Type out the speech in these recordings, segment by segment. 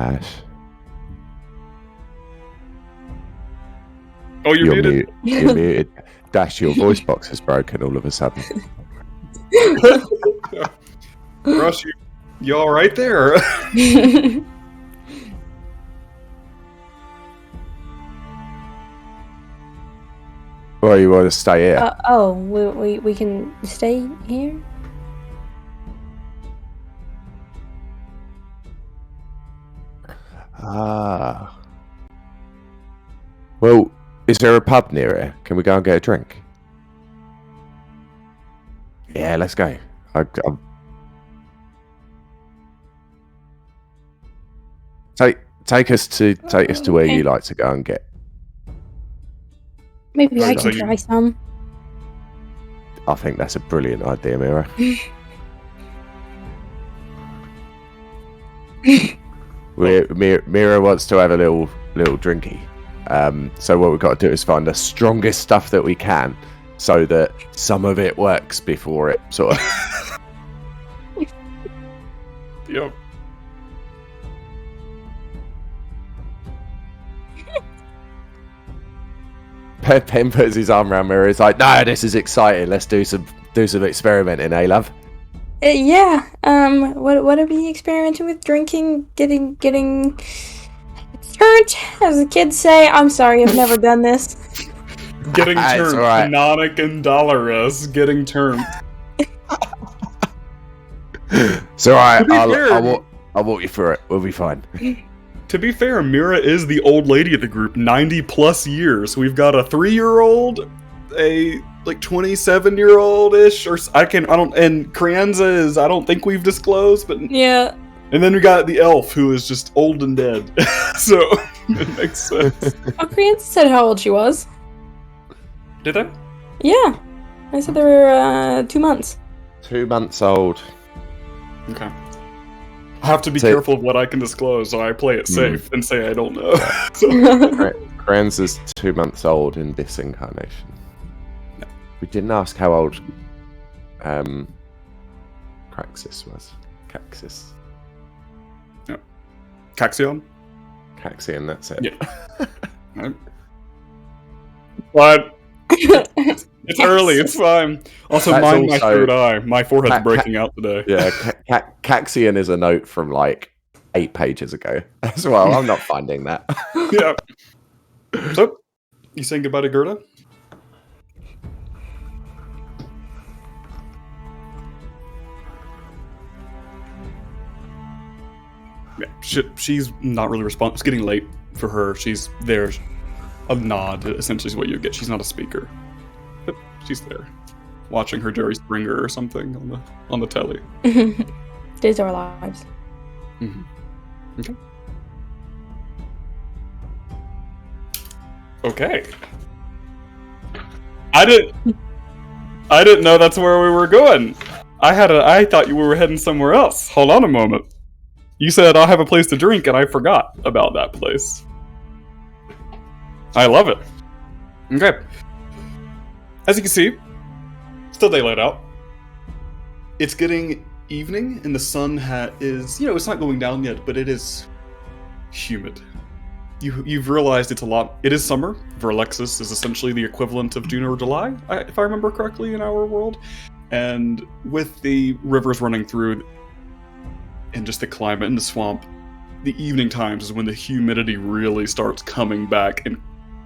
Ash. Oh, you're muted. You're muted. Dash, your voice box is broken all of a sudden. Rush, you all right there? Or you want to stay here? We can stay here? Ah. Well, is there a pub near here? Can we go and get a drink? Yeah, let's go. Take us to where you like to go and get. Maybe I So can try some. I think that's a brilliant idea, Mira. Mira wants to have a little drinky. So what we've got to do is find the strongest stuff that we can, so that some of it works before it sort of. Yep. Pen puts his arm around Mira. He's like, "No, this is exciting. Let's do some experimenting, eh, love?" Yeah. What are we experimenting with? Drinking, getting turned, as the kids say. I'm sorry, I've never done this. Getting turned. Right. Canonic and Dolorous getting turned. So To be fair- I'll walk you through it. We'll be fine. To be fair, Mira is the old lady of the group, 90 plus years. We've got a 3-year-old, a 27-year-old-ish, and Crianza is, I don't think we've disclosed, but Yeah. and then we got the elf who is just old and dead. So it makes sense. Oh, Crianza said how old she was. Did I? Yeah. I said they were 2 months. 2 months old. Okay. I have to be So- careful of what I can disclose, so I play it safe and say I don't know. So, Kranz's 2 months old in this incarnation. We didn't ask how old Craxus was. Caxis. Caxion? Caxian, that's it. Yeah. But it's early, it's fine. Also, That's mind my also- third eye. My forehead's breaking out today. Yeah, Caxian is a note from 8 pages ago as well. I'm not finding that. Yeah. So, you saying goodbye to Gerda? Yeah, she's not really responding. It's getting late for her. She's there. A nod, essentially, is what you get. She's not a speaker, but she's there, watching her Jerry Springer or something on the telly. Days of Our Lives. Mm-hmm. Okay. I didn't know that's where we were going. I thought you were heading somewhere else. Hold on a moment. You said I'll have a place to drink, and I forgot about that place. I love it. Okay. As you can see, still daylight out. It's getting evening, and the sun is, it's not going down yet, but it is humid. You've realized it is summer. Verlexis is essentially the equivalent of June or July, if I remember correctly, in our world. And with the rivers running through, and just the climate and the swamp, the evening times is when the humidity really starts coming back, and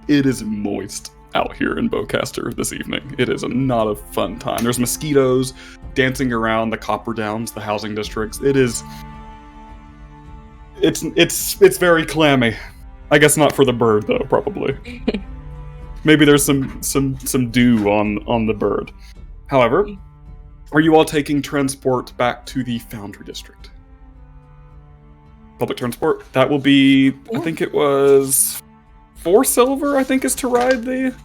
it is moist out here in Beaucaster this evening. It is not a fun time. There's mosquitoes dancing around the Copper Downs, the housing districts. It's very clammy. I guess not for the bird though, probably. Maybe there's some dew on the bird. However, are you all taking transport back to the Foundry District? Public transport? That will be, I think it was 4 silver, I think, is to ride the...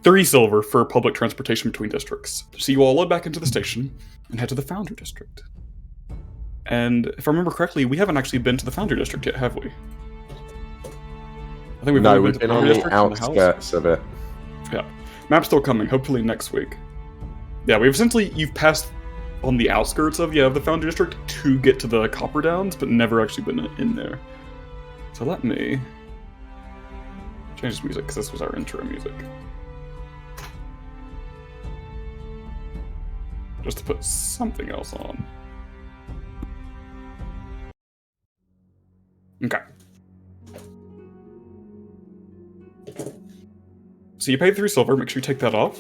3 silver for public transportation between districts. So you all load back into the station and head to the Foundry District. And if I remember correctly, we haven't actually been to the Foundry District yet, have we? I think We've been on the outskirts of it. Yeah. Map's still coming, hopefully next week. Yeah, you've passed on the outskirts of the Foundry District to get to the Copper Downs, but never actually been in there. So let me change this music, because this was our intro music. Just to put something else on. Okay. So you paid 3 silver, make sure you take that off.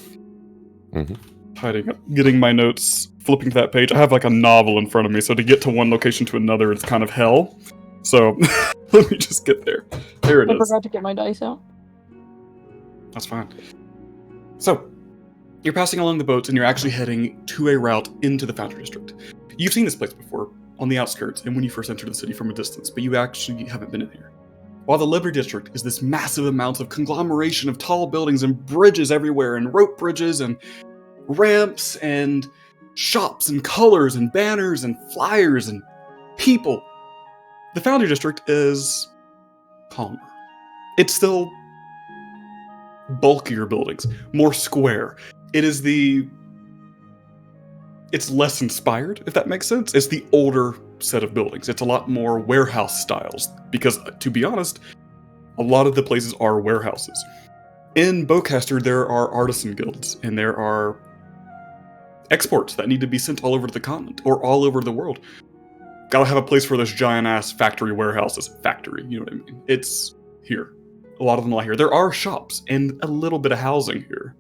Mm-hmm. Tidying up, getting my notes, flipping to that page. I have like a novel in front of me, so to get to one location to another, it's kind of hell. So let me just get there. There it I is. forgot to get my dice out. That's fine. So, you're passing along the boats and you're actually heading to a route into the Foundry District. You've seen this place before, on the outskirts, and when you first entered the city from a distance, but you actually haven't been in here. While the Liberty District is this massive amount of conglomeration of tall buildings and bridges everywhere, and rope bridges and ramps and shops and colors and banners and flyers and people, the Foundry District is calmer. It's still bulkier buildings, more square. It's less inspired, if that makes sense. It's the older set of buildings. It's a lot more warehouse styles, because, to be honest, a lot of the places are warehouses. In Beaucaster, there are artisan guilds, and there are exports that need to be sent all over the continent, or all over the world. Gotta have a place for those giant-ass factory warehouses. Factory, you know what I mean? It's here. A lot of them lie here. There are shops, and a little bit of housing here.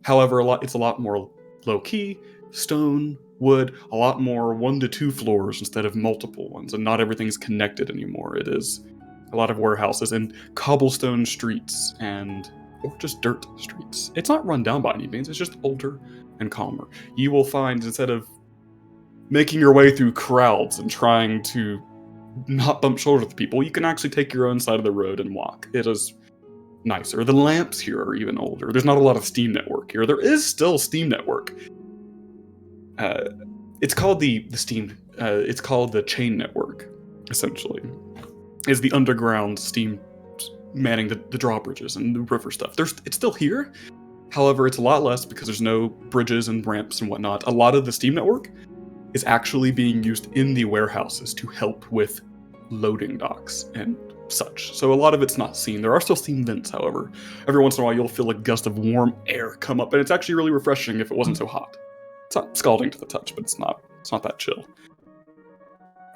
However, it's a lot more low-key, stone, wood, a lot more 1 to 2 floors instead of multiple ones, and not everything's connected anymore. It is a lot of warehouses and cobblestone streets, or just dirt streets. It's not run down by any means, it's just older and calmer. You will find, instead of making your way through crowds and trying to not bump shoulders with people, you can actually take your own side of the road and walk. It is nicer. The lamps here are even older. There's not a lot of Steam Network here. There is still Steam Network. It's called the Steam. It's called the Chain Network. Essentially, is the underground Steam manning the drawbridges and the river stuff. It's still here. However, it's a lot less because there's no bridges and ramps and whatnot. A lot of the Steam Network is actually being used in the warehouses to help with loading docks and such. So a lot of it's not seen. There are still steam vents, however. Every once in a while, you'll feel a gust of warm air come up, and it's actually really refreshing if it wasn't so hot. It's not scalding to the touch, but it's not that chill.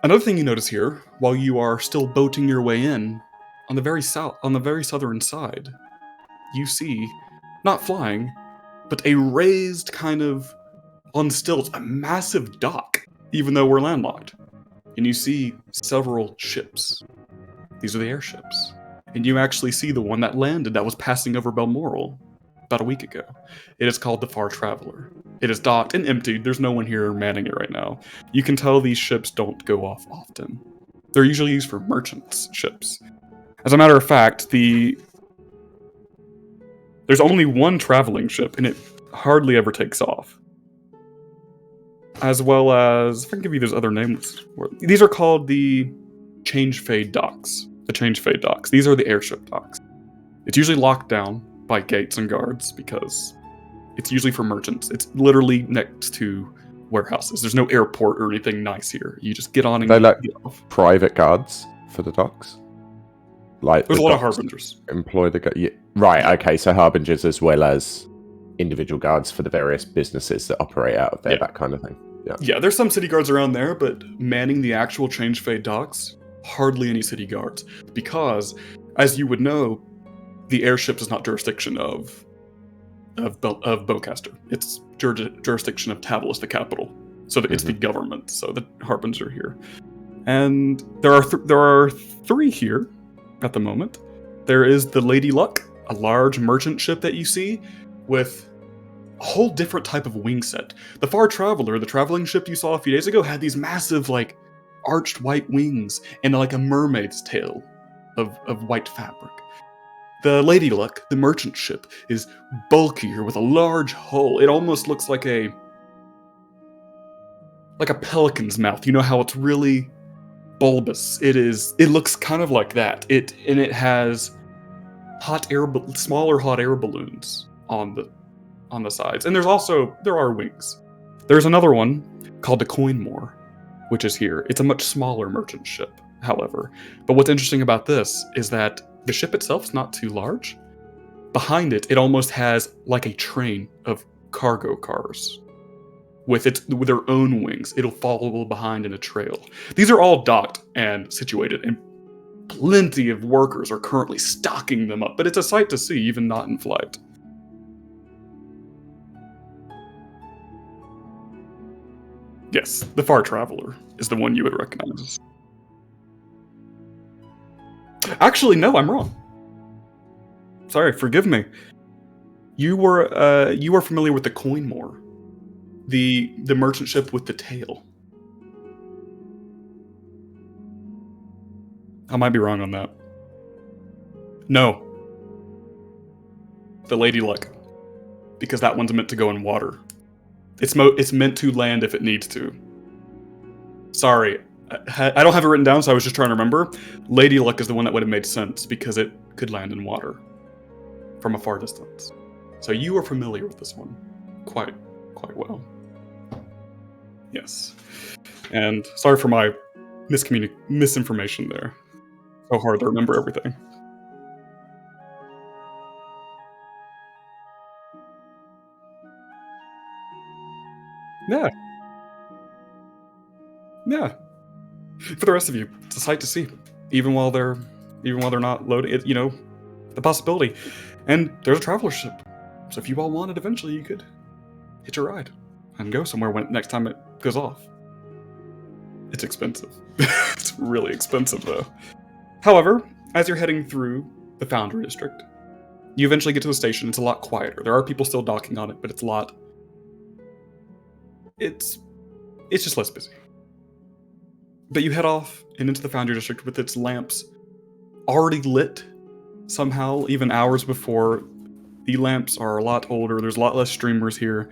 Another thing you notice here, while you are still boating your way in, on the very southern side, you see, not flying, but a raised kind of on stilts, a massive dock, even though we're landlocked. And you see several ships. These are the airships. And you actually see the one that landed that was passing over Balmoral about a week ago. It is called the Far Traveler. It is docked and emptied. There's no one here manning it right now. You can tell these ships don't go off often. They're usually used for merchants' ships. As a matter of fact, there's only one traveling ship, and it hardly ever takes off. As well as, if I can give you those other names, these are called the Change Fade Docks. The Change Fade Docks. These are the airship docks. It's usually locked down by gates and guards because it's usually for merchants. It's literally next to warehouses. There's no airport or anything nice here. You just get on and They like get off. private guards for the docks. Like There's a the lot of docks harbingers. employ right. Okay, so harbingers as well as individual guards for the various businesses that operate out of there, that kind of thing. Yeah, there's some city guards around there, but manning the actual Change Fade docks, hardly any city guards. Because, as you would know, the airship is not jurisdiction of Beaucaster. It's jurisdiction of Tabalus, the capital. So it's the government. So the harbingers are here, and there are 3 here at the moment. There is the Lady Luck, a large merchant ship that you see with a whole different type of wing set. The Far Traveler, the traveling ship you saw a few days ago, had these massive, like, arched white wings and like a mermaid's tail of white fabric. The Lady Luck, the merchant ship, is bulkier with a large hull. It almost looks like a pelican's mouth. You know how it's really bulbous? It looks kind of like that. It has smaller hot air balloons on the sides. And there are wings. There's another one called the Coinmore, which is here. It's a much smaller merchant ship, however. But what's interesting about this is that the ship itself is not too large. Behind it, it almost has like a train of cargo cars with their own wings. It'll follow behind in a trail. These are all docked and situated, and plenty of workers are currently stocking them up, but it's a sight to see, even not in flight. Yes, the Far Traveler is the one you would recognize. Actually, no, I'm wrong. Sorry, forgive me. You were familiar with the Coinmore, the merchant ship with the tail. I might be wrong on that. No, the Lady Luck, because that one's meant to go in water. It's meant to land if it needs to. Sorry, I don't have it written down, so I was just trying to remember. Lady Luck is the one that would have made sense because it could land in water from a far distance. So you are familiar with this one quite well. Yes. And sorry for my misinformation there. So hard to remember everything. Yeah. Yeah. For the rest of you, it's a sight to see. Even while they're not loading it, the possibility. And there's a traveler ship. So if you all wanted, eventually you could hitch a ride and go somewhere next time it goes off. It's expensive. It's really expensive, though. However, as you're heading through the Foundry District, you eventually get to the station. It's a lot quieter. There are people still docking on it, but it's just less busy. But you head off and into the Foundry District with its lamps already lit somehow, even hours before. The lamps are a lot older. There's a lot less streamers here.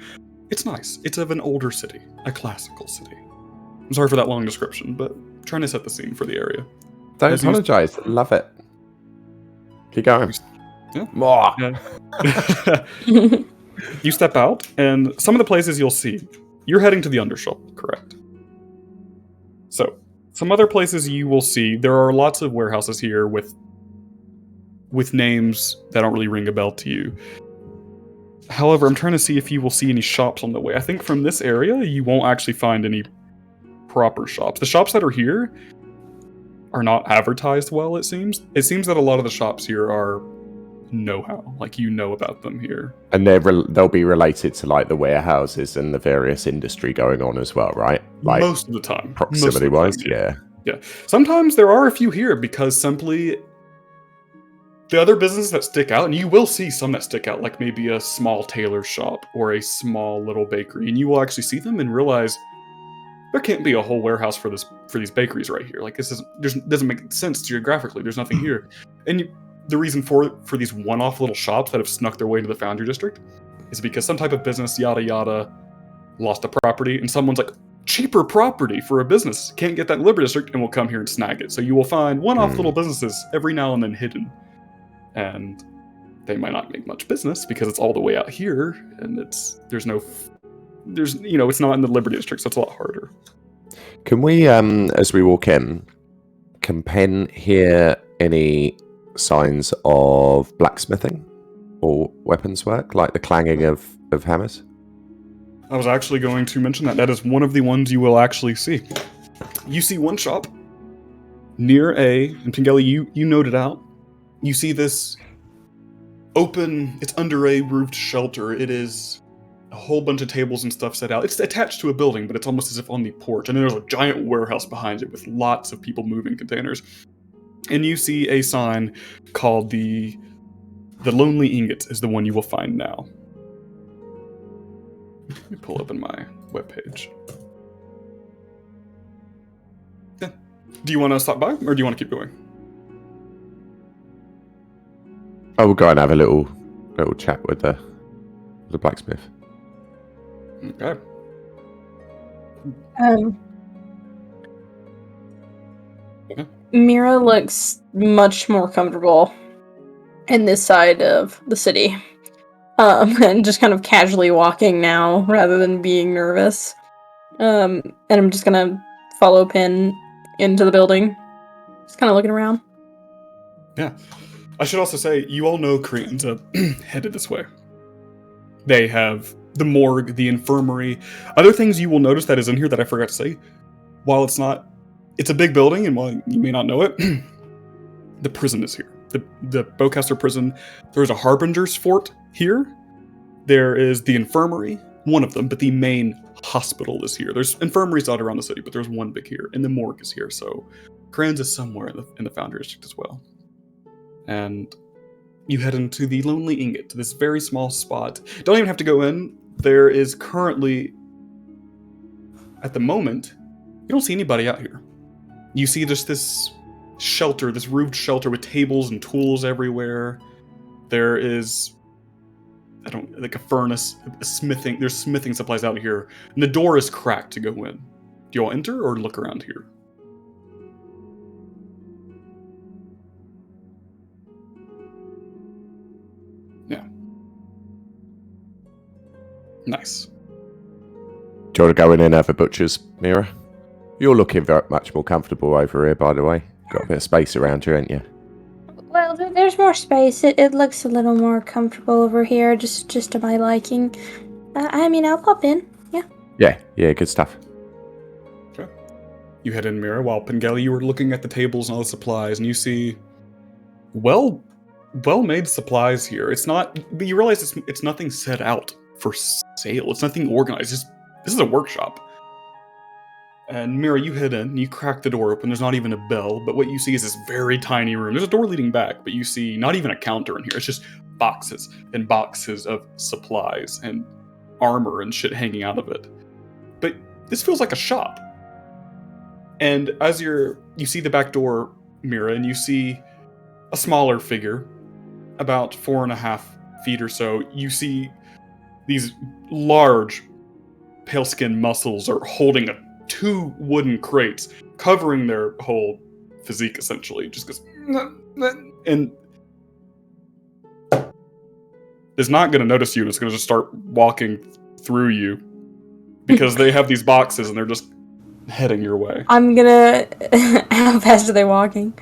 It's nice. It's of an older city, a classical city. I'm sorry for that long description, but I'm trying to set the scene for the area. Don't apologize. Love it. Keep going. Yeah. More. Yeah. You step out, and some of the places you'll see, you're heading to the Undershop, correct? So, some other places you will see, there are lots of warehouses here with names that don't really ring a bell to you. However, I'm trying to see if you will see any shops on the way. I think from this area, you won't actually find any proper shops. The shops that are here are not advertised well, it seems. It seems that a lot of the shops here are know-how, like you know about them here. And they'll be related to like the warehouses and the various industry going on as well, right? Like most of the time. Proximity-wise, yeah. Yeah. Sometimes there are a few here because simply the other businesses that stick out, and you will see some that stick out, like maybe a small tailor shop or a small little bakery, and you will actually see them and realize there can't be a whole warehouse for these bakeries right here. Like doesn't make sense geographically. There's nothing here, and the reason for these one-off little shops that have snuck their way into the Foundry District is because some type of business, yada yada, lost a property, and someone's like, cheaper property for a business, can't get that in Liberty District, and will come here and snag it. So you will find one-off little businesses every now and then hidden. And they might not make much business because it's all the way out here, and it's not in the Liberty District, so it's a lot harder. Can we, as we walk in, can Pen hear any signs of blacksmithing or weapons work, like the clanging of hammers? I was actually going to mention that. That is one of the ones you will actually see. You see one shop near and Pingeli, you noted out. You see this open, it's under a roofed shelter. It is a whole bunch of tables and stuff set out. It's attached to a building, but it's almost as if on the porch. And then there's a giant warehouse behind it with lots of people moving containers. And you see a sign called the Lonely Ingot is the one you will find now. Let me pull open my webpage. Yeah. Do you want to stop by, or do you want to keep going? I will go and have a little chat with the blacksmith. Okay. Mira looks much more comfortable in this side of the city. And just kind of casually walking now rather than being nervous. And I'm just gonna follow Pin into the building. Just kind of looking around. Yeah. I should also say, you all know Cretans are headed this way. They have the morgue, the infirmary. Other things you will notice that is in here that I forgot to say. While it's a big building, and while you may not know it, the prison is here. The Beaucaster prison. There's a Harbinger's fort here. There is the infirmary, one of them, but the main hospital is here. There's infirmaries dotted around the city, but there's one big here, and the morgue is here. So, Kranz is somewhere in the Foundry District as well. And you head into the Lonely Ingot, to this very small spot. Don't even have to go in. There is currently, at the moment, you don't see anybody out here. You see just this shelter, this roofed shelter with tables and tools everywhere. There is, like a furnace, there's smithing supplies out here. And the door is cracked to go in. Do you all enter or look around here? Yeah. Nice. Do you want to go in and have a butcher's, Mira? You're looking very much more comfortable over here, by the way. Got a bit of space around you, ain't you? Well, there's more space. It looks a little more comfortable over here, just to my liking. I mean, I'll pop in. Yeah. Yeah, good stuff. Okay. You head in, Mira, while Pengelly, you were looking at the tables and all the supplies, and you see well-made supplies here. It's not, but you realize it's nothing set out for sale. It's nothing organized. This is a workshop. And Mira, you head in, you crack the door open. There's not even a bell, but what you see is this very tiny room. There's a door leading back, but you see not even a counter in here. It's just boxes and boxes of supplies and armor and shit hanging out of it. But this feels like a shop. And as you see the back door, Mira, and you see a smaller figure, about 4.5 feet or so. You see these large, pale-skinned muscles are holding two wooden crates, covering their whole physique, essentially. Just goes, and is not going to notice you, and it's going to just start walking through you, because they have these boxes, and they're just heading your way. I'm gonna... How fast are they walking?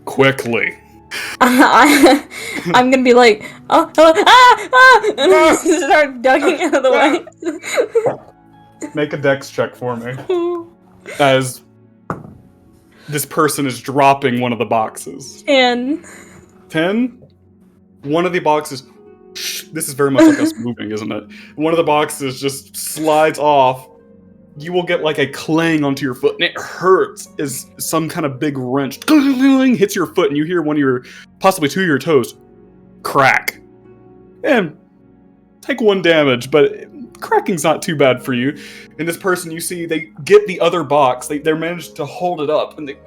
Quickly. I'm gonna be like, oh, hello, and start ducking out of the way. Make a dex check for me. As this person is dropping one of the boxes. 10. 10? One of the boxes... This is very much like us moving, isn't it? One of the boxes just slides off. You will get like a clang onto your foot, and it hurts as some kind of big wrench hits your foot, and you hear one of your, possibly two of your toes, crack. And take 1 damage, but cracking's not too bad for you. And this person, you see, they get the other box, they managed to hold it up, and they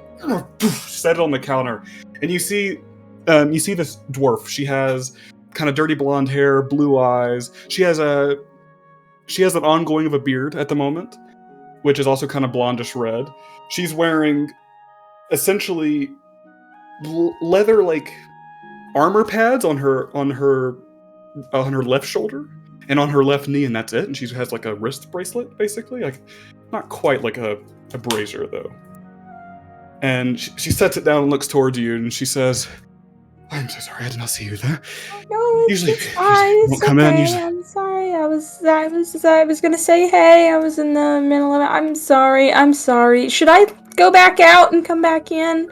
set it on the counter. And you see this dwarf. She has kind of dirty blonde hair, blue eyes. She has an ongoing of a beard at the moment, which is also kind of blondish red. She's wearing essentially leather like armor pads on her left shoulder and on her left knee, and that's it. And she has like a wrist bracelet, basically, like not quite like a brazier though. And she sets it down and looks towards you, and she says, "I'm so sorry, I did not see you there. No, Usually it's come in. okay. Usually, I'm sorry. I was gonna say hey. I was in the middle of it. I'm sorry. Should I go back out and come back in?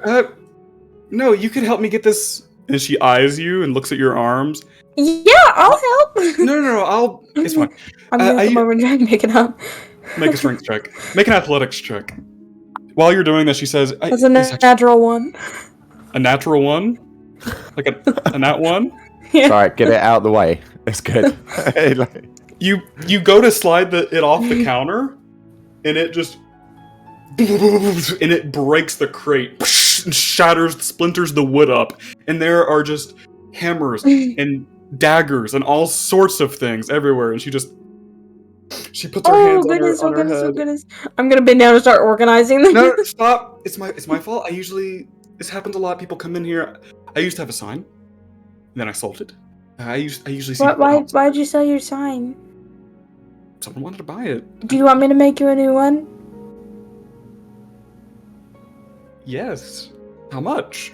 No, you could help me get this." And she eyes you and looks at your arms. Yeah, I'll help. No, it's fine. I'm gonna come over and try and pick it up. Make a strength check. Make an athletics check. While you're doing this, she says, That's a natural one. A natural one? Like a nat one? Yeah. Alright, get it out of the way. It's good. You go to slide it off the counter, and it just... And it breaks the crate. And shatters, splinters the wood up. And there are just hammers and daggers and all sorts of things everywhere. And she puts her hands on her head. Oh goodness. I'm gonna bend down and start organizing them. No, stop. It's my fault. This happens a lot. People come in here. I used to have a sign. And then I sold it. I usually see... Why'd you sell your sign? someone wanted to buy it. Do you want me to make you a new one? Yes. How much?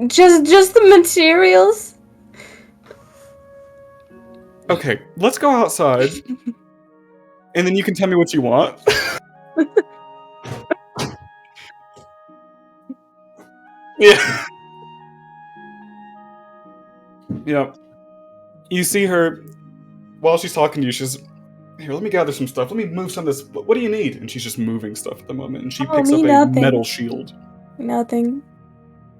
Just the materials? Okay, let's go outside, and then you can tell me what you want. Yeah. Yeah. You see her while she's talking to you. She's here. Let me gather some stuff. Let me move some of this. What do you need? And she's just moving stuff at the moment. And she Oh, picks me up a nothing. metal shield. Nothing.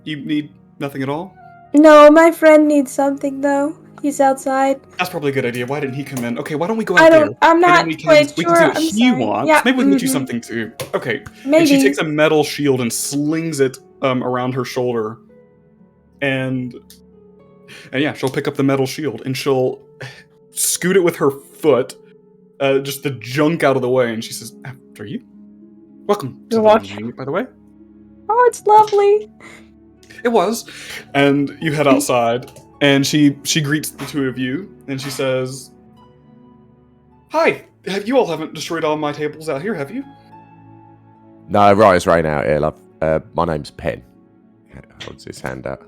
You need nothing at all? No, my friend needs something though. He's outside. That's probably a good idea. Why didn't he come in? Okay, why don't we go out there? I'm And then not we can quite see sure. what I'm he sorry. wants. Yeah. Maybe we can get you something too. Okay. And she Maybe. takes a metal shield and slings it around her shoulder. And yeah, she'll pick up the metal shield and she'll scoot it with her foot, just the junk out of the way, and she says, "After you. Welcome to You're the welcome. unit, by the way." Oh, it's lovely. It was. And you head outside, and she greets the two of you, and she says, "Hi. You all haven't destroyed all my tables out here, have you?" No, right as rain out here, love. My name's Penn. Holds his hand out.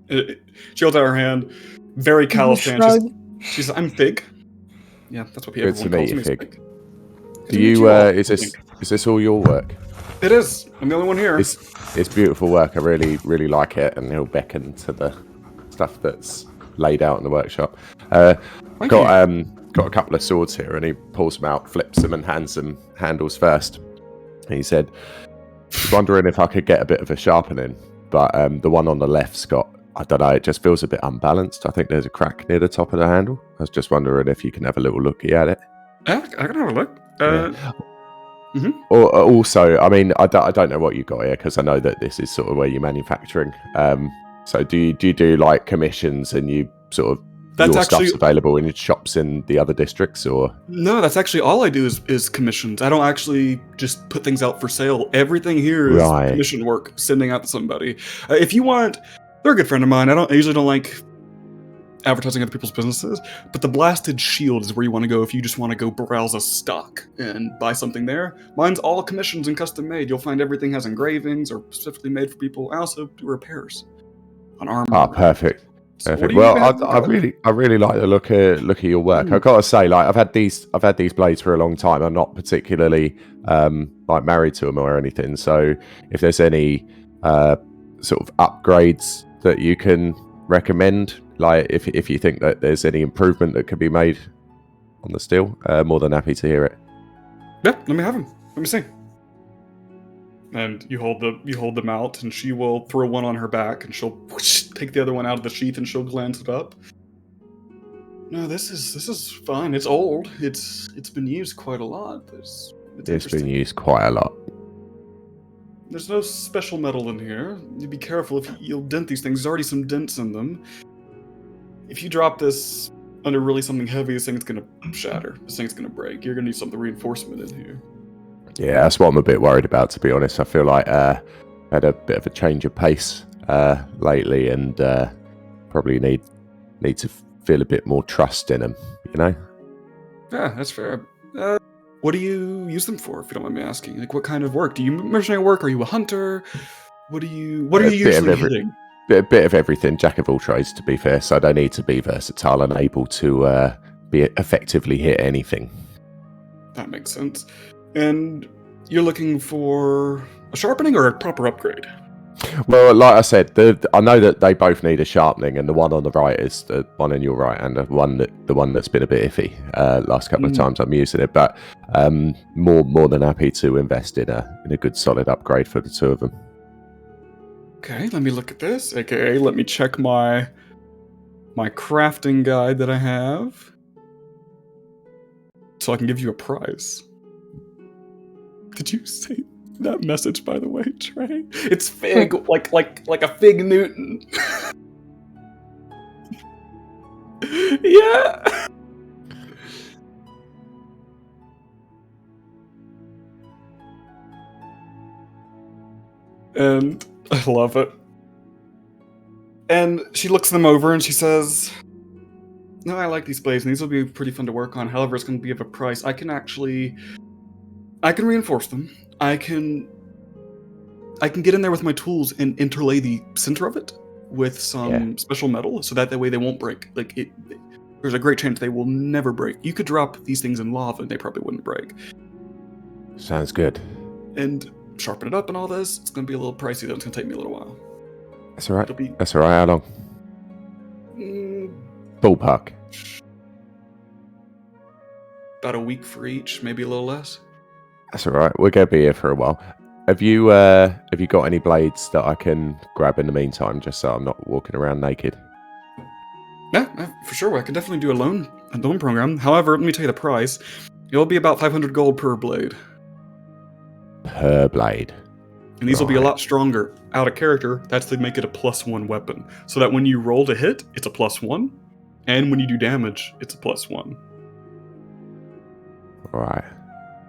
She holds out her hand, very callous hand. Shrug. She says, "I'm Fig." Yeah, that's what Good everyone to calls meet me. you, is Fig. Good Do to meet you? all, Is this all your work? It is. I'm the only one here. It's beautiful work. I really like it, and he'll beckon to the stuff that's laid out in the workshop. Thank you. Got a couple of swords here, and he pulls them out, flips them, and hands them handles first. And he said, "I was wondering if I could get a bit of a sharpening, but the one on the left's got, I don't know, it just feels a bit unbalanced. I think there's a crack near the top of the handle. I was just wondering if you can have a little looky at it." Yeah, I can have a look. Or also, I mean, I don't know what you got here because I know that this is sort of where you're manufacturing. So do you do like commissions and you sort of That's your actually stuff's available in shops in the other districts, or? No, that's actually all I do is commissions. I don't actually just put things out for sale. Everything here is Right. commission work, sending out to somebody. If you want, they're a good friend of mine. I usually don't like advertising other people's businesses, but the Blasted Shield is where you want to go if you just want to go browse a stock and buy something there. Mine's all commissions and custom made. You'll find everything has engravings or specifically made for people. I also do repairs on armor. Ah, perfect. So what Perfect. do you Well, have? I really like the look of your work. I've got to say, like, I've had these blades for a long time. I'm not particularly like married to them or anything. So if there's any sort of upgrades that you can recommend, like if you think that there's any improvement that could be made on the steel, more than happy to hear it. Yeah, let me have them. Let me see. And you hold them out, and she will throw one on her back, and she'll whoosh, take the other one out of the sheath, and she'll glance it up. No, this is fine. It's old. It's been used quite a lot. It's been used quite a lot. There's no special metal in here. You be careful if you'll dent these things. There's already some dents in them. If you drop this under really something heavy, this thing's gonna shatter. This thing's gonna break. You're gonna need some reinforcement in here. Yeah, that's what I'm a bit worried about, to be honest. I feel like I had a bit of a change of pace lately, and probably need to feel a bit more trust in them, you know? Yeah, that's fair. What do you use them for, if you don't mind me asking? Like, what kind of work? Do you mercenary work? Are you a hunter? What are you usually hitting? Bit of everything, jack of all trades, to be fair, so I don't need to be versatile and able to be effectively hit anything. That makes sense. And you're looking for a sharpening or a proper upgrade? Well, like I said, I know that they both need a sharpening, and the one on the right is the one in your right, and the one that's been a bit iffy last couple of times I'm using it. But more than happy to invest in a good solid upgrade for the two of them. Okay, let me look at this. AKA, let me check my crafting guide that I have, so I can give you a price. Did you say that message, by the way, Trey? It's Fig, like a Fig Newton. Yeah. And I love it. And she looks them over and she says, "No, I like these blades, and these will be pretty fun to work on. However, it's going to be of a price. I can reinforce them. I can get in there with my tools and interlay the center of it with some special metal, so that way they won't break. There's a great chance they will never break. You could drop these things in lava, and they probably wouldn't break. Sounds good. And sharpen it up and all this. It's going to be a little pricey, though. It's going to take me a little while. That's all right. It'll be That's all right. How long? Ballpark. About a week for each, maybe a little less. That's all right. We're gonna be here for a while. Have you got any blades that I can grab in the meantime, just so I'm not walking around naked? Yeah, for sure. I can definitely do a loan program. However, let me tell you the price. It'll be about 500 gold per blade. Per blade. And these will be a lot stronger. Out of character, that's to make it a +1 weapon. So that when you roll to hit, it's a +1. And when you do damage, it's a +1. Right.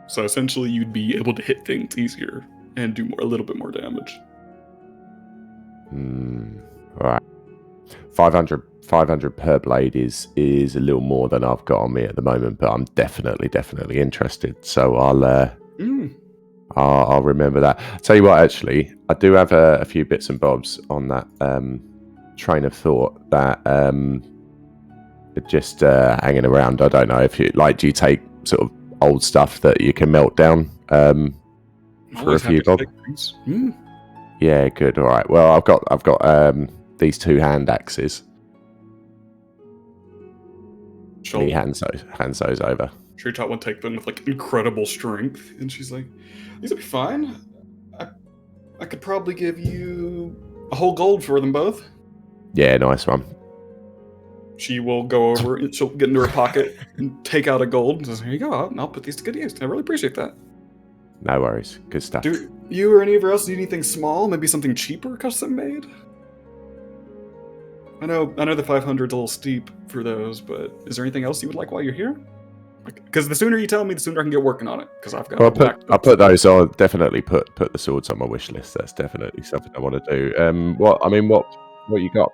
So essentially, you'd be able to hit things easier and do a little bit more damage. Right. 500 per blade is a little more than I've got on me at the moment, but I'm definitely interested. So I'll remember that. Tell you what, actually, I do have a few bits and bobs on that train of thought that just hanging around. I don't know if you like. Do you take sort of old stuff that you can melt down for a few bob? Yeah, good. All right. Well, I've got these 2 hand axes. He hands those over. Treetop will take them with like incredible strength, and she's like, "These will be fine. I could probably give you a whole gold for them both." Yeah, nice one. She will go over and she'll get into her pocket and take out a gold and says, "Here you go. I'll put these to good use. I really appreciate that." No worries. Good stuff. Do you or any of else need anything small? Maybe something cheaper, custom made? I know the 500's a little steep for those, but is there anything else you would like while you're here? Because the sooner you tell me, the sooner I can get working on it. Because I've got. Well, I'll put those. I'll definitely put the swords on my wish list. That's definitely something I want to do. What you got?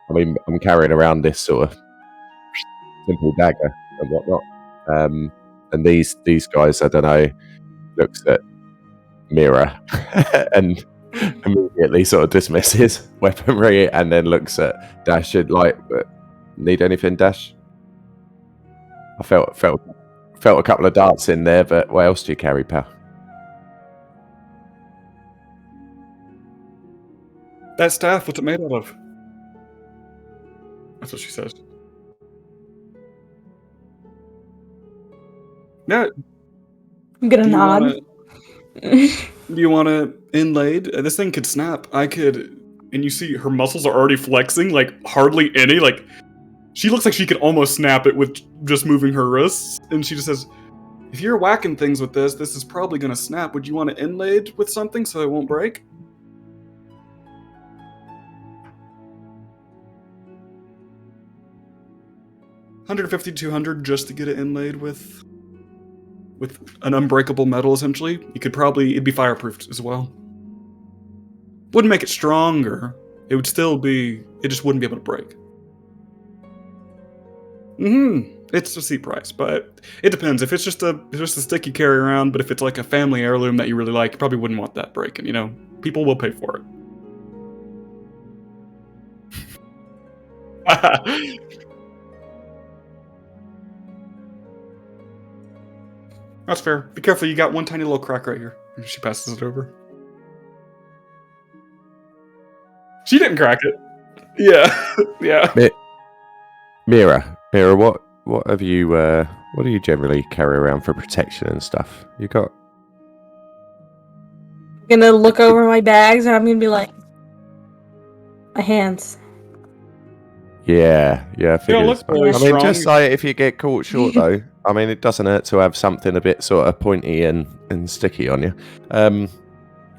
I'm carrying around this sort of simple dagger and whatnot. And these guys, I don't know, looks at Mira and immediately sort of dismisses weaponry, and then looks at Dash and like, need anything, Dash? I felt a couple of darts in there, but what else do you carry, pal? That staff, what's it made out of? That's what she says. Yeah. I'm gonna nod. Do you want to inlaid? This thing could snap. I could, and you see her muscles are already flexing, like hardly any. Like she looks like she could almost snap it with just moving her wrists. And she just says, "If you're whacking things with this is probably gonna snap. Would you want it inlaid with something so it won't break?" $150 to $200 just to get it inlaid with an unbreakable metal, essentially. It'd be fireproofed as well. Wouldn't make it stronger. It just wouldn't be able to break. It's a steep price, but it depends. If it's just a stick you carry around, but if it's like a family heirloom that you really like, you probably wouldn't want that breaking, you know? People will pay for it. That's fair. Be careful, you got one tiny little crack right here. She passes it over. She didn't crack it. Yeah. Yeah. Mira, what have you what do you generally carry around for protection and stuff? You got? I'm gonna look over my bags and I'm gonna be like, my hands. Yeah, I figured. Really I mean, just say if you get caught short though. I mean, it doesn't hurt to have something a bit sort of pointy and sticky on you. I'm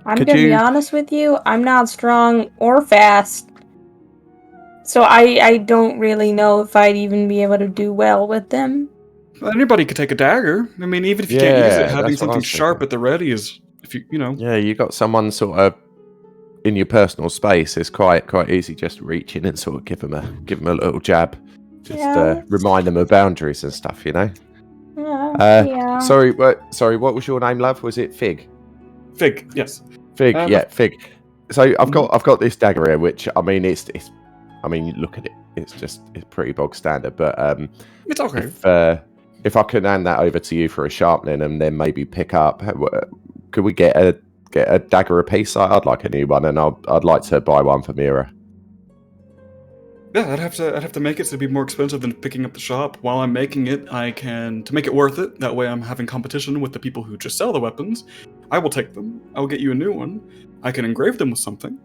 gonna be honest with you. I'm not strong or fast, so I don't really know if I'd even be able to do well with them. Anybody could take a dagger. I mean, even if you can't use it, having something sharp at the ready is, if you know. Yeah, you got someone sort of in your personal space, it's quite easy just to reach in and sort of give them a little jab, just remind them of boundaries and stuff, you know. Yeah. Sorry, what was your name, love? Was it Fig? Fig, yes. Fig, Fig. So I've got this dagger here, which I mean, it's I mean, you look at it, it's pretty bog standard, but it's okay. If I could hand that over to you for a sharpening and then maybe pick up, could we get a dagger apiece? I'd like a new one, and I'd like to buy one for Mira. Yeah, I'd have to make it so it'd be more expensive than picking up the shop. While I'm making it, I can, to make it worth it, that way I'm having competition with the people who just sell the weapons. I will take them. I will get you a new one. I can engrave them with something.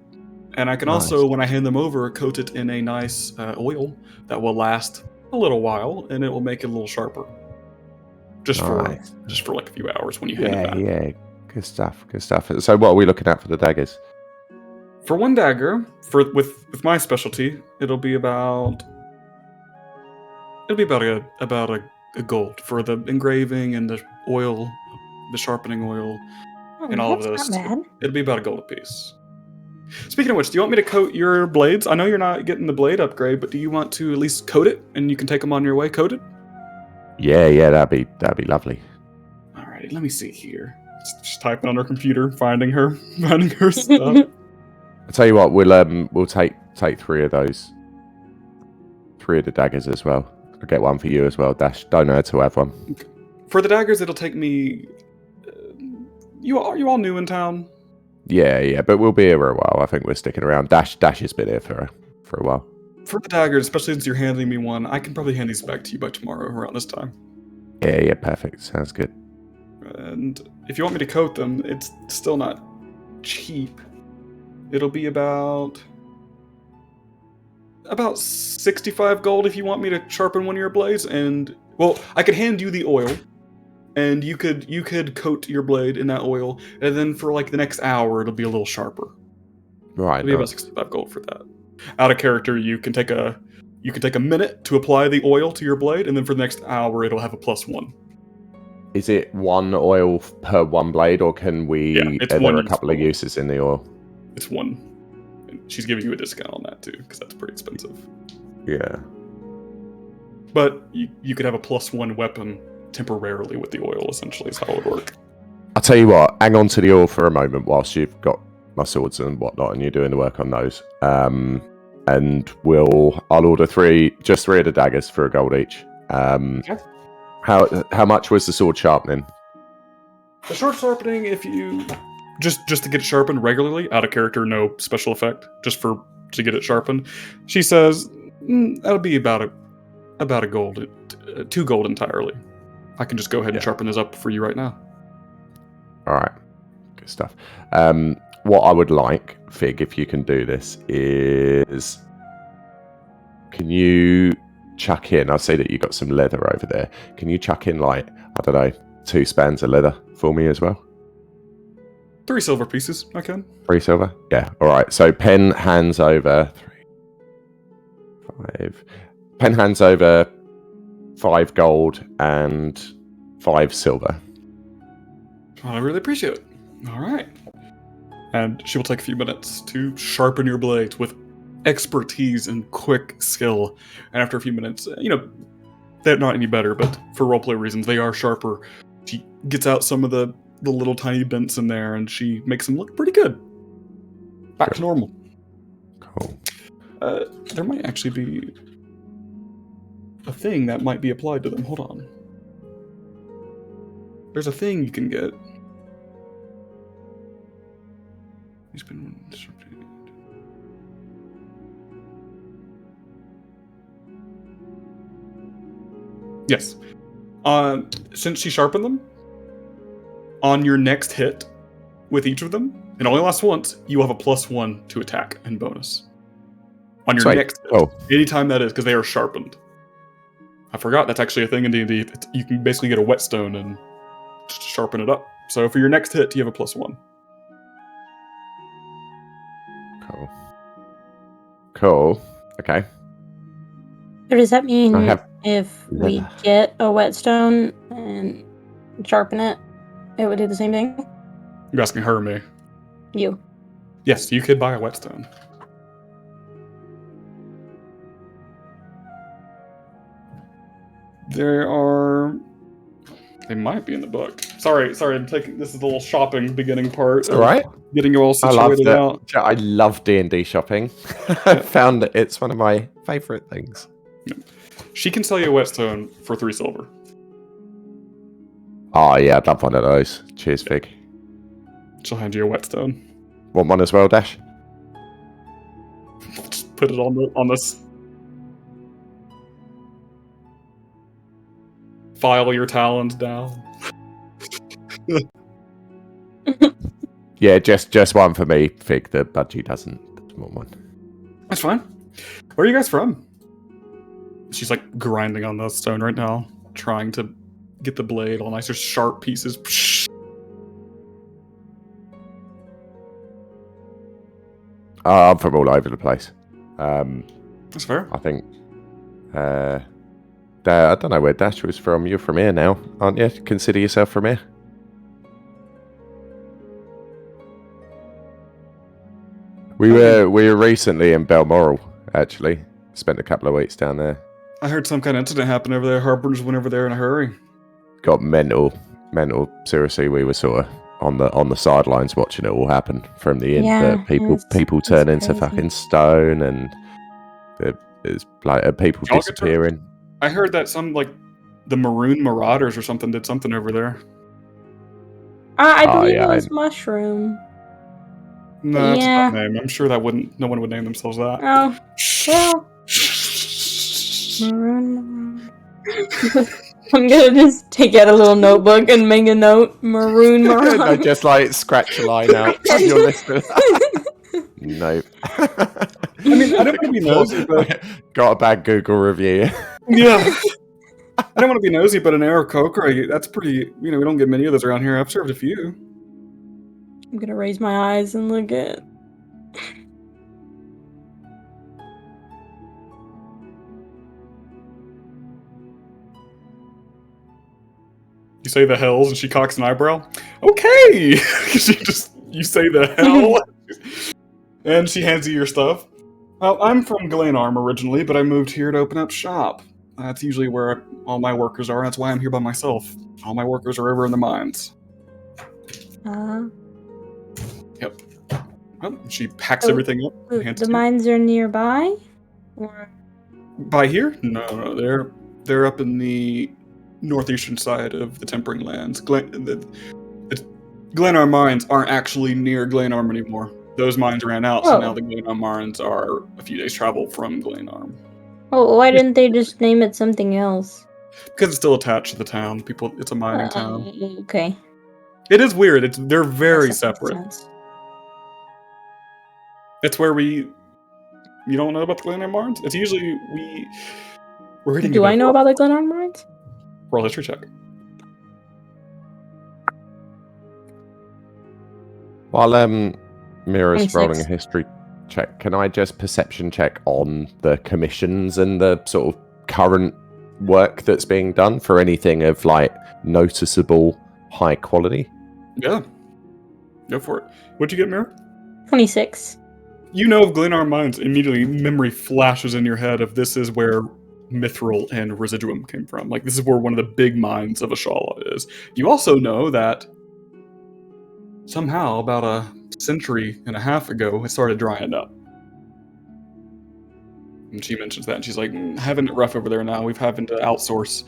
And I can also, when I hand them over, coat it in a nice oil that will last a little while, and it will make it a little sharper. Just for like a few hours when you hand it back. Yeah, good stuff. So what are we looking at for the daggers? For one dagger, with my specialty, it'll be about a gold for the engraving and the oil, the sharpening oil, and all of those. Not bad. It'll be about a gold apiece. Speaking of which, do you want me to coat your blades? I know you're not getting the blade upgrade, but do you want to at least coat it, and you can take them on your way coated? Yeah, that'd be lovely. Alrighty, let me see here. Just typing on her computer, finding her stuff. I'll tell you what, we'll take 3 of those. 3 of the daggers as well. I'll get one for you as well, Dash. Don't know to have one. Okay. For the daggers, it'll take me. You all new in town? Yeah, but we'll be here for a while. I think we're sticking around. Dash has been here for a while. For the daggers, especially since you're handing me one, I can probably hand these back to you by tomorrow around this time. Yeah, perfect. Sounds good. And if you want me to coat them, it's still not cheap. It'll be about 65 gold if you want me to sharpen one of your blades, and well, I could hand you the oil, and you could coat your blade in that oil, and then for like the next hour it'll be a little sharper. Right. It'll be about 65 gold for that. Out of character, you can take a minute to apply the oil to your blade, and then for the next hour it'll have a +1. Is it one oil per one blade, or can we? Yeah, it's are one there a couple of uses in the oil? It's one. And she's giving you a discount on that too, because that's pretty expensive. Yeah. But you could have a +1 weapon temporarily with the oil, essentially, is how it would work. I'll tell you what, hang on to the oil for a moment whilst you've got my swords and whatnot, and you're doing the work on those. And I'll order 3 of the daggers for a gold each. Okay. How much was the sword sharpening? The sword sharpening, if you just to get it sharpened regularly, out of character, no special effect, just to get it sharpened. She says that'll be about a gold, 2 gold entirely. I can just go ahead and sharpen this up for you right now. All right, good stuff. What I would like, Fig, if you can do this, is can you chuck in? I see that you got some leather over there. Can you chuck in, like, I don't know, 2 spans of leather for me as well? 3 silver pieces, I can. 3 silver? Yeah. All right. So Pen hands over 5. Pen hands over 5 gold and 5 silver. I really appreciate it. All right. And she will take a few minutes to sharpen your blades with expertise and quick skill. And after a few minutes, they're not any better, but for roleplay reasons, they are sharper. She gets out some of the little tiny dents in there, and she makes them look pretty good. Back to normal. Cool. There might actually be a thing that might be applied to them. Hold on. There's a thing you can get. He's been disrupted. Yes. Since she sharpened them, on your next hit with each of them, it only lasts once, you will have a +1 to attack and bonus. On your next hit. Anytime that is, because they are sharpened. I forgot that's actually a thing in D&D. You can basically get a whetstone and just sharpen it up. So for your next hit, you have a +1. Cool. Okay. So does that mean if we get a whetstone and sharpen it, it would do the same thing? You're asking her or me? You. Yes, you could buy a whetstone. They might be in the book. Sorry, I'm taking this is the little shopping beginning part. It's all right. Getting you all situated out. I love D&D shopping. I found that it's one of my favorite things. She can sell you a whetstone for 3 silver. Oh yeah, I'd love one of those. Cheers, Fig. She'll hand you a whetstone. Want one as well, Dash? Just put it on this. File your talons down. Yeah, just one for me, Fig. The budgie doesn't want one. That's fine. Where are you guys from? She's like grinding on the stone right now, trying to get the blade all nicer sharp pieces. I'm from all over the place. That's fair. I think. I don't know where Dash was from. You're from here now, aren't you? Consider yourself from here. We were recently in Balmoral, actually. Spent a couple of weeks down there. I heard some kind of incident happened over there. Harbingers went over there in a hurry. Got mental. Seriously, we were sort of on the sidelines watching it all happen from the end. Yeah, People turn into crazy. fucking stone, and there's like people Y'all get disappearing. I heard that some like the Maroon Marauders or something did something over there. I believe it was Mushroom. No, that's Yeah. not a name. I'm sure that no one would name themselves that. Oh, well. Maroon. I'm gonna just take out a little notebook and make a note. Maroon Marauder. No, just like scratch a line out on your list. Nope. I mean, I don't want to be nosy, but got a bad Google review. yeah. I don't want to be nosy, but an Aarakocra, that's pretty. We don't get many of those around here. I've served a few. I'm gonna raise my eyes and look at. You say the hells, and she cocks an eyebrow. Okay, you say the hell, and she hands you your stuff. I'm from Glenarm originally, but I moved here to open up shop. That's usually where all my workers are. That's why I'm here by myself. All my workers are over in the mines. Yep. Well, she packs everything up. And hands The it to you. mines are nearby? Or... By here? No, they're up in the northeastern side of the Tempering Lands. Glenarm mines aren't actually near Glenarm anymore. Those mines ran out, so now the Glenarm mines are a few days' travel from Glenarm. Oh, why didn't they just name it something else? Because it's still attached to the town. It's a mining town. Okay. It is weird. They're very separate. Sense. It's where you don't know about the Glenarm mines? It's usually we're reading. Do I know about the Glenarm mines? Roll history check. While Mira's 26. rolling a history check, can I just perception check on the commissions and the sort of current work that's being done for anything of like noticeable high quality? Yeah. Go for it. What'd you get, Mira? 26. You know of Glenarm mines, immediately memory flashes in your head of this is where Mithril and Residuum came from. Like, this is where one of the big mines of Ashala is. You also know that somehow, about a century and a half ago, it started drying up. And she mentions that, and she's like, having it rough over there now. We've having to outsource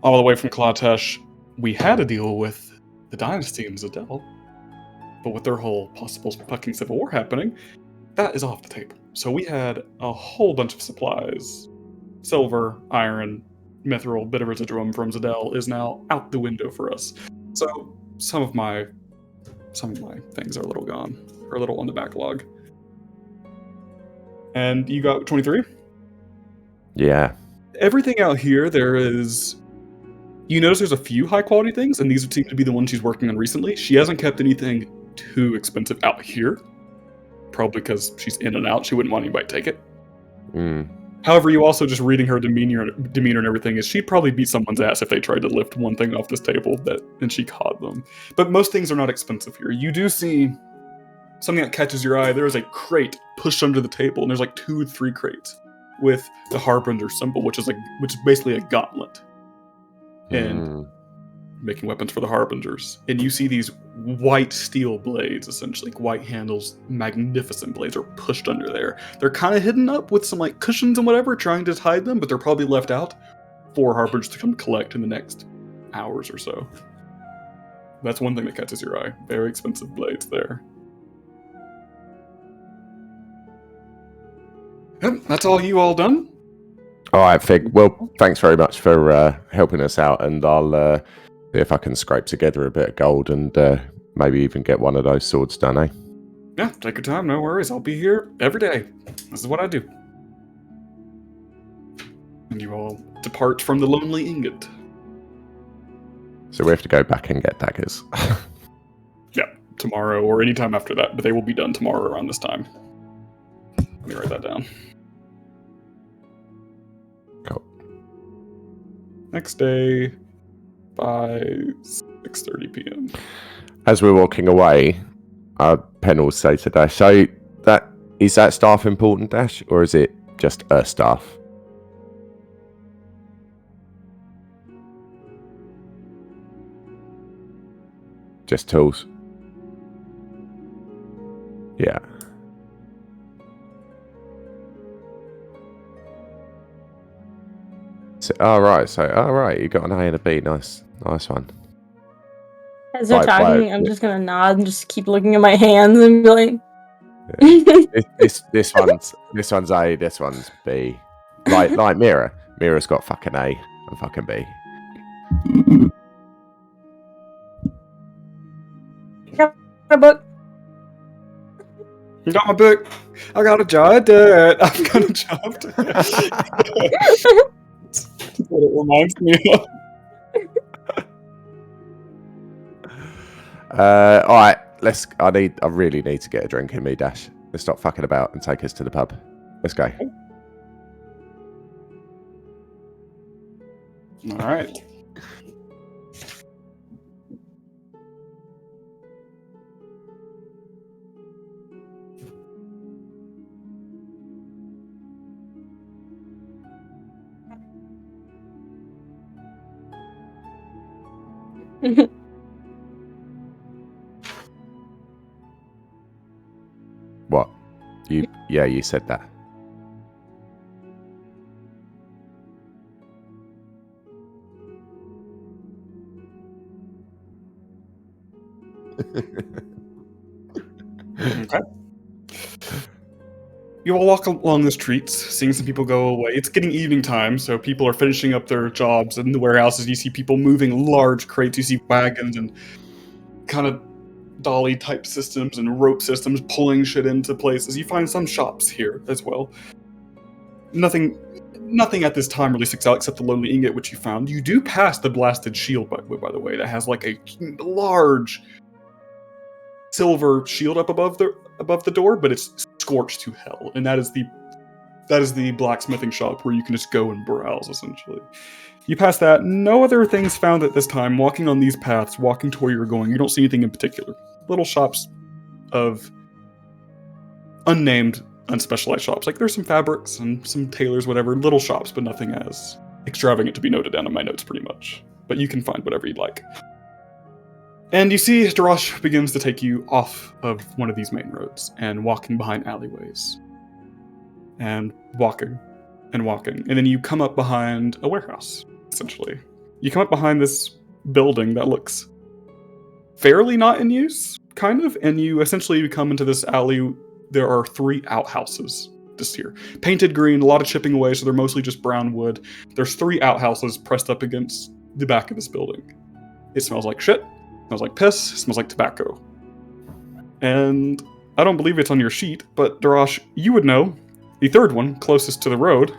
all the way from Klatesh. We had to deal with the dynasty in Zadel, but with their whole possible fucking civil war happening, that is off the table. So we had a whole bunch of supplies. Silver, iron, mithril, bit of residuum from Zadel is now out the window for us. So some of my things are a little gone, or a little on the backlog. And you got 23? Yeah. Everything out here, you notice there's a few high quality things, and these seem to be the ones she's working on recently. She hasn't kept anything too expensive out here. Probably because she's in and out, she wouldn't want anybody to take it. However, you also just reading her demeanor and everything is she'd probably beat someone's ass if they tried to lift one thing off this table and she caught them. But most things are not expensive here. You do see something that catches your eye. There is a crate pushed under the table, and there's like 2 or 3 crates with the Harbinger symbol, which is basically a gauntlet, and making weapons for the Harbingers. And you see these white steel blades, essentially white handles, magnificent blades, are pushed under there. They're kind of hidden up with some like cushions and whatever, trying to hide them, but they're probably left out for Harbingers to come collect in the next hours or so. That's one thing that catches your eye. Very expensive blades there. Yep, that's all you all done? All right, Fig. Well, thanks very much for helping us out, and I'll see if I can scrape together a bit of gold and maybe even get one of those swords done, eh? Yeah, take your time, no worries. I'll be here every day. This is what I do. And you all depart from the Lonely Ingot. So we have to go back and get daggers. Yeah, tomorrow or any time after that, but they will be done tomorrow around this time. Let me write that down. Cool. Next day by 6:30 p.m. As we're walking away, Pen will say to Dash, so is that staff important, Dash, or is it just a staff? Just tools. Yeah. So, all right. You got an A and a B. Nice one. As they're talking, I'm just gonna nod and just keep looking at my hands and be like, this one's A. This one's B. Like Mira. Mira's got fucking A and fucking B. got a book. You got my book. I got a job. I've got a job. That's what it reminds me of. All right, I really need to get a drink in me, Dash. Let's stop fucking about and take us to the pub. Let's go. All right. What? You said that. Okay. You all walk along the streets, seeing some people go away. It's getting evening time, so people are finishing up their jobs in the warehouses. You see people moving large crates. You see wagons and kind of dolly type systems and rope systems pulling shit into places. You find some shops here as well. Nothing at this time really sticks out except the Lonely Ingot, which you found. You do pass the blasted shield, by the way, that has like a large silver shield up above the door, but it's scorched to hell, and that is the blacksmithing shop where you can just go and browse, essentially. You pass that. No other things found at this time. Walking on these paths, walking to where you're going, you don't see anything in particular. Little shops of unnamed, unspecialized shops. Like there's some fabrics and some tailors, whatever, little shops, but nothing as extravagant to be noted down in my notes, pretty much. But you can find whatever you'd like. And you see Darash begins to take you off of one of these main roads and walking behind alleyways. And walking. And then you come up behind a warehouse, essentially. You come up behind this building that looks fairly not in use, kind of, and you essentially come into this alley. There are 3 outhouses just here. Painted green, a lot of chipping away, so they're mostly just brown wood. There's 3 outhouses pressed up against the back of this building. It smells like shit. Smells like piss, smells like tobacco. And I don't believe it's on your sheet, but Darash, you would know. The 3rd one, closest to the road,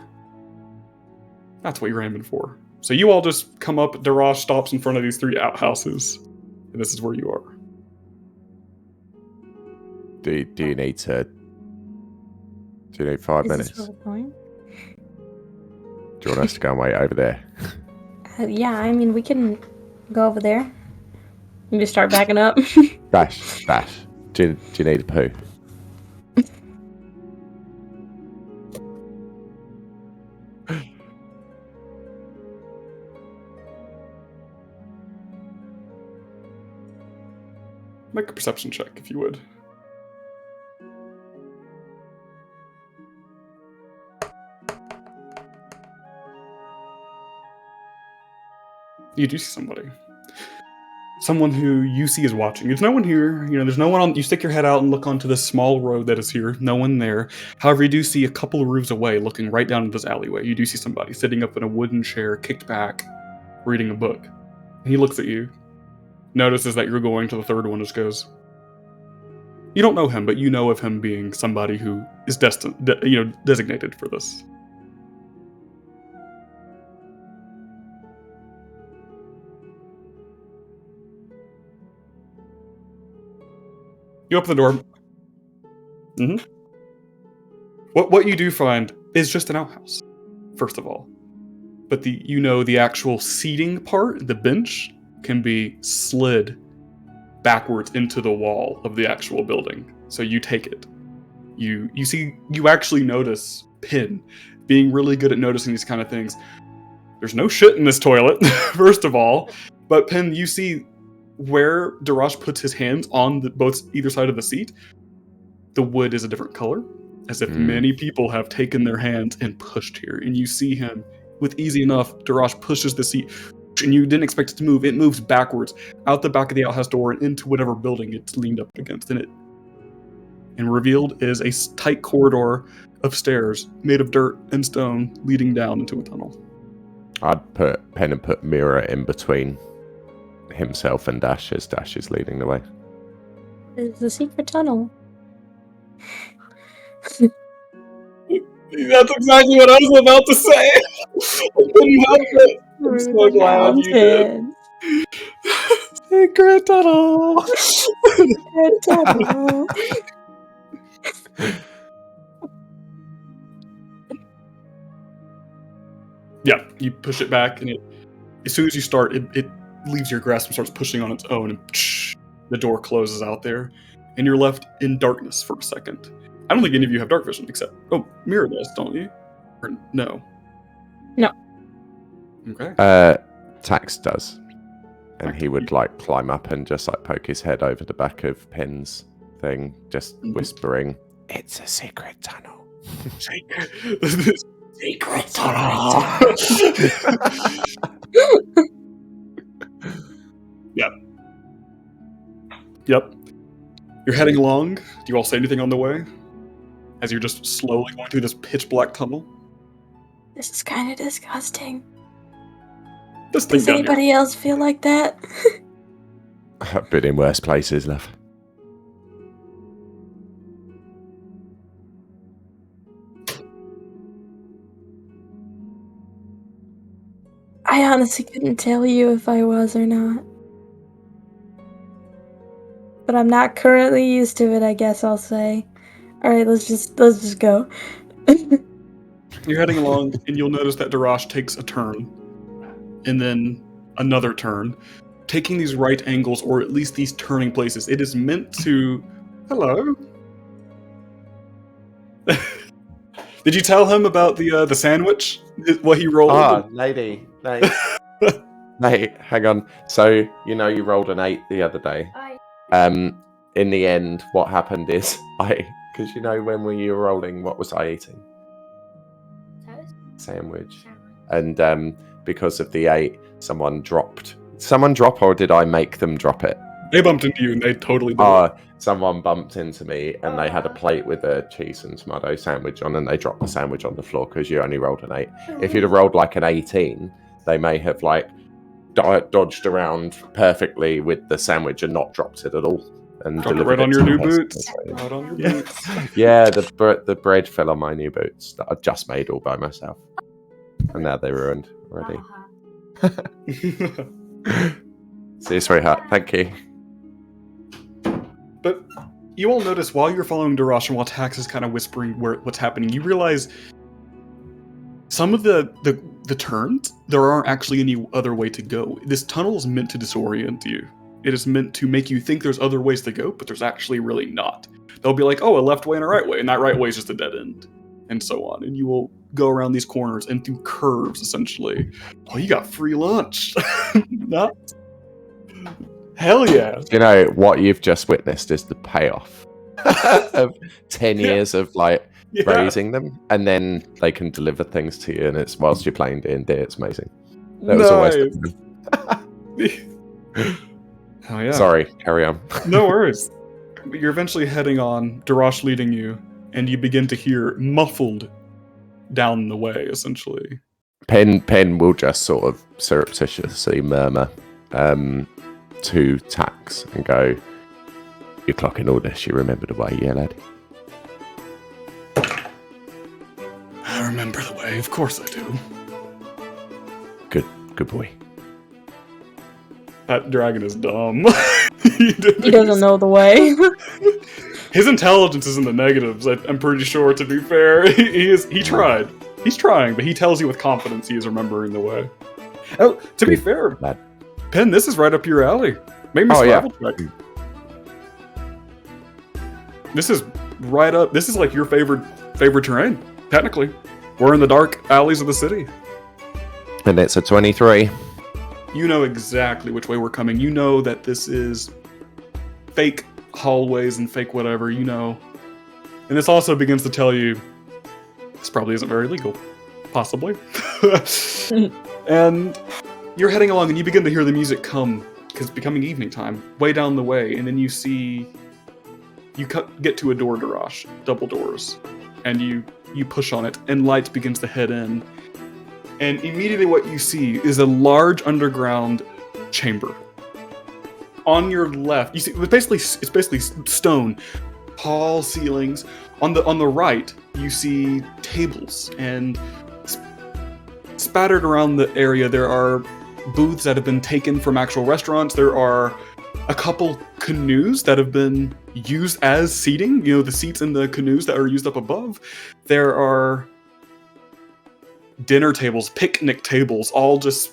that's what you're aiming for. So you all just come up, Darash stops in front of these 3 outhouses, and this is where you are. Do you need 5 minutes? Is this really going? Do you want us to go and wait over there? Yeah, I mean, we can go over there. We just start backing up. Dash. Do you need a poo? Make a perception check, if you would. You do see somebody. Someone who you see is watching. There's no one here. There's no one on. You stick your head out and look onto this small road that is here. No one there. However, you do see a couple of roofs away, looking right down into this alleyway. You do see somebody sitting up in a wooden chair, kicked back, reading a book. And he looks at you, notices that you're going to the third one, just goes. You don't know him, but you know of him being somebody who is designated for this. You open the door. Mm-hmm. What you do find is just an outhouse, first of all. But the actual seating part, the bench, can be slid backwards into the wall of the actual building. So you take it. You actually notice Pin being really good at noticing these kind of things. There's no shit in this toilet, first of all. But Pin, you see where Darash puts his hands on either side of the seat, the wood is a different color, as if many people have taken their hands and pushed here. And you see him, with easy enough, Darash pushes the seat, and you didn't expect it to move. It moves backwards, out the back of the outhouse door and into whatever building it's leaned up against. And revealed is a tight corridor of stairs made of dirt and stone leading down into a tunnel. I'd put Pen and put Mirror in between himself and Dash as Dash is leading the way. It's the secret tunnel. That's exactly what I was about to say. I couldn't help it. I'm so glad you did. Secret tunnel. Secret tunnel. Yeah, you push it back, and as soon as you start, it leaves your grasp and starts pushing on its own, and the door closes out there, and you're left in darkness for a second. I don't think any of you have dark vision, except Mira does, don't you? Or no? No. Okay. Tax does, and he would climb up and just poke his head over the back of Pen's thing, just whispering, "It's a secret tunnel." Secret tunnel. Yep. You're heading along. Do you all say anything on the way? As you're just slowly going through this pitch black tunnel? This is kind of disgusting. This thing Does anybody else feel like that? I've been in worse places, love. I honestly couldn't tell you if I was or not. But I'm not currently used to it, I guess I'll say. Alright, let's just go. You're heading along, and you'll notice that Darash takes a turn, and then another turn, taking these right angles, or at least these turning places. It is meant to... Hello? Did you tell him about the sandwich? What he rolled? Ah, lady. Mate, hang on. So, you rolled an 8 the other day. In the end, what happened is because when you were rolling, what was I eating? Toast? Sandwich. And because of the 8, someone dropped, or did I make them drop it? They bumped into you, and they totally did. Someone bumped into me, and they had a plate with a cheese and tomato sandwich on, and they dropped the sandwich on the floor because you only rolled an 8. If you'd have rolled an 18, they may have dodged around perfectly with the sandwich and not dropped it at all. And dropped it right on your new boots. Right on your boots. Yeah, the bread fell on my new boots that I just made all by myself, and now they're ruined already. See you, sweetheart. Thank you. But you all notice while you're following Darash and while Tax is kind of whispering what's happening, you realize some of the turns, there aren't actually any other way to go. This tunnel is meant to disorient you. It is meant to make you think there's other ways to go, but there's actually really not. They'll be like, oh, a left way and a right way, and that right way is just a dead end, and so on. And you will go around these corners and through curves, essentially. Oh, you got free lunch. Not... Hell yeah. You know, what you've just witnessed is the payoff of 10 years of, like, raising them, and then they can deliver things to you, and it's whilst you're playing D&D. It's amazing. That was always Oh, yeah. Sorry, carry on. No worries. You're eventually heading on, Darash leading you, and you begin to hear muffled down the way, essentially. Pen will just sort of surreptitiously murmur to Tax and go, "Your clock in order. You remember the way, yeah, lad?" I remember the way, of course I do. Good boy. That dragon is dumb. He doesn't know the way. His intelligence is in the negatives, I'm pretty sure, to be fair. He tried. He's trying, but he tells you with confidence he is remembering the way. Oh, to be fair, lad. Pen, this is right up your alley. Make me survival check. This is right up. This is like your favorite terrain, technically. We're in the dark alleys of the city. And it's a 23. You know exactly which way we're coming. You know that this is fake hallways and fake whatever, you know. And this also begins to tell you this probably isn't very legal. Possibly. And you're heading along and you begin to hear the music come, because it's becoming evening time, way down the way, and then you see... You get to a door, Darash, double doors, and you push on it, and light begins to head in. And immediately what you see is a large underground chamber. On your left, you see it's basically stone, tall ceilings. On the right, you see tables, and spattered around the area there are booths that have been taken from actual restaurants. There are a couple canoes that have been used as seating, you know, the seats in the canoes that are used up above. There are dinner tables, picnic tables, all just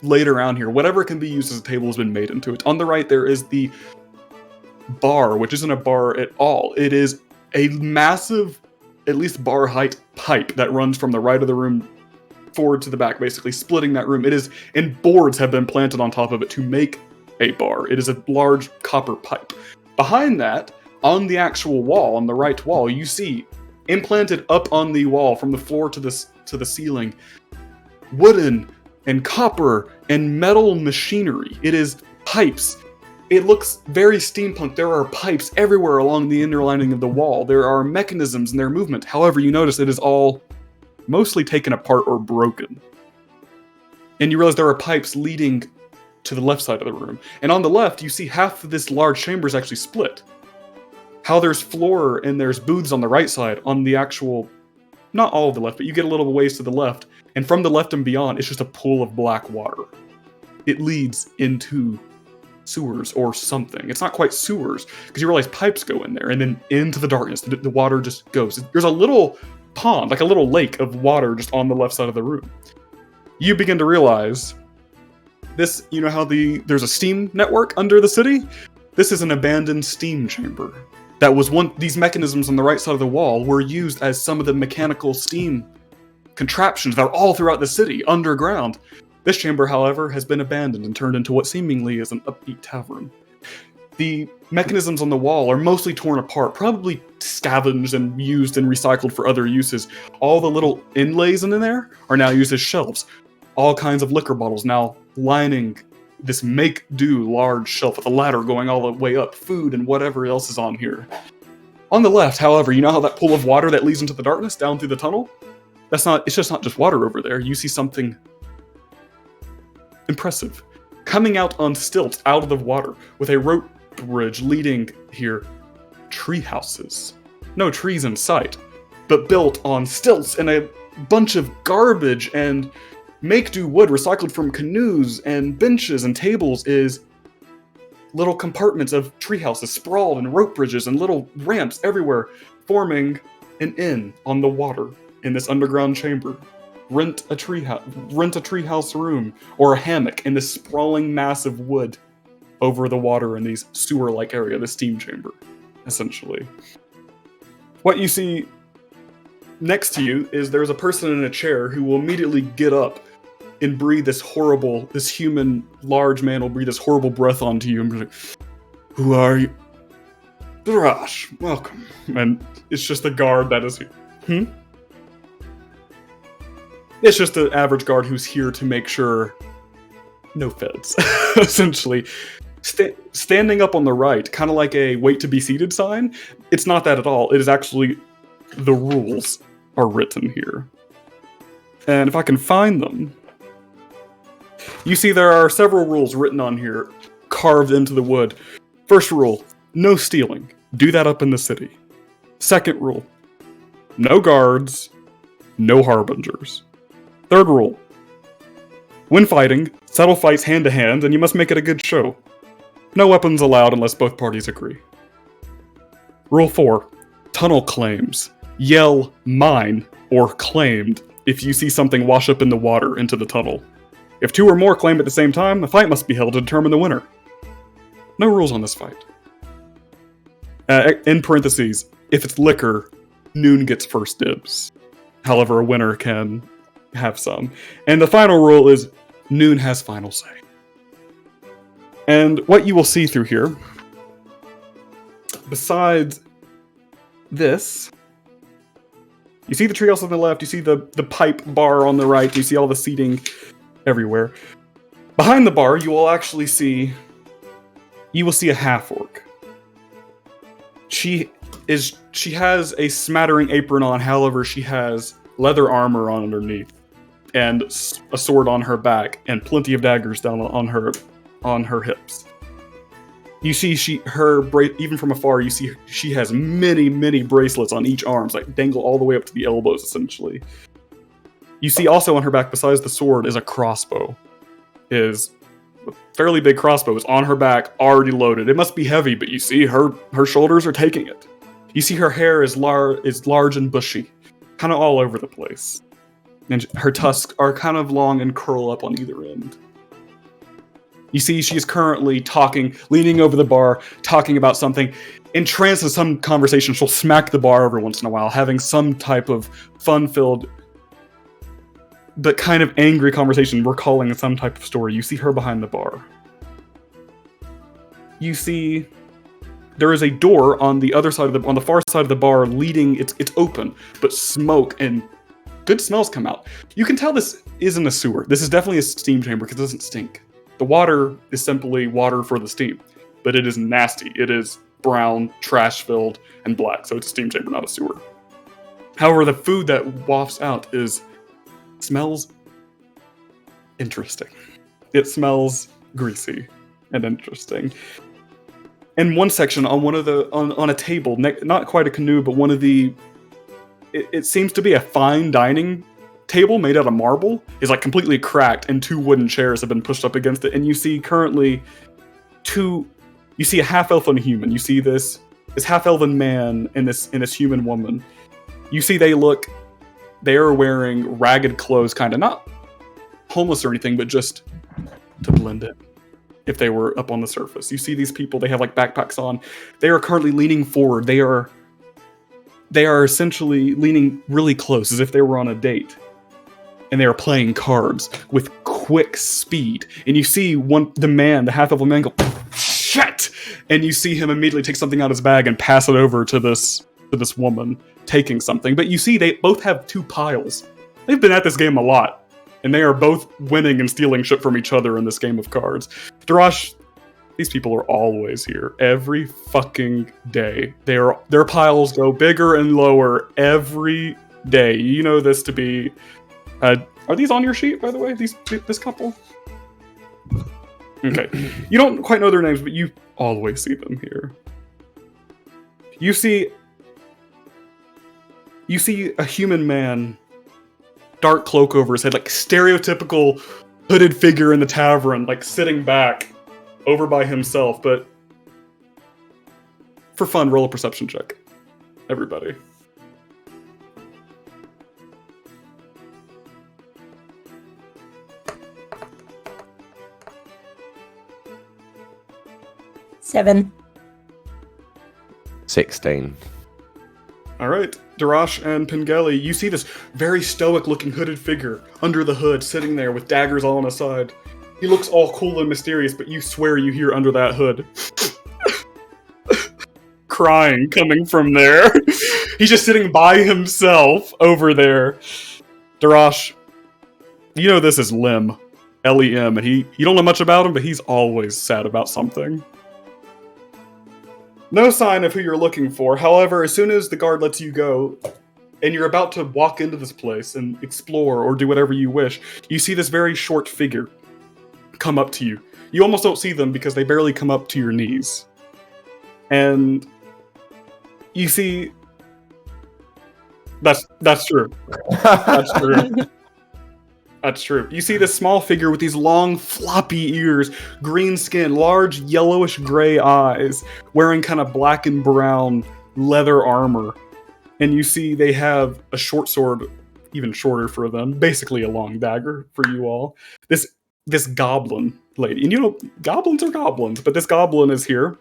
laid around here. Whatever can be used as a table has been made into it. On the right, there is the bar, which isn't a bar at all. It is a massive, at least bar height pipe that runs from the right of the room forward to the back, basically splitting that room. It is, and boards have been planted on top of it to make a bar. It is a large copper pipe. Behind that, on the actual wall, on the right wall, you see implanted up on the wall from the floor to the ceiling, wooden and copper and metal machinery. It is pipes. It looks very steampunk. There are pipes everywhere along the inner lining of the wall. There are mechanisms in their movement. However, you notice it is all mostly taken apart or broken. And you realize there are pipes leading to the left side of the room. And on the left, you see half of this large chamber is actually split. How there's floor and there's booths on the right side, on the actual, not all of the left, but you get a little ways to the left, and from the left and beyond, it's just a pool of black water. It leads into sewers or something. It's not quite sewers, because you realize pipes go in there, and then into the darkness, the water just goes. There's a little pond, like a little lake of water just on the left side of the room. You begin to realize this, you know how there's a steam network under the city? This is an abandoned steam chamber. That was these mechanisms on the right side of the wall were used as some of the mechanical steam contraptions that are all throughout the city, underground. This chamber, however, has been abandoned and turned into what seemingly is an upbeat tavern. The mechanisms on the wall are mostly torn apart, probably scavenged and used and recycled for other uses. All the little inlays in there are now used as shelves. All kinds of liquor bottles now lining this make-do large shelf with a ladder going all the way up, food and whatever else is on here. On the left, however, you know how that pool of water that leads into the darkness down through the tunnel? It's just not just water over there. You see something impressive. Coming out on stilts out of the water with a rope bridge leading here. Tree houses. No trees in sight, but built on stilts and a bunch of garbage and make-do wood recycled from canoes and benches and tables is little compartments of treehouses sprawled and rope bridges and little ramps everywhere, forming an inn on the water in this underground chamber. Rent a treehouse room or a hammock in this sprawling mass of wood over the water in these sewer-like area, the steam chamber, essentially. What you see next to you is there's a person in a chair who will immediately get up and breathe this human large man will breathe this horrible breath onto you and be like, "Who are you?" "Darash, welcome." And it's just the guard that is here. It's just the average guard who's here to make sure no feds, essentially. Standing up on the right, kind of like a wait to be seated sign, it's not that at all. It is actually the rules are written here. And if I can find them, you see there are several rules written on here, carved into the wood. First rule, no stealing. Do that up in the city. Second rule, no guards, no harbingers. Third rule, when fighting, settle fights hand to hand, and you must make it a good show. No weapons allowed unless both parties agree. Rule 4, tunnel claims. Yell mine or claimed if you see something wash up in the water into the tunnel. If 2 or more claim at the same time, a fight must be held to determine the winner. No rules on this fight. In parentheses, if it's liquor, Noon gets first dibs. However, a winner can have some. And the final rule is Noon has final say. And what you will see through here, besides this, you see the treehouse on the left, you see the pipe bar on the right, you see all the seating everywhere. Behind the bar, you will see a half-orc. She has a smattering apron on, however, she has leather armor on underneath, and a sword on her back, and plenty of daggers down on her hips. You see even from afar, you see she has many bracelets on each arm, like dangle all the way up to the elbows, essentially. You see also on her back, besides the sword, is a crossbow. Is a fairly big crossbow is on her back, already loaded. It must be heavy, but you see her shoulders are taking it. You see her hair is large and bushy, kind of all over the place. And her tusks are kind of long and curl up on either end. You see she's currently leaning over the bar, talking about something. Entranced in some conversation, she'll smack the bar every once in a while, having some type of fun-filled but kind of angry conversation, recalling some type of story. You see her behind the bar. You see there is a door on the other side on the far side of the bar leading, it's open, but smoke and good smells come out. You can tell this isn't a sewer. This is definitely a steam chamber because it doesn't stink. The water is simply water for the steam, but it is nasty. It is brown, trash-filled, and black, so it's a steam chamber, not a sewer. However, the food that wafts out smells interesting. It smells greasy and interesting. In one section, on a table, not quite a canoe, but one of the, it seems to be a fine dining table made out of marble, is like completely cracked, and 2 wooden chairs have been pushed up against it. And you see currently you see a half-elf and a human. You see this half-elven man and this human woman. You see they are wearing ragged clothes, kind of not homeless or anything, but just to blend in. If they were up on the surface, you see these people. They have like backpacks on. They are currently leaning forward. They are essentially leaning really close, as if they were on a date, and they are playing cards with quick speed. And you see the half-elf man go, "Shit!" And you see him immediately take something out of his bag and pass it over to this woman taking something. But you see they both have 2 piles. They've been at this game a lot, and they are both winning and stealing shit from each other in this game of cards. Darash, these people are always here every fucking day. Their piles go bigger and lower every day. You know this to be. Are these on your sheet, by the way? This couple? Okay. You don't quite know their names, but you always see them here. You see a human man, dark cloak over his head, like stereotypical hooded figure in the tavern, like sitting back over by himself. But for fun, roll a perception check, everybody. 7. 16. All right, Darash and Pengelly, you see this very stoic-looking hooded figure under the hood, sitting there with daggers all on his side. He looks all cool and mysterious, but you swear you hear under that hood crying coming from there. He's just sitting by himself over there. Darash, you know this is Lem, Lem, and you don't know much about him, but he's always sad about something. No sign of who you're looking for. However, as soon as the guard lets you go, and you're about to walk into this place and explore or do whatever you wish, you see this very short figure come up to you. You almost don't see them because they barely come up to your knees. And you see... That's true. That's true. That's true. You see this small figure with these long, floppy ears, green skin, large, yellowish gray eyes, wearing kind of black and brown leather armor. And you see they have a short sword, even shorter for them, basically a long dagger for you all. This goblin lady. And you know, goblins are goblins, but this goblin is here.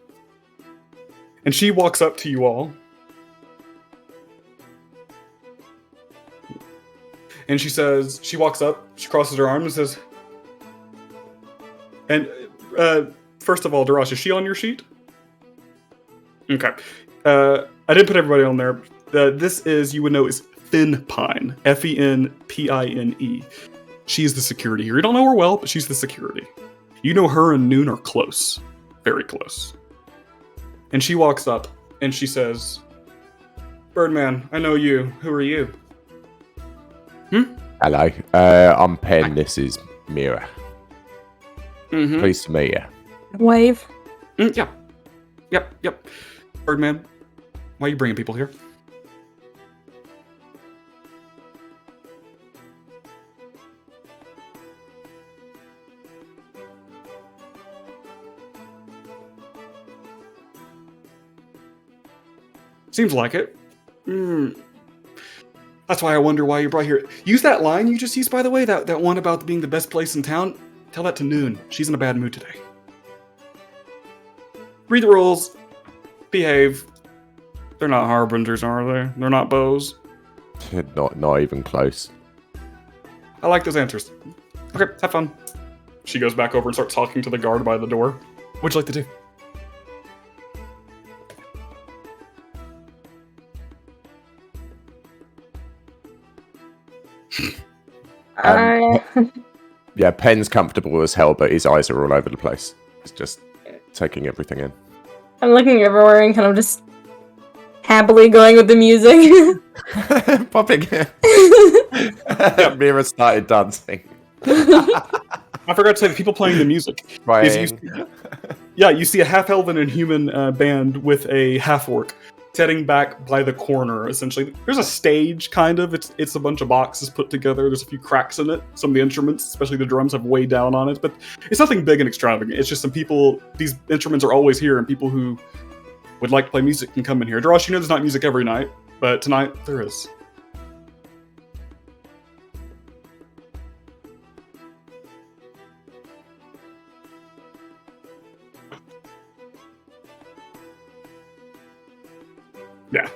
And she walks up to you all. And she walks up, she crosses her arms and says, and first of all, Darash, is she on your sheet? Okay. I didn't put everybody on there. This is, you would know, is Finpine. Fenpine. She's the security here. You don't know her well, but she's the security. You know her and Noon are close. Very close. And she walks up and she says, Birdman, I know you. Who are you? Hello, I'm Pen. This is Mira. Mm-hmm. Pleased to meet you. Wave. Yeah. Yep. Birdman, why are you bringing people here? Seems like it. That's why I wonder why you're brought here. Use that line you just used, by the way, that one about being the best place in town. Tell that to Noon. She's in a bad mood today. Read the rules. Behave. They're not harbingers, are they? They're not bows. Not even close. I like those answers. Okay, have fun. She goes back over and starts talking to the guard by the door. What'd you like to do? Yeah, Pen's comfortable as hell, but his eyes are all over the place. He's just taking everything in. I'm looking everywhere and kind of just happily going with the music. Popping. Mira started dancing. I forgot to say, the people playing the music. You see a half-elven and human band with a half-orc setting back by the corner, essentially. There's a stage, kind of. It's a bunch of boxes put together. There's a few cracks in it. Some of the instruments, especially the drums, have way down on it. But it's nothing big and extravagant. It's just some people... These instruments are always here, and people who would like to play music can come in here. Darash, you know there's not music every night, but tonight there is. Yeah.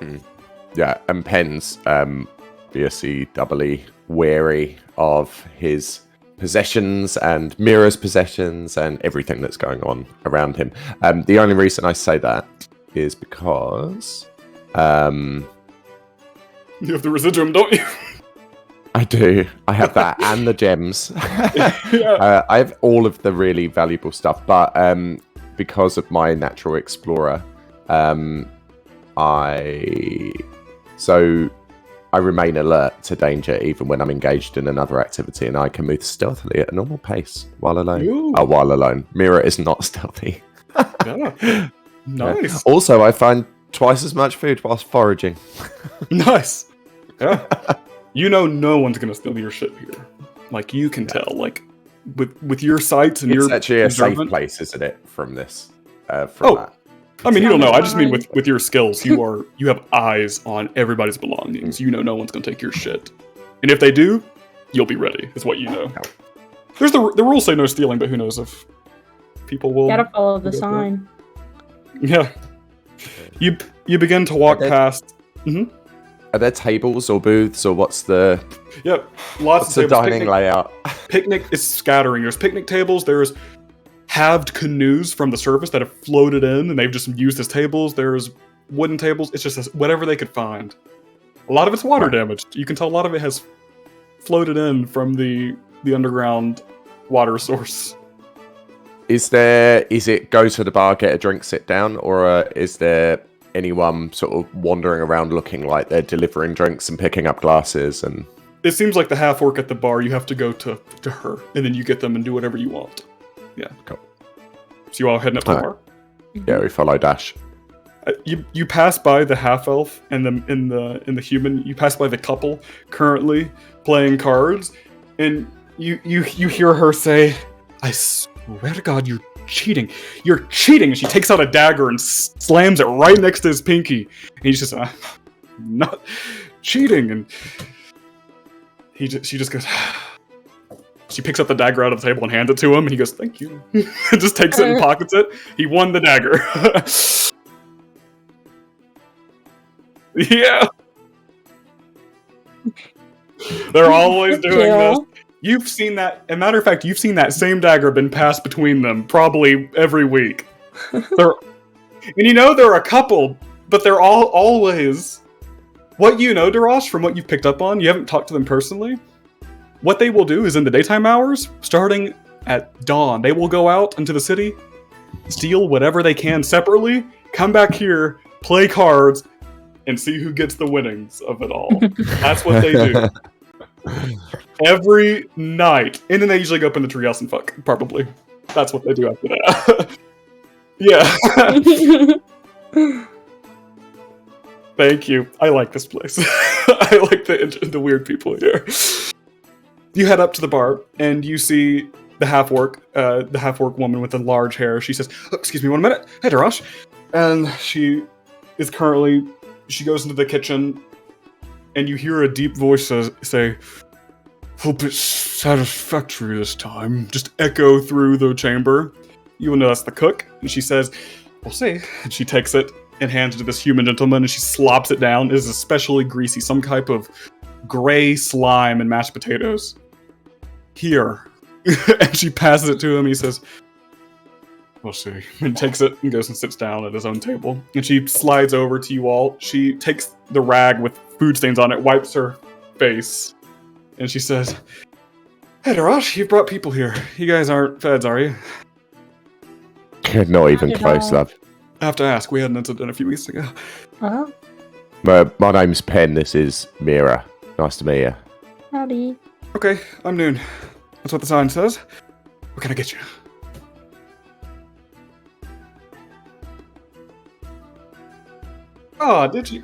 Yeah, and Pen's obviously doubly wary of his possessions and Mira's possessions and everything that's going on around him. The only reason I say that is because... You have the residuum, don't you? I do. I have that and the gems. Yeah. I have all of the really valuable stuff, but because of my natural explorer, I remain alert to danger even when I'm engaged in another activity, and I can move stealthily at a normal pace while alone. Ooh. While alone. Mira is not stealthy. Yeah. Nice. Also, I find twice as much food whilst foraging. Nice. Yeah. You know no one's gonna steal your shit here. Like, you can tell. Like, with your sights and it's your... actually a safe observant- place, isn't it, from this? That. I mean, you don't know. I just mean Fine. with your skills, you have eyes on everybody's belongings. You know no one's gonna take your shit. And if they do, you'll be ready, is what you know. There's the rules say no stealing, but who knows if people will... Gotta follow the go for it. sign. Yeah. You begin to walk Okay. past. Are there tables or booths, or what's the Yep. Lots what's of the tables. dining layout? Picnic is scattering. There's picnic tables. There's halved canoes from the surface that have floated in, and they've just used as tables. There's wooden tables. It's just whatever they could find. A lot of it's water Right. damaged. You can tell a lot of it has floated in from the underground water source. Is it go to the bar, get a drink, sit down, or is there anyone sort of wandering around looking like they're delivering drinks and picking up glasses? And It seems like the half orc at the bar. You have to go to her, and then you get them and do whatever you want. Yeah. Cool. So you all heading up to the Alright. bar. yeah, we follow Dash. You pass by the half elf and the human. You pass by the couple currently playing cards, and you hear her say, "I swear to God, you're cheating! You're cheating!" And she takes out a dagger and slams it right next to his pinky. And he just, "I'm not cheating." And she just goes. She picks up the dagger out of the table and hands it to him, and he goes, "Thank you." And just takes it and pockets it. He won the dagger. Yeah. They're always doing this. You've seen that. As a matter of fact, you've seen that same dagger been passed between them probably every week. And you know they're a couple, but they're all always. What you know, Darash, from what you've picked up on, you haven't talked to them personally. What they will do is in the daytime hours, starting at dawn, they will go out into the city, steal whatever they can separately, come back here, play cards, and see who gets the winnings of it all. That's what they do. Every night. And then they usually go up in the treehouse and fuck, probably. That's what they do after that. Yeah. Thank you. I like this place. I like the weird people here. You head up to the bar, and you see the half-orc woman with the large hair. She says, "Oh, excuse me 1 minute. Hey, Darash." And she goes into the kitchen, and you hear a deep voice say, "Hope it's satisfactory this time," just echo through the chamber. You will know that's the cook, and she says, "We'll see." And she takes it and hands it to this human gentleman, and she slops it down. It is especially greasy, some type of gray slime and mashed potatoes. Here. And she passes it to him. He says, "We'll see." And takes it and goes and sits down at his own table. And she slides over to you all. She takes the rag with food stains on it, wipes her face, and she says, "Hey, Darash, you've brought people here. You guys aren't feds, are you?" Not even Not at close, all. love. I have to ask. We had an incident a few weeks ago. Oh, My name's Pen. This is Mira. Nice to meet you. howdy. Okay, I'm Noon. That's what the sign says. What can I get you? Ah, did you?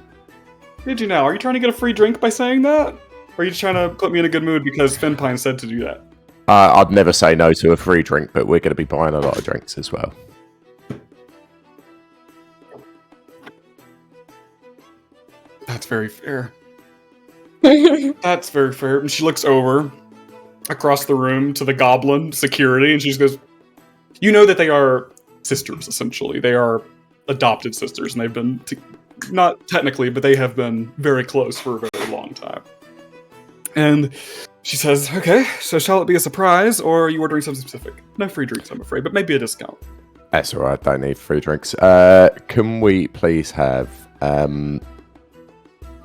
Did you now? Are you trying to get a free drink by saying that? Or are you just trying to put me in a good mood because Finpine said to do that? I'd never say no to a free drink, but we're going to be buying a lot of drinks as well. That's very fair. That's very fair. And she looks over across the room to the goblin security, and she just goes, "You know that they are sisters, essentially. They are adopted sisters, and they've been, not technically, but they have been very close for a very long time." And she says, "Okay, so shall it be a surprise, or are you ordering something specific? No free drinks, I'm afraid, but maybe a discount." That's all right. Don't need free drinks. Can we please have...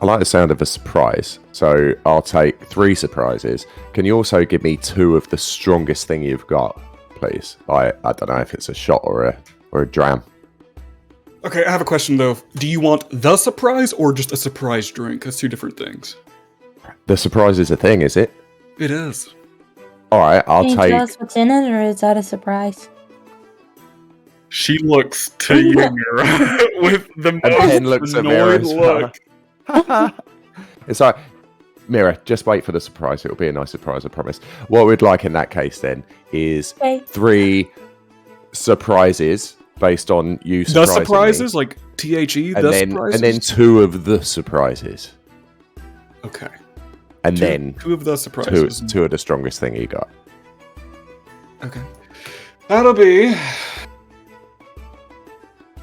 I like the sound of a surprise, so I'll take 3 surprises. Can you also give me 2 of the strongest thing you've got, please? I don't know if it's a shot or a dram. Okay, I have a question, though. Do you want the surprise, or just a surprise drink? That's 2 different things. The surprise is a thing, is it? It is. All right, I'll Can you take... tell us what's in it, or is that a surprise? She looks to you, Mira, with the Pen most looks at Mira annoyed as well. look. It's like, Mira, just wait for the surprise. It'll be a nice surprise, I promise. What we'd like in that case then is Okay. 3 surprises based on you The surprising me, surprises, like THE, and the then surprises? and then 2 of the surprises, Okay. and Two- then two of the surprises. 2 of the strongest thing you got. Okay. That'll be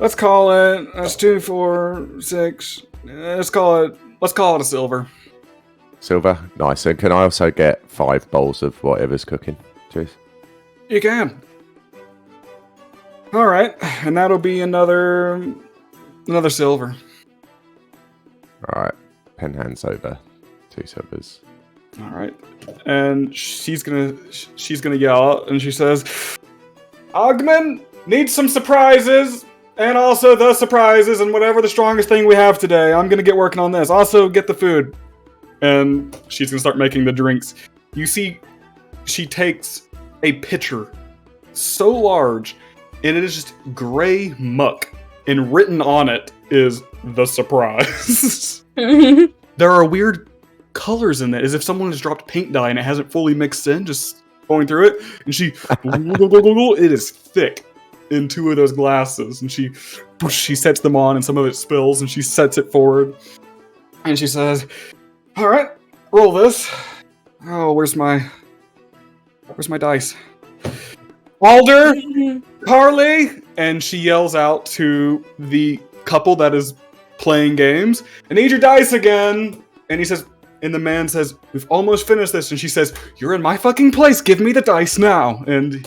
Let's call it. That's 2, 4, 6. Let's call it a silver. Silver, nice. And can I also get 5 bowls of whatever's cooking? Cheers. You can. All right, and that'll be another silver. All right. Pen hands over 2 silvers. All right, and she's gonna yell out, and she says, "Ogman needs some surprises, and also the surprises, and whatever the strongest thing we have today. I'm gonna get working on this. Also, get the food." And she's gonna start making the drinks. You see, she takes a pitcher so large, and it is just gray muck, and written on it is the surprise. There are weird colors in it, as if someone has dropped paint dye and it hasn't fully mixed in, just going through it. And she, it is thick in 2 of those glasses, and she sets them on, and some of it spills, and she sets it forward, and she says, "All right, roll this. Oh, where's my dice? Alder, Carly," and she yells out to the couple that is playing games, "I need your dice again." And he says, and the man says, "We've almost finished this." And she says, "You're in my fucking place. Give me the dice now." And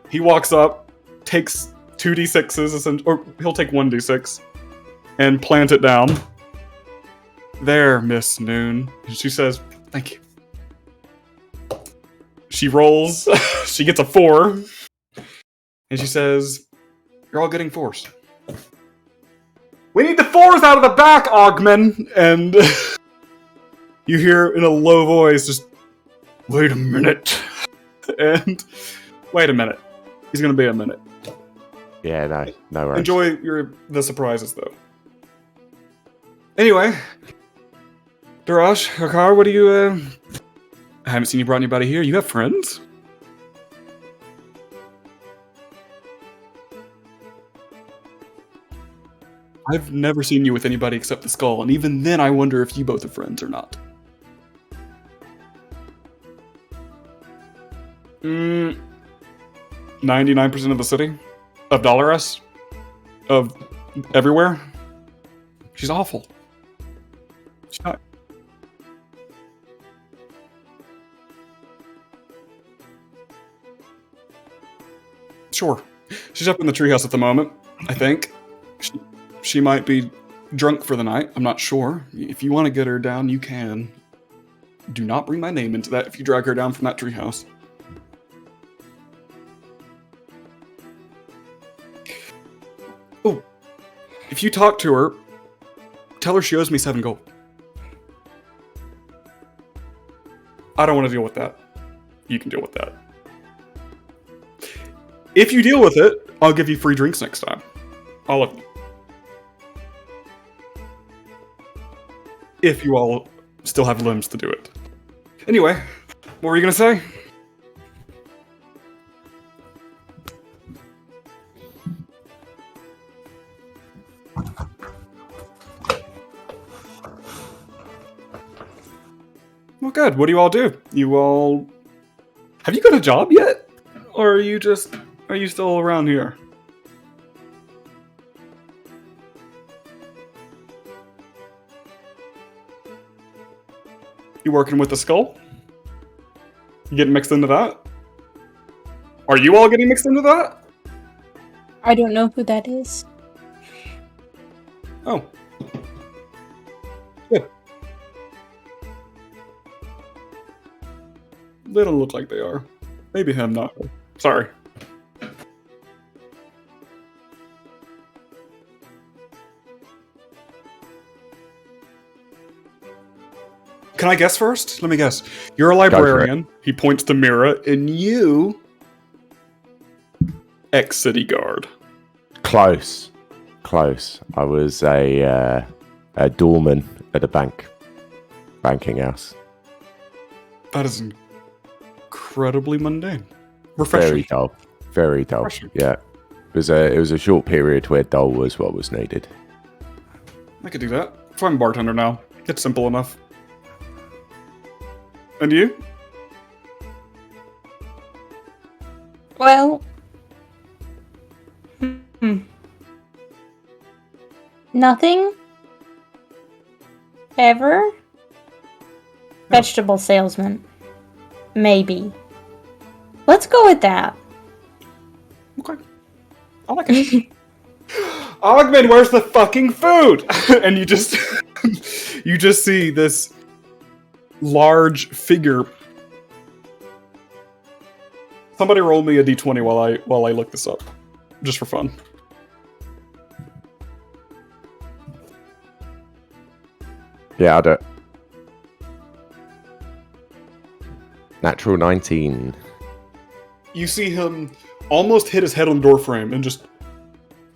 he walks up, takes 2d6s, or he'll take 1d6, and plant it down. "There, Miss Noon." And she says, "Thank you." She rolls. She gets a 4. And she says, "You're all getting 4s. We need the 4s out of the back, Ogman." And you hear in a low voice, just, "Wait a minute." And wait a minute. He's gonna be a minute. Yeah, no worries. Enjoy the surprises, though. Anyway, Darash, Hakar, what do you, I haven't seen you brought anybody here. You have friends? I've never seen you with anybody except the skull, and even then I wonder if you both are friends or not. 99% of the city? Of Dalaras? Of everywhere? She's awful. She's not. Sure. She's up in the treehouse at the moment, I think. She might be drunk for the night. I'm not sure. If you want to get her down, you can. Do not bring my name into that if you drag her down from that treehouse. Oh, if you talk to her, tell her she owes me 7 gold. I don't want to deal with that. You can deal with that. If you deal with it, I'll give you free drinks next time. All of you. If you all still have limbs to do it. Anyway, what were you gonna say? Well, good. What do you all do? Have you got a job yet? Or are you still around here? You working with the skull? You getting mixed into that? Are you all getting mixed into that? I don't know who that is. Oh. Good. They don't look like they are. Maybe him, not her. Sorry. Can I guess first? Let me guess. You're a librarian. He points to Mira, and you... ex-city guard. Close. I was a doorman at a banking house. That is incredibly mundane. Refreshing. Very dull. Refreshing. Yeah, it was a short period where dull was what was needed. I could do that. So I'm a bartender now. It's simple enough. And you? Well, Nothing? Ever? Vegetable salesman. Maybe. Let's go with that. Okay. I like it. Ogman, where's the fucking food? And you just you just see this large figure. Somebody roll me a d20 while I look this up, just for fun. Yeah, I'll do it. Natural 19. You see him almost hit his head on the doorframe and just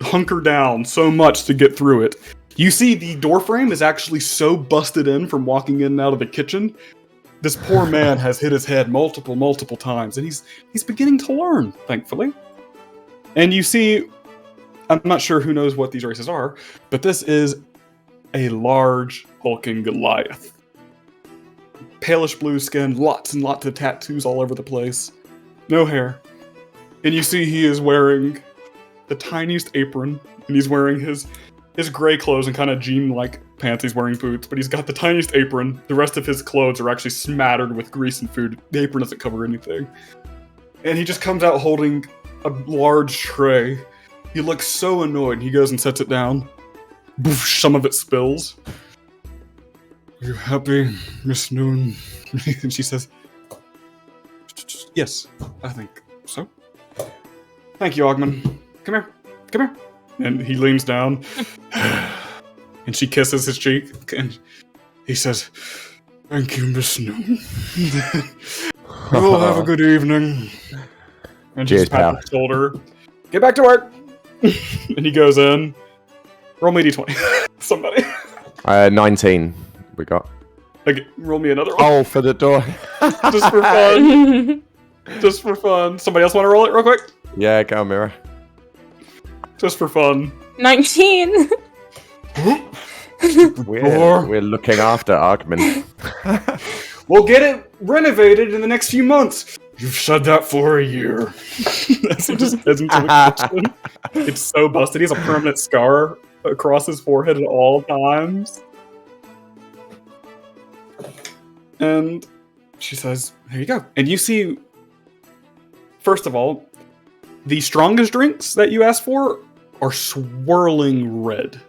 hunker down so much to get through it. You see the doorframe is actually so busted in from walking in and out of the kitchen. This poor man has hit his head multiple times, and he's beginning to learn, thankfully. And you see, I'm not sure who knows what these races are, but this is a large, hulking Goliath. Palish blue skin, lots and lots of tattoos all over the place. No hair. And you see he is wearing the tiniest apron, and he's wearing his gray clothes and kind of jean-like pants. He's wearing boots, but he's got the tiniest apron. The rest of his clothes are actually smattered with grease and food. The apron doesn't cover anything. And he just comes out holding a large tray. He looks so annoyed, and he goes and sets it down. Boof, some of it spills. Are you happy, Miss Noon? And she says, yes, I think so. Thank you, Ogman. Come here. Come here. And he leans down, and she kisses his cheek, and he says, thank you, Miss Noon. You'll have a good evening. And Cheers, just pat his shoulder. Get back to work. And he goes in. Roll me a d20. Somebody. 19 we got. Okay, roll me another one. Oh, for the door. Just for fun. Just for fun. Somebody else want to roll it real quick? Yeah, go on, Mira. Just for fun. 19. We're looking after Argument. We'll get it renovated in the next few months. You've said that for a year. As he just heads into the kitchen. It's so busted. He has a permanent scar across his forehead at all times. And she says, here you go. And you see, first of all, the strongest drinks that you asked for are swirling red.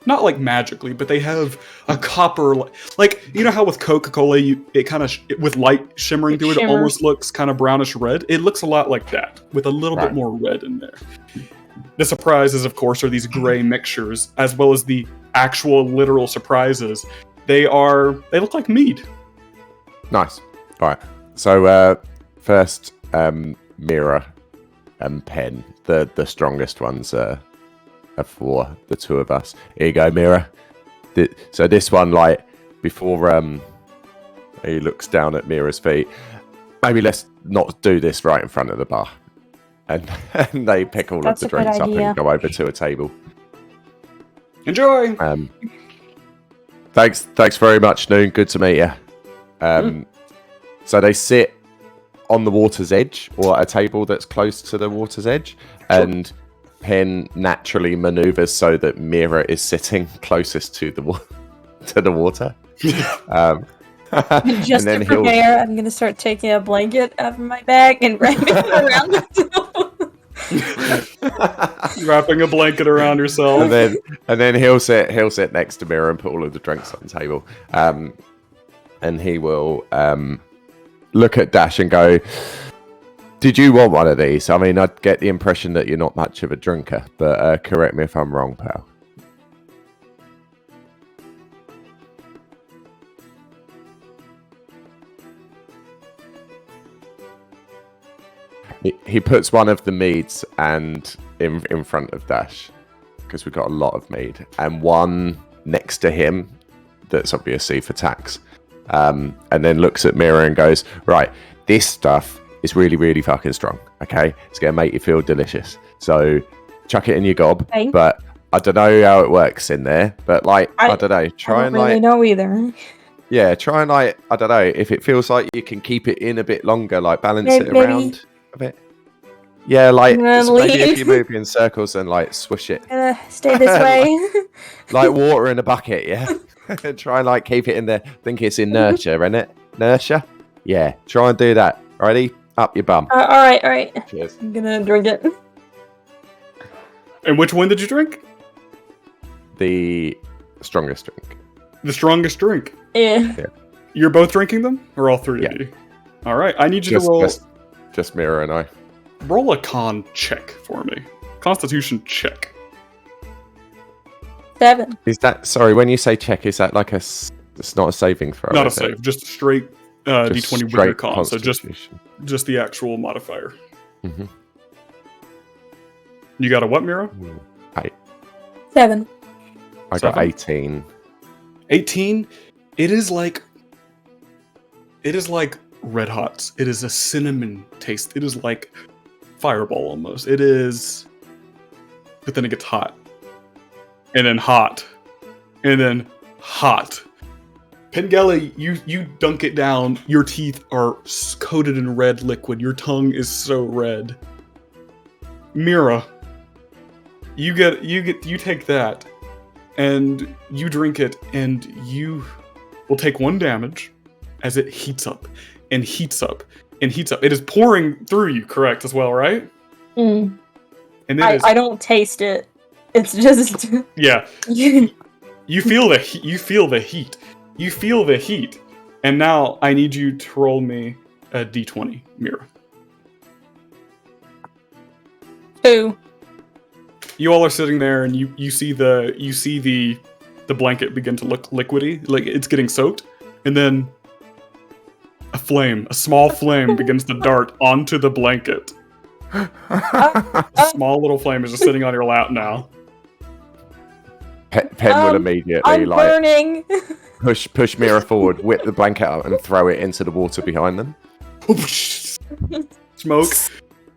Not like magically, but they have a copper, like, you know how with Coca-Cola, it kind of, with light shimmering through it, it almost looks kind of brownish red. It looks a lot like that, with a little bit more red in there. The surprises, of course, are these gray mixtures, as well as the actual literal surprises. They look like mead. Nice. All right. So first, Mira and Pen, the strongest ones are for the two of us. Here you go, Mira. So this one, like, before he looks down at Mira's feet, maybe let's not do this right in front of the bar. And they pick all of the drinks up and go over to a table. Enjoy! Thanks very much, Noon. Good to meet you. So they sit on the water's edge, or at a table that's close to the water's edge, and Pen naturally maneuvers so that Mira is sitting closest to the water. Just to prepare, I'm gonna start taking a blanket out of my bag and wrapping it around myself. Wrapping a blanket around yourself, and then he'll sit next to Mira and put all of the drinks on the table, and he will look at Dash and go, did you want one of these? I mean, I'd get the impression that you're not much of a drinker, but correct me if I'm wrong, pal. He puts one of the meads and in front of Dash, because we've got a lot of mead, and one next to him that's obviously for tax. And then looks at Mira and goes, right, this stuff is really, really fucking strong, okay? It's going to make you feel delicious. So chuck it in your gob, Okay. But I don't know how it works in there, but, like, I don't know. I don't really know either. Yeah, try and, like, I don't know, if it feels like you can keep it in a bit longer, like, balance it around a bit. Yeah, like gonna maybe if lean. you move in circles and like swish it, Stay this way. like water in a bucket. Yeah, try and like keep it in there. Think it's inertia, isn't it? Inertia. Yeah, try and do that. Ready? Up your bum. All right, all right. Cheers. I'm gonna drink it. And which one did you drink? The strongest drink. The strongest drink. Yeah. You're both drinking them, or all three Yeah. of you? All right. I need you to roll. Just Mira and I. Roll a con check for me. Constitution check. 7. Is that sorry? When you say check, is that like It's not a saving throw. Not a is it? save, just straight Just d20 with your straight con. So Constitution. just the actual modifier. Mhm. You got a what, Mira? 7. I got 7? 18. 18. It is like Red Hots. It is a cinnamon taste. It is like Fireball almost. It is, but then it gets hot, and then hot, and then hot. Pengelly, you dunk it down. Your teeth are coated in red liquid. Your tongue is so red. Mira, you take that, and you drink it, and you will take 1 damage as it heats up and heats up and heats up. It is pouring through you, correct, as well, right? Mm. And I don't taste it. It's just yeah. You feel the heat. You feel the heat. You feel the heat. And now I need you to roll me a d20, Mira. 2. You all are sitting there, and you see the blanket begin to look liquidy, like it's getting soaked, and then a small flame begins to dart onto the blanket. A small little flame is just sitting on your lap now. Pen will immediately I'm burning. push Mira forward, whip the blanket up, and throw it into the water behind them. Smoke.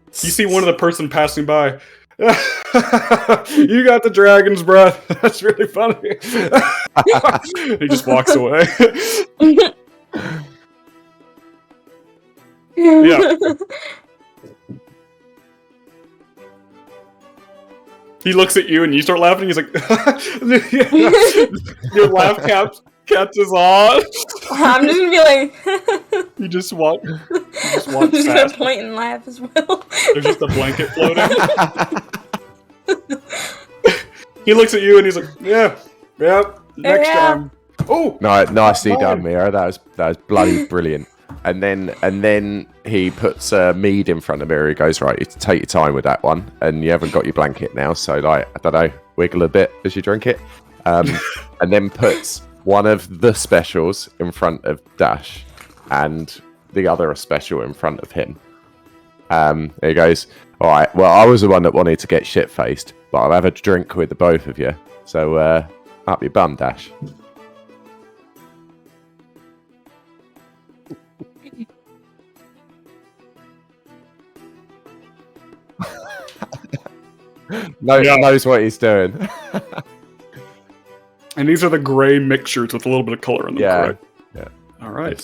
You see one of the person passing by. You got the dragon's breath. That's really funny. He just walks away. Yeah. He looks at you and you start laughing. He's like, your laugh catches on. I'm just gonna be like. You just walk. I'm just gonna point and laugh as well. There's just a blanket floating. He looks at you and he's like, "Yeah, next time." Oh, no, nicely done, Mira. That was bloody brilliant. And then he puts mead in front of Mira. He goes, right, you take your time with that one, and you haven't got your blanket now, so like I don't know, wiggle a bit as you drink it, and then puts one of the specials in front of Dash, and the other special in front of him. He goes, all right, well, I was the one that wanted to get shit-faced, but I'll have a drink with the both of you, so up your bum, Dash. Knows what he's doing. And these are the gray mixtures with a little bit of color in them, correct? Yeah. All right.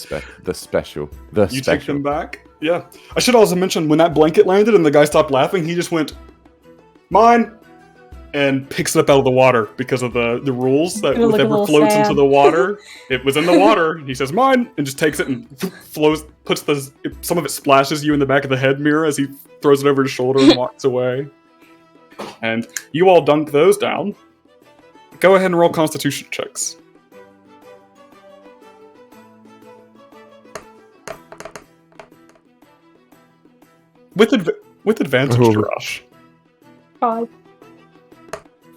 The special. You take them back? Yeah. I should also mention, when that blanket landed and the guy stopped laughing, he just went, "Mine!" and picks it up out of the water because of the rules that whatever floats into the water, it was in the water. He says, "Mine!" and just takes it and puts some of it splashes you in the back of the head mirror as he throws it over his shoulder and walks away. And you all dunk those down. Go ahead and roll Constitution checks. With advantage, Jirash. 5.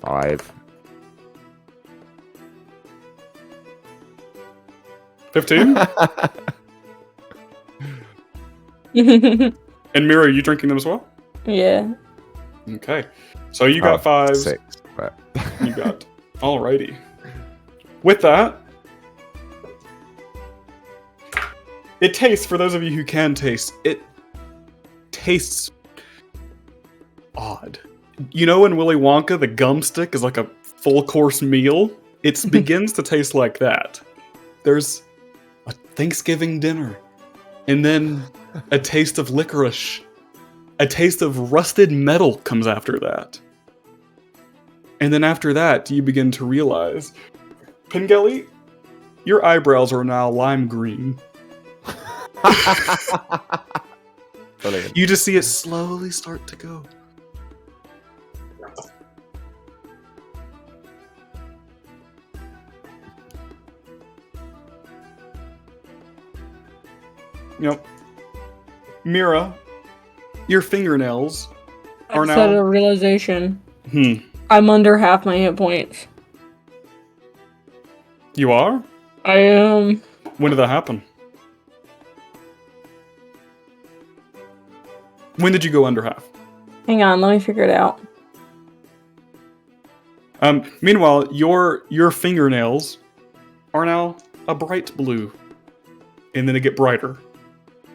5. 15? And Mira, are you drinking them as well? Yeah. Okay. So you got 5. 6. But... You got. Alrighty. With that, it tastes, for those of you who can taste, it tastes odd. You know, in Willy Wonka, the gum stick is like a full course meal? It begins to taste like that. There's a Thanksgiving dinner, and then a taste of licorice, a taste of rusted metal comes after that. And then after that, you begin to realize, Pengelly, your eyebrows are now lime green. Brilliant. You just see it slowly start to go. Yep. Mira, your fingernails are I had a now... realization. I'm under half my hit points. You are? I am. When did that happen? When did you go under half? Hang on, let me figure it out. Meanwhile, your fingernails are now a bright blue. And then they get brighter.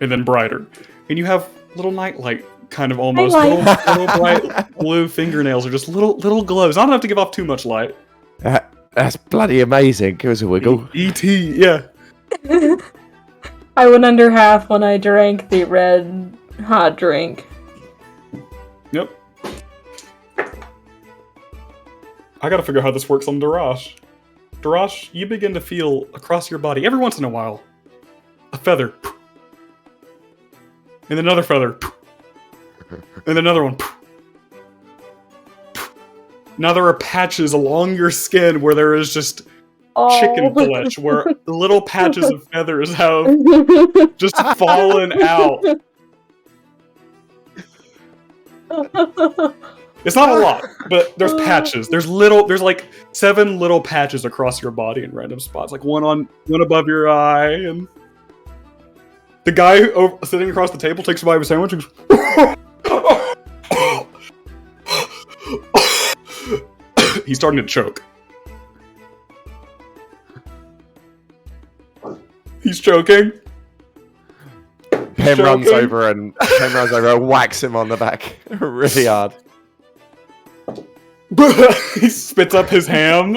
And then brighter. And you have little nightlight, kind of almost. Little bright blue fingernails are just little glows. Not enough to give off too much light. That's bloody amazing. Give us a wiggle. E.T., yeah. I went under half when I drank the red hot drink. Yep. I gotta figure out how this works on Darash. Darash, you begin to feel across your body, every once in a while, a feather. And another feather. And another one. Now there are patches along your skin where there is just chicken flesh, where little patches of feathers have just fallen out. It's not a lot, but there's patches. There's like 7 little patches across your body in random spots, like one above your eye, and the guy sitting across the table takes a bite of a sandwich and goes, he's starting to choke. He's choking. Pen runs over and whacks him on the back really hard. He spits up his ham.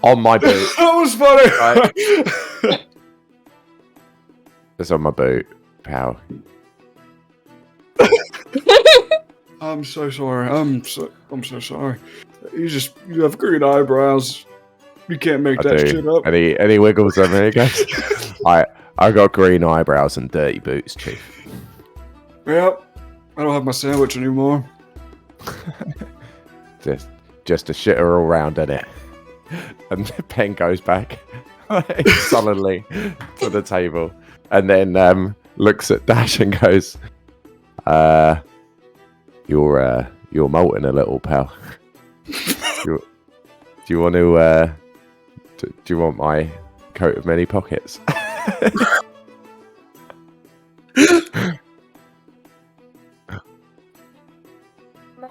On my boot. That was funny. Right. It's on my boot, pal. I'm so sorry. I'm so sorry. You have green eyebrows. You can't make that shit up. Any wiggles on there, guys? I got green eyebrows and dirty boots, Chief. Yep. I don't have my sandwich anymore. Just a shitter all round, innit? And the pen goes back sullenly to the table, and then looks at Dash and goes, "You're molting a little, pal. Do you want to? Do you want my coat of many pockets?"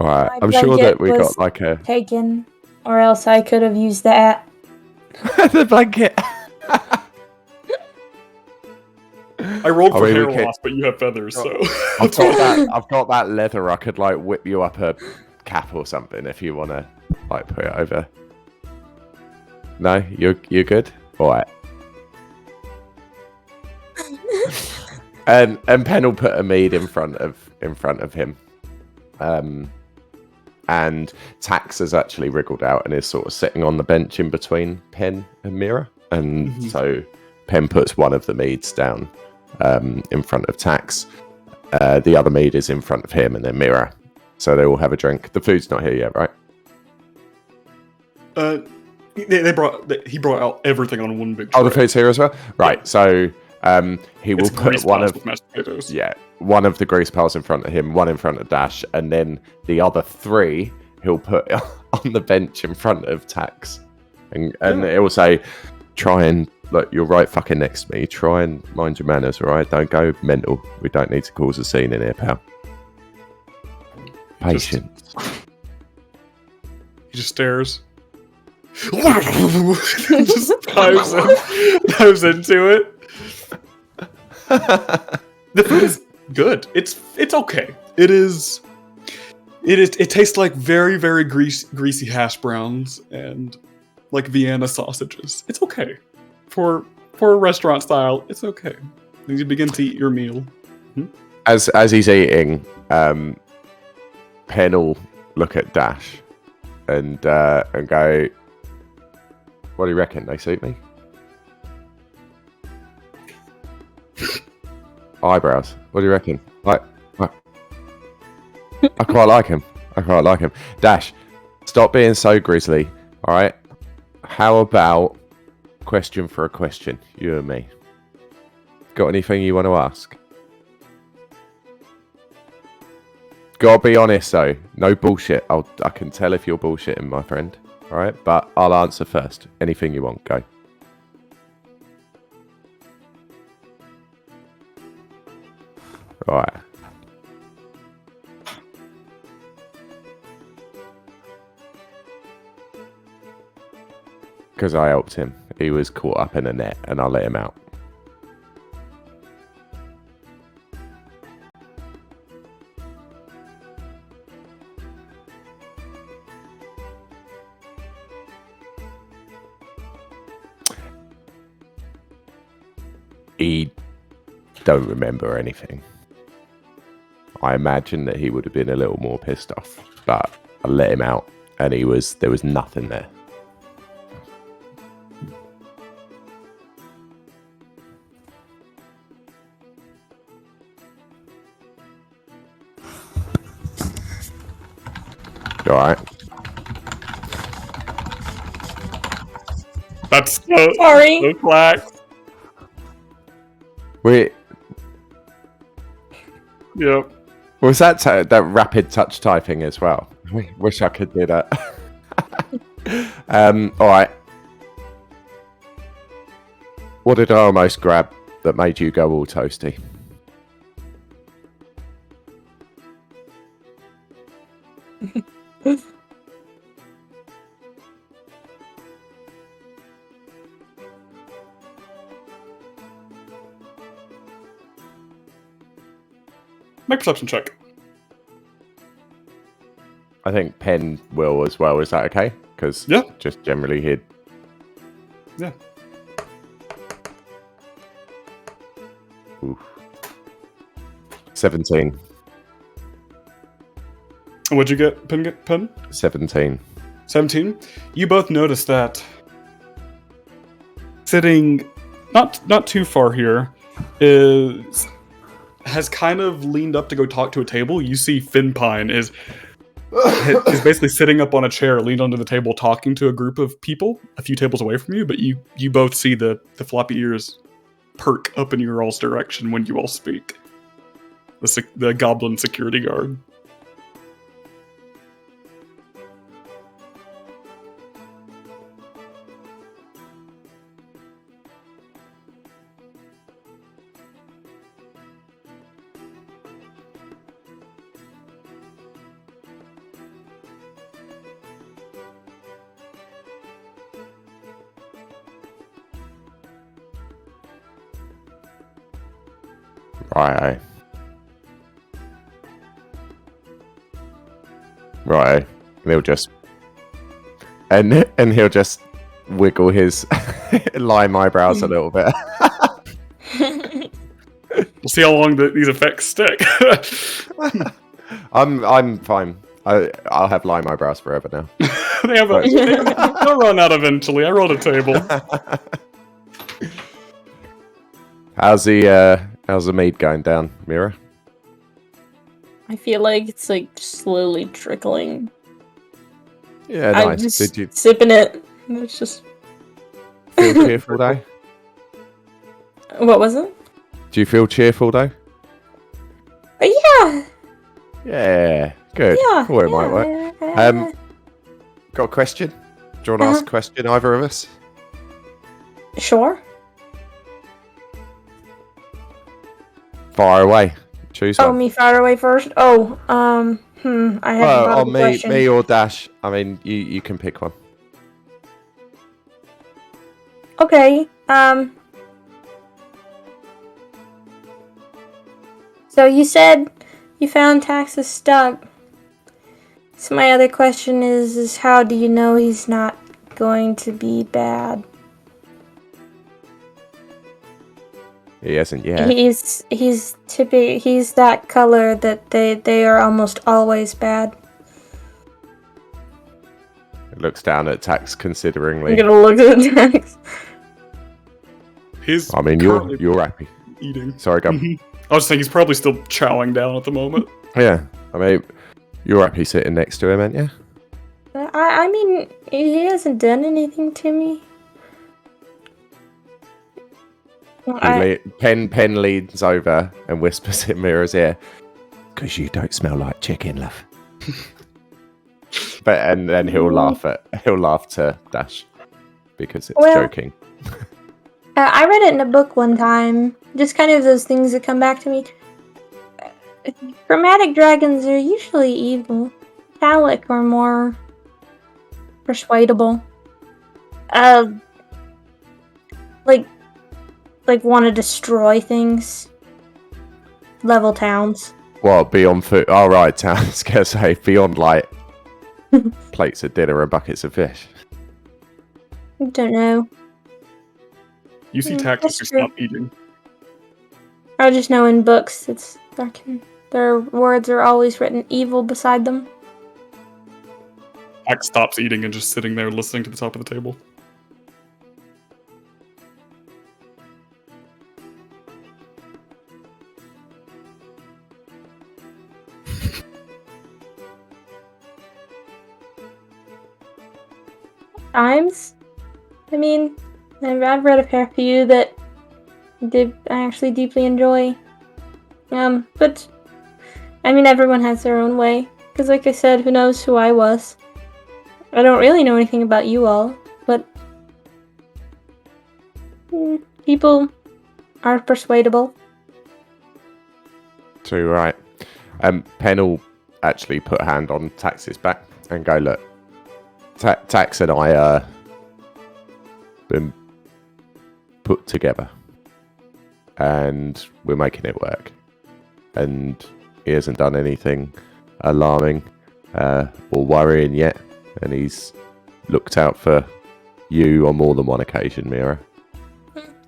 Alright, I'm sure that we got like a taken, or else I could have used that. the blanket. I rolled for hair loss, but you have feathers, so I've got that leather. I could like whip you up a cap or something if you want to like put it over. No, you're good. All right. and Pen will put a mead in front of him. And Tax has actually wriggled out and is sort of sitting on the bench in between Pen and Mira. And so Pen puts one of the meads down in front of Tax. The other mead is in front of him and then Mira. So they all have a drink. The food's not here yet, right? He brought out everything on one big tray. Oh, the food's here as well? Right, yeah. So he will put one of one of the grease piles in front of him, one in front of Dash, and then the other 3 he'll put on the bench in front of Tax. And it will say, try and, look, you're right fucking next to me, try and mind your manners, alright? Don't go mental. We don't need to cause a scene in here, pal. Patience. He just stares. Just dives into it. The food is good. It's okay. It tastes like very, very greasy hash browns and like Vienna sausages. It's okay. For a restaurant style, it's okay. You begin to eat your meal. As he's eating, Pen will look at Dash and go, "What do you reckon? They suit me?" Eyebrows. What do you reckon? I quite like him. Dash, stop being so grizzly. All right. How about question for a question? You and me. Got anything you want to ask? Gotta be honest though. No bullshit. I can tell if you're bullshitting, my friend. All right. But I'll answer first. Anything you want. Go. All right. Because I helped him. He was caught up in a net and I let him out. He don't remember anything. I imagine that he would have been a little more pissed off, but I let him out and there was nothing there. Alright. That's so, Sorry. so black. Wait, Yep. was that that rapid touch typing as well? Wish I could do that. Alright. What did I almost grab that made you go all toasty? Make perception check. I think Pen will as well. Is that okay? Because Yeah. just generally he'd... Yeah. Oof. 17. What'd you get, Pen? 17. 17. You both notice that sitting not too far here has kind of leaned up to go talk to a table. You see Finpine is basically sitting up on a chair, leaned onto the table, talking to a group of people a few tables away from you, but you both see the floppy ears perk up in your all's direction when you all speak. The goblin security guard. Right. And he'll just and he'll just wiggle his lime eyebrows a little bit. We'll see how long these effects stick. I'm fine. I'll have lime eyebrows forever now. They'll run out eventually. I rolled a table. How's the mead going down, Mira? I feel like it's like slowly trickling. Yeah, I'm nice. just Did you sipping it. It's just. feel cheerful though? What was it? Do you feel cheerful though? Yeah. Yeah, good. Yeah. Thought it might work. Got a question? Do you want to ask a question, either of us? Sure. Fire away. Choose Oh, one. me fire away first. Oh, I have a question. Me or Dash. I mean, you can pick one. Okay. So you said you found Taxus stuck. So my other question is how do you know he's not going to be bad? He hasn't yet. He's that color that they are almost always bad. It looks down at Tax consideringly. I'm gonna look at the text. He's I mean, you're happy. eating. Sorry, go. I was thinking he's probably still chowing down at the moment. Yeah, I mean, you're happy sitting next to him, aren't you? I mean, he hasn't done anything to me. Pen leans over and whispers in Mira's ear, "'Cause you don't smell like chicken, love." And then he'll laugh to Dash because it's joking. I read it in a book one time. Just kind of those things that come back to me. Chromatic dragons are usually evil. Phallic are more persuadable. Like want to destroy things. Level towns. What, beyond food? Oh, right, I was going to say, beyond, like, plates of dinner and buckets of fish. I don't know. You see Tax to stop eating. I just know in books their words are always written evil beside them. Tax stops eating and just sitting there listening to the top of the table. Times? I mean, I've read a fair few that I actually deeply enjoy. But I mean, everyone has their own way. Because like I said, who knows who I was? I don't really know anything about you all, but people are persuadable. Too right. Pen will actually put a hand on Tax's back and go, "Look, Tax and I been put together, and we're making it work. And he hasn't done anything alarming or worrying yet, and he's looked out for you on more than one occasion, Mira.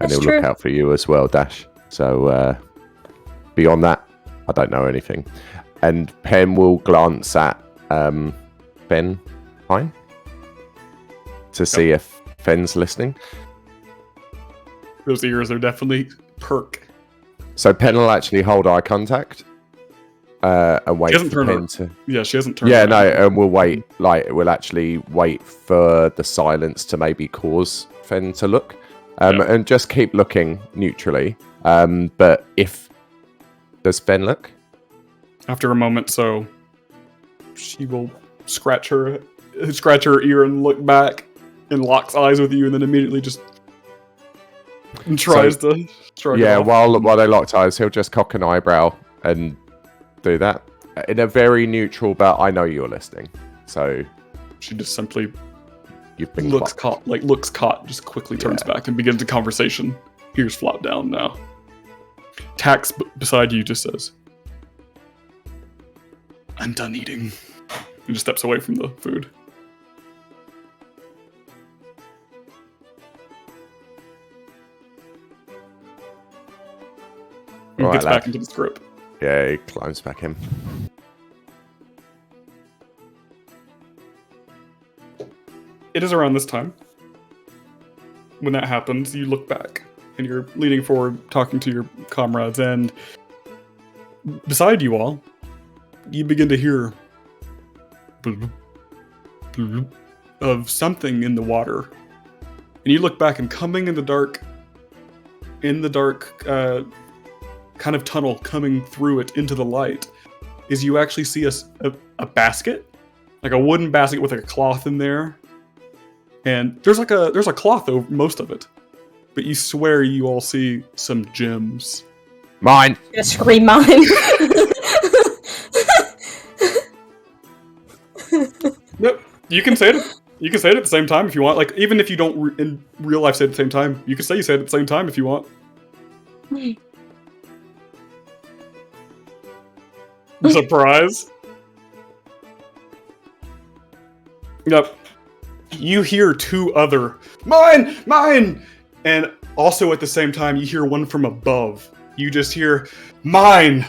And he'll look out for you as well, Dash. So beyond that, I don't know anything." And Pen will glance at Ben Pine to see if Fenn's listening. Those ears are definitely perk. So Pen will actually hold eye contact and wait for Pen to... Yeah, she hasn't turned. Yeah, no, and we'll wait. Like, we'll actually wait for the silence to maybe cause Fen to look. And just keep looking neutrally. But if... Does Fen look? After a moment, so she will scratch her ear and look back and locks eyes with you, and then immediately just tries to shrug it off. While they locked eyes, he'll just cock an eyebrow and do that in a very neutral, but I know you're listening. So she just simply looks caught, just quickly turns back and begins a conversation. Ears flop down now. Tax beside you just says, "I'm done eating," and just steps away from the food. He gets back into the script. Yeah, he climbs back in. It is around this time. When that happens, you look back, and you're leaning forward, talking to your comrades, and beside you all, you begin to hear of something in the water. And you look back, and coming in the dark kind of tunnel coming through it into the light, is you actually see a basket, like a wooden basket with like a cloth in there. And there's a cloth over most of it, but you swear you all see some gems. Mine. I'm gonna scream mine. Nope. You can say it. You can say it at the same time if you want. Like, even if you don't in real life say it at the same time, you can say you say it at the same time if you want. Surprise. Yep. You hear two other mine, And also at the same time, you hear one from above. You just hear, mine!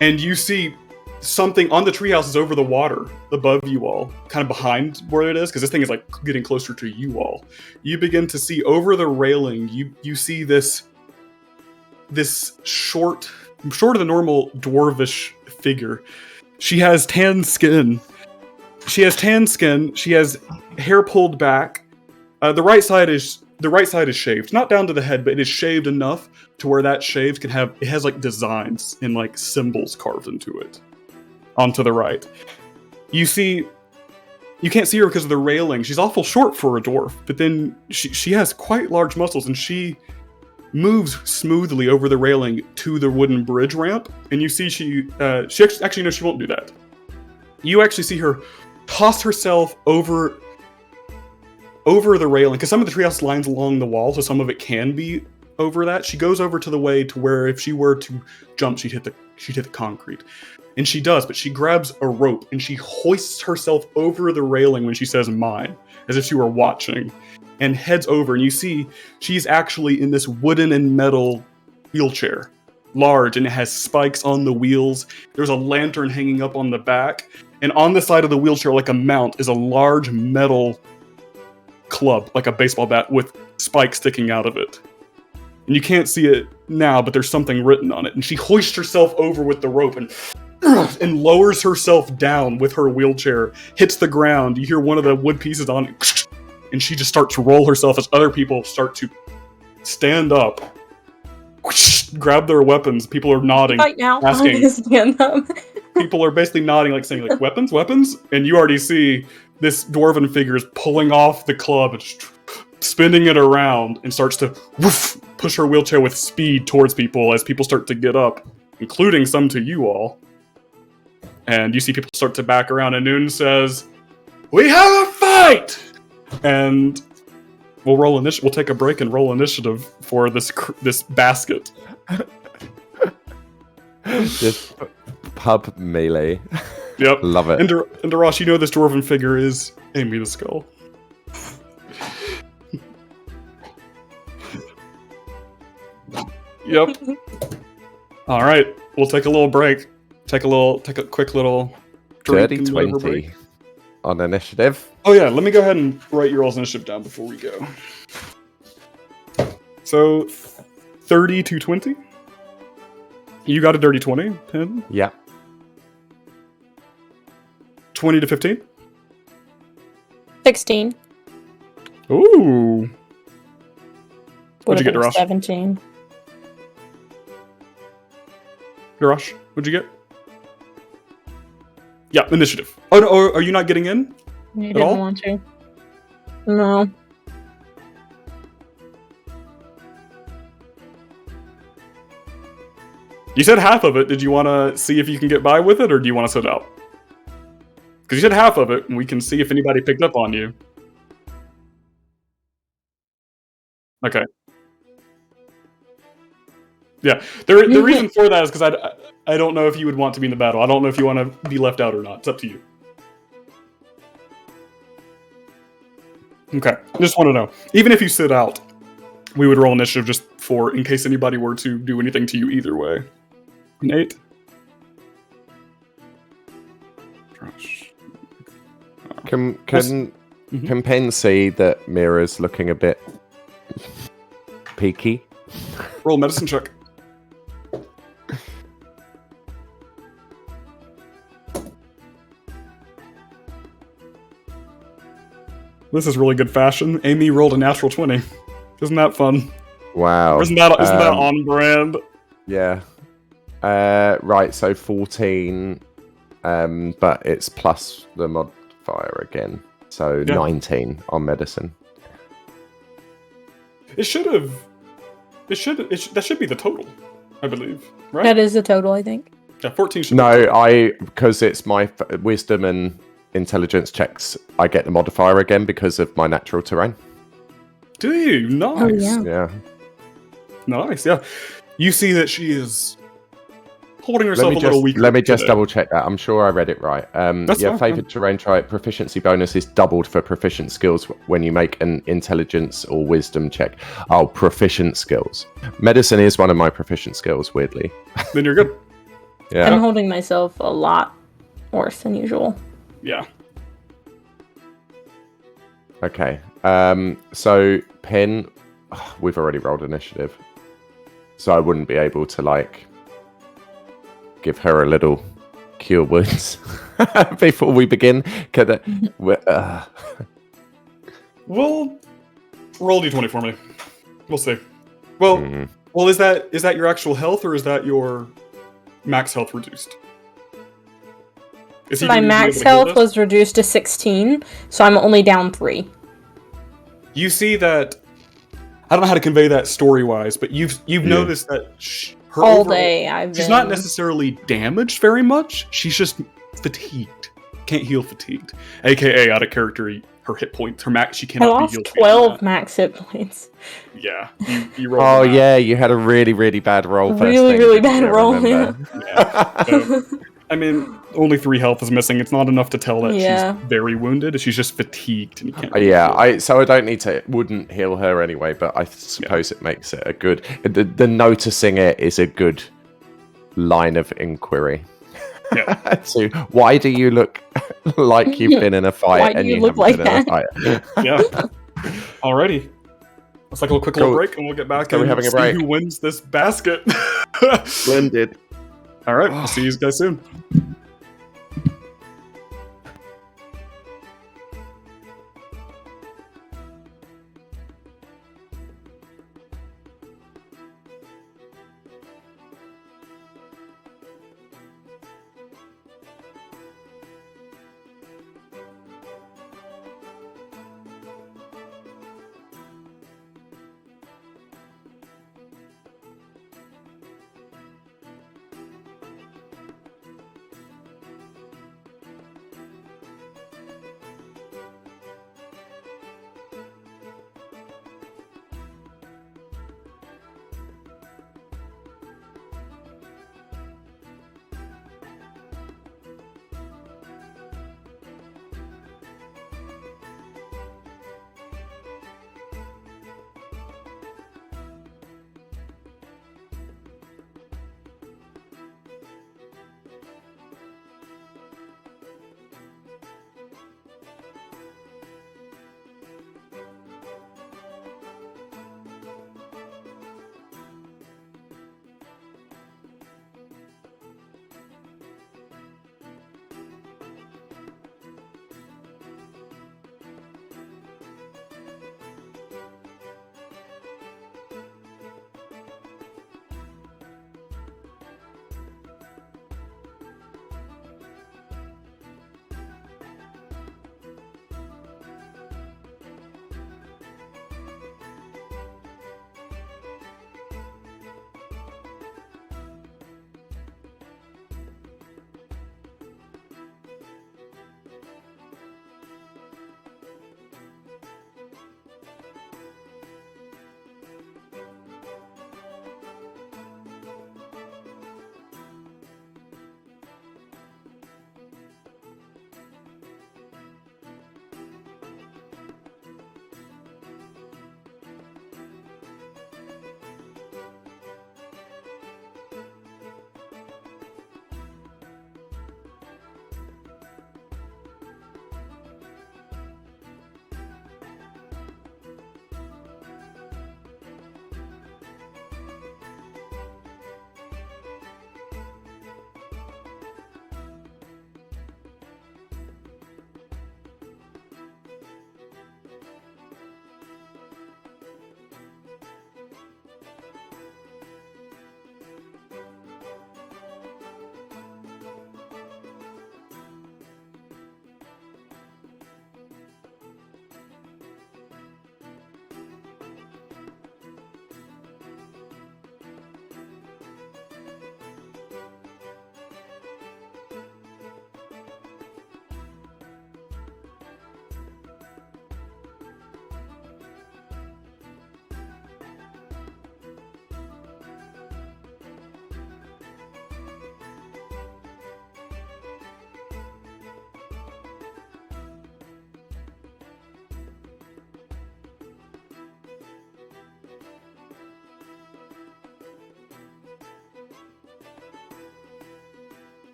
And you see something on the treehouse is over the water above you all, kind of behind where it is, because this thing is like getting closer to you all. You begin to see over the railing, you see this shorter than normal dwarvish figure. She has tan skin. She has hair pulled back. The right side is shaved, not down to the head, but it is shaved enough to where that shave has like designs and like symbols carved into it. Onto the right, you can't see her because of the railing. She's awful short for a dwarf, but then she has quite large muscles, and she moves smoothly over the railing to the wooden bridge ramp. And you see she actually no, she won't do that. You actually see her toss herself over the railing, because some of the treehouse lines along the wall, so some of it can be over that. She goes over to the way to where if she were to jump, she'd hit the concrete. And she does, but she grabs a rope and she hoists herself over the railing when she says mine, as if she were watching, and heads over. And you see she's actually in this wooden and metal wheelchair, large, and it has spikes on the wheels. There's a lantern hanging up on the back. And on the side of the wheelchair, like a mount, is a large metal club, like a baseball bat with spikes sticking out of it. And you can't see it now, but there's something written on it. And she hoists herself over with the rope and lowers herself down with her wheelchair, hits the ground. You hear one of the wood pieces on it, and she just starts to roll herself as other people start to stand up, grab their weapons. People are nodding, Right now, asking. I'm gonna stand up. People are basically nodding, like saying, like, weapons, and you already see this dwarven figure is pulling off the club and just spinning it around, and starts to push her wheelchair with speed towards people as people start to get up, including some to you all. And you see people start to back around, and Noon says, "We have a fight!" And we'll take a break and roll initiative for this basket. This pub melee. Yep. Love it. And Darash, you know this dwarven figure is Amy the Skull. Yep. All right, we'll take a little break. Take a quick little drink Dirty and whatever 20 break. on initiative. Oh yeah, let me go ahead and write your all's initiative down before we go. So, 30 to 20. You got a dirty 20, Pen. Yeah. 20 to 15. 16. Ooh. What'd you get, Darash? 17. Darash, what'd you get? Yeah, initiative. Oh, no, are you not getting in? You At didn't all? want to. No. You said half of it. Did you want to see if you can get by with it, or do you want to sit out? Because you said half of it, and we can see if anybody picked up on you. Okay. Yeah, the reason for that is because I don't know if you would want to be in the battle. I don't know if you want to be left out or not. It's up to you. Okay, just want to know. Even if you sit out, we would roll initiative just for in case anybody were to do anything to you either way. An 8. Can Mhm. Pen see that Mira's looking a bit peaky? Roll a medicine check. This is really good fashion. Amy rolled a natural 20. Isn't that fun? Wow. Isn't that on brand? Yeah. Right, so 14, but it's plus the modifier again. So Yeah. 19 on medicine. That should be the total, I believe. Right? That is the total, I think. Yeah, 14 should be. No, because it's my wisdom and intelligence checks, I get the modifier again because of my natural terrain. Do you? Nice. Oh, yeah. Yeah. Nice, yeah. You see that she is holding herself a little weaker. Let me just today. double check that. I'm sure I read it right. That's Your fine. favored terrain trait proficiency bonus is doubled for proficient skills when you make an intelligence or wisdom check. Oh, proficient skills. Medicine is one of my proficient skills, weirdly. Then you're good. Yeah. I'm holding myself a lot worse than usual. Yeah. Okay. So Pen, we've already rolled initiative, so I wouldn't be able to like give her a little cure wounds before we begin. Well, roll d20 for me. We'll see. Well, well, is that your actual health or is that your max health reduced? Is he My gonna be max able to heal health this? was reduced to 16, so I'm only down 3. You see that. I don't know how to convey that story-wise, but you've noticed that her All overall- day she's not necessarily damaged very much. She's just fatigued. Can't heal fatigued. AKA out of character, her hit points, her max. She I cannot be lost healed. 12 max hit points. Yeah, you rolled. Oh the max. yeah, you had a really, really bad roll. First Really, thing, really didn't bad you? I roll, remember. Yeah. So, I mean, only 3 health is missing. It's not enough to tell that Yeah. she's very wounded. She's just fatigued and you can't. Yeah, heal. so I don't need to. Wouldn't heal her anyway, but I suppose it makes it a good. The noticing it is a good line of inquiry. Yeah. So why do you look like you've been in a fight Why do and you you look haven't like been in a fight? Yeah. Alrighty. Let's take a quick little Cool. break and we'll get back So we're and having a see break. who wins this basket. Splendid. Alright, I'll see you guys soon.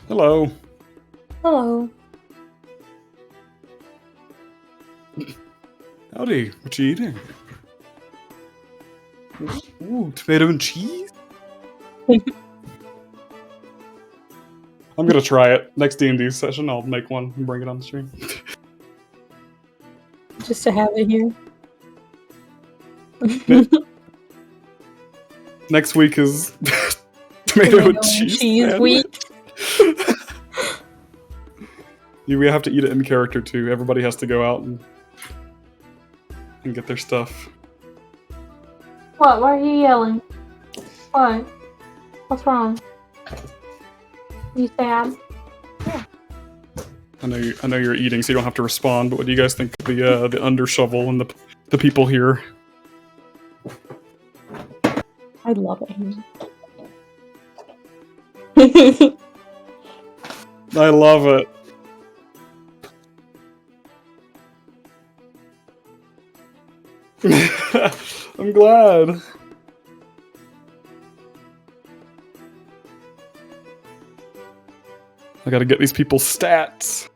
Hello. Hello. Howdy. What you eating? Ooh, tomato and cheese? I'm gonna try it. Next D&D session, I'll make one and bring it on the stream. Just to have it here. Next week is tomato and cheese sandwich. week. We have to eat it in character too. Everybody has to go out and get their stuff. What? Why are you yelling? What? What's wrong? You sad? I know you're eating, so you don't have to respond. But what do you guys think of the under shovel and the people here? I love it. I love it. I'm glad. I gotta get these people's stats.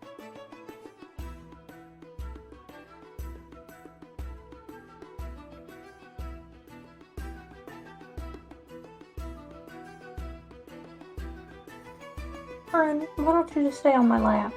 Fern, why don't you just stay on my lap?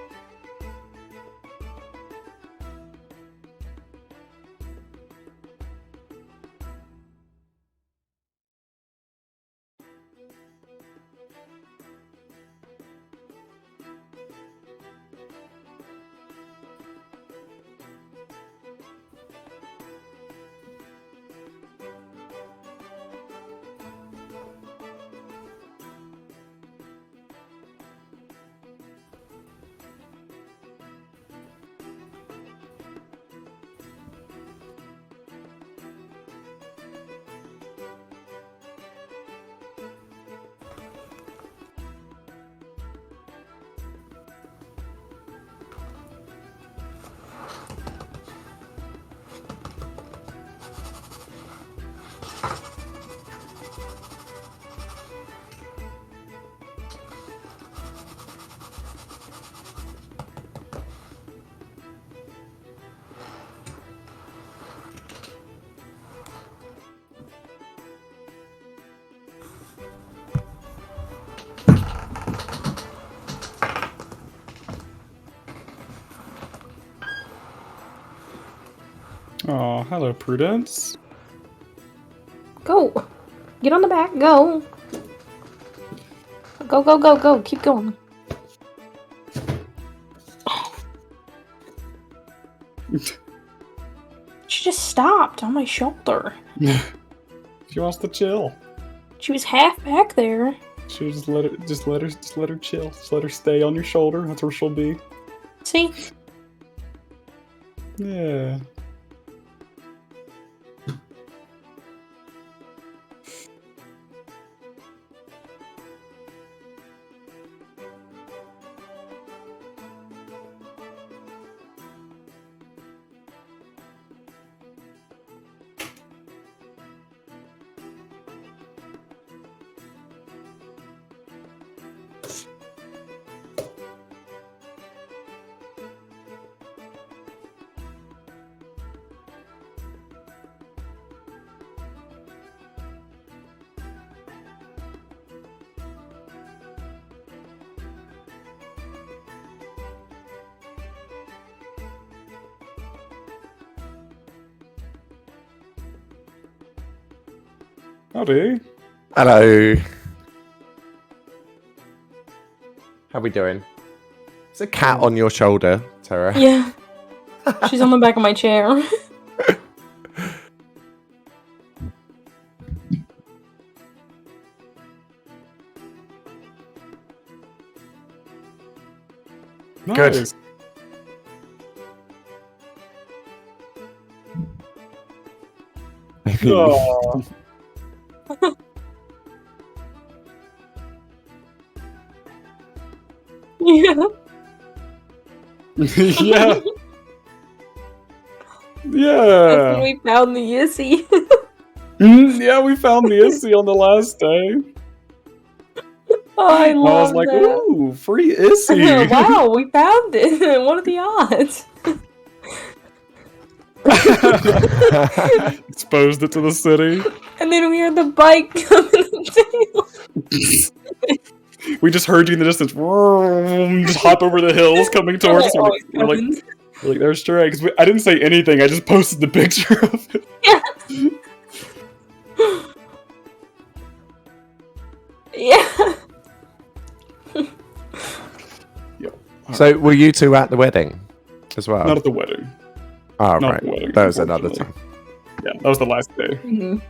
Oh, hello, Prudence. Go! Get on the back, go! Go, go, go, go, keep going. She just stopped on my shoulder. She wants to chill. She was half back there. She'll just let her chill. Just let her stay on your shoulder. That's where she'll be. See? Yeah. Howdy. Hello. How we doing? Is a cat on your shoulder, Tara? Yeah. She's on the back of my chair. Good. Nice. Aw. Yeah. Yeah. That's Yeah. when we found the Yissy. Yeah, we found the Issy on the last day. Oh, I I was love like, that. ooh, free Issy. Wow, we found it. What are the odds? Exposed it to the city. And then we heard the bike coming down. We just heard you in the distance. Just hop over the hills coming towards us. Oh, it's We're like, coming. there's Stray. Because I didn't say anything. I just posted the picture of it. Yeah. So, were you two at the wedding as well? Not at the wedding. Oh, Not right. at the wedding. That was another unfortunately. time. Yeah, that was the last day. Mhm.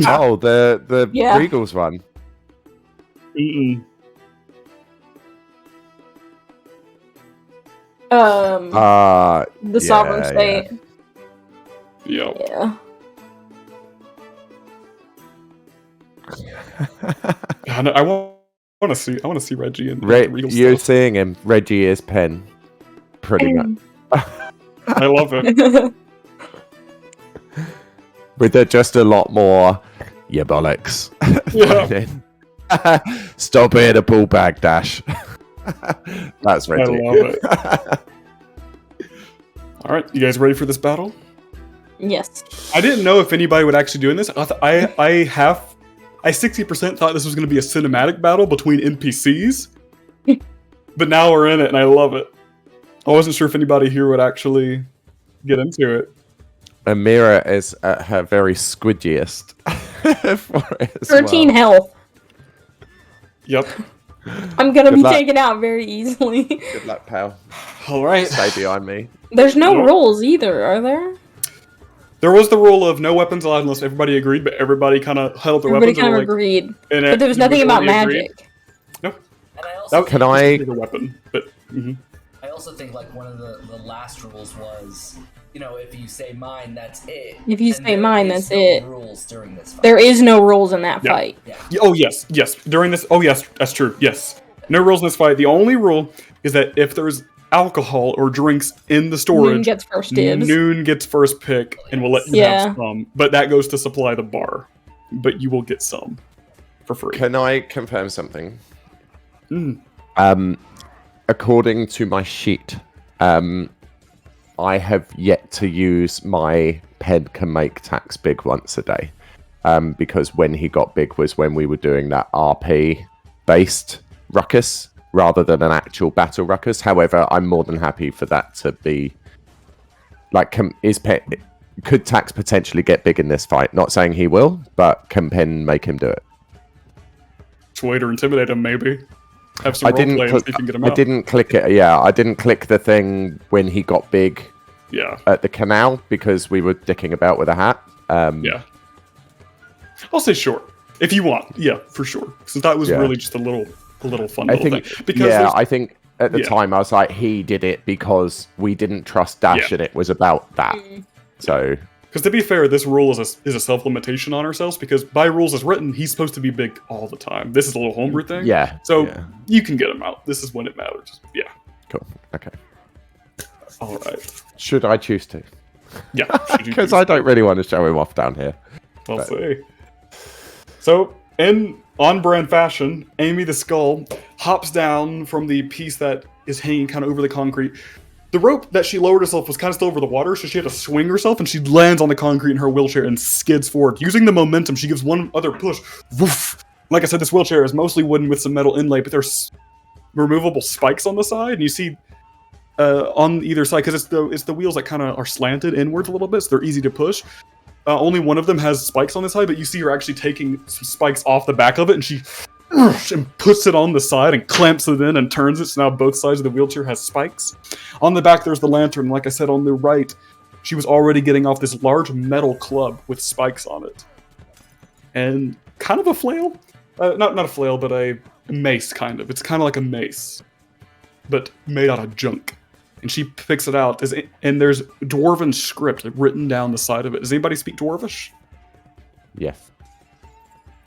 Oh, the Yeah. Regals one. Mm-mm. The sovereign state. Yeah. Yeah. I want to see. I want to see Reggie and Regal You're stuff. seeing him. Reggie is pen. Pretty much. I love it. With just a lot more. Yeah, bollocks. Yeah. Stop being a pull bag dash. That's Reggie. I love it. All right, you guys ready for this battle? Yes. I didn't know if anybody would actually doing this. I 60% thought this was going to be a cinematic battle between NPCs, but now we're in it and I love it. I wasn't sure if anybody here would actually get into it. Amira is at her very squidgiest. for it as 13 well. health. Yep. I'm gonna Good be luck. taken out very easily. Good luck, pal. All right. Stay behind me. There's no Nope. rules either, are there? There was the rule of no weapons allowed unless everybody agreed, but everybody kind of held up their Everybody weapons. kind of and were agreed. and But there was the nothing about majority agreed. magic. Nope. And I also That Can was I- the weapon, but mhm. I also think like one of the last rules was, you know, if you say mine, that's it. If you And say there mine, is that's no it. Rules during this fight. There is no rules in that Yeah. fight. Yeah. Oh yes, yes. During this, oh yes, that's true. Yes, no rules in this fight. The only rule is that if there's alcohol or drinks in the Noon storage, gets first dibs. Noon gets first pick, and we'll let you Yeah. have some. But that goes to supply the bar. But you will get some for free. Can I confirm something? Mm. According to my sheet, I have yet to use my pen can make tax big once a day. Because when he got big was when we were doing that RP based ruckus rather than an actual battle ruckus. However, I'm more than happy for that to be like could tax potentially get big in this fight? Not saying he will, but can Pen make him do it? Sway to intimidate him, maybe. Have some I role didn't. play and see if you can get him I out. didn't click it. Yeah, I didn't click the thing when he got big Yeah, at the canal because we were dicking about with a hat. yeah. I'll say short if you want. Yeah, for sure. Since that was Yeah. really just a little fun I little think. thing. Because Yeah, there's- I think at the yeah. time I was like, he did it because we didn't trust Dash, Yeah. and it was about that. So Because to be fair, this rule is a self-limitation on ourselves, because by rules as written, he's supposed to be big all the time. This is a little homebrew thing. yeah. So yeah. you can get him out. This is when it matters. Yeah. Cool. Okay. All right. Should I choose to? Yeah. Because I don't really want to show him off down here. I'll see. So, in on-brand fashion, Amy the Skull hops down from the piece that is hanging kind of over the concrete. The rope that she lowered herself was kind of still over the water, so she had to swing herself, and she lands on the concrete in her wheelchair and skids forward. Using the momentum, she gives one other push. Woof. Like I said, this wheelchair is mostly wooden with some metal inlay, but there's removable spikes on the side, and you see on either side, because it's the wheels that kind of are slanted inwards a little bit, so they're easy to push. Only one of them has spikes on the side, but you see her actually taking some spikes off the back of it, and she and puts it on the side and clamps it in and turns it, so now both sides of the wheelchair has spikes. On the back, there's the lantern. Like I said, on the right, she was already getting off this large metal club with spikes on it. And kind of a flail? Not a flail, but a mace, kind of. It's kind of like a mace, but made out of junk. And she picks it out, and there's Dwarven script written down the side of it. Does anybody speak Dwarvish? Yes.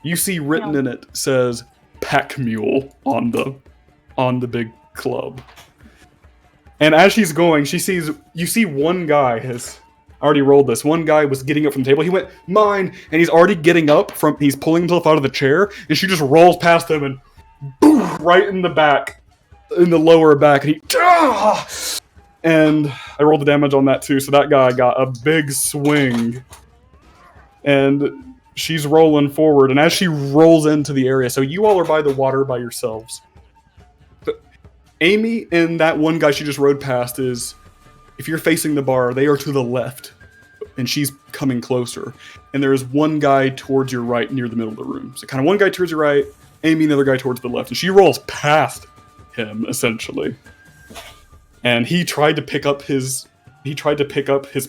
You see written in it says "pack mule" on the big club. And as she's going, you see one guy has I already rolled this. One guy was getting up from the table. He went, mine! And he's already getting up from, he's pulling himself out of the chair, and she just rolls past him and boom, right in the back, in the lower back, and he, and I rolled the damage on that too, so that guy got a big swing. And she's rolling forward, and as she rolls into the area, so you all are by the water by yourselves. But Amy and that one guy she just rode past is, if you're facing the bar, they are to the left, and she's coming closer. And there is one guy towards your right near the middle of the room. So kind of one guy towards your right, Amy and the other guy towards the left, and she rolls past him, essentially. And he tried to pick up his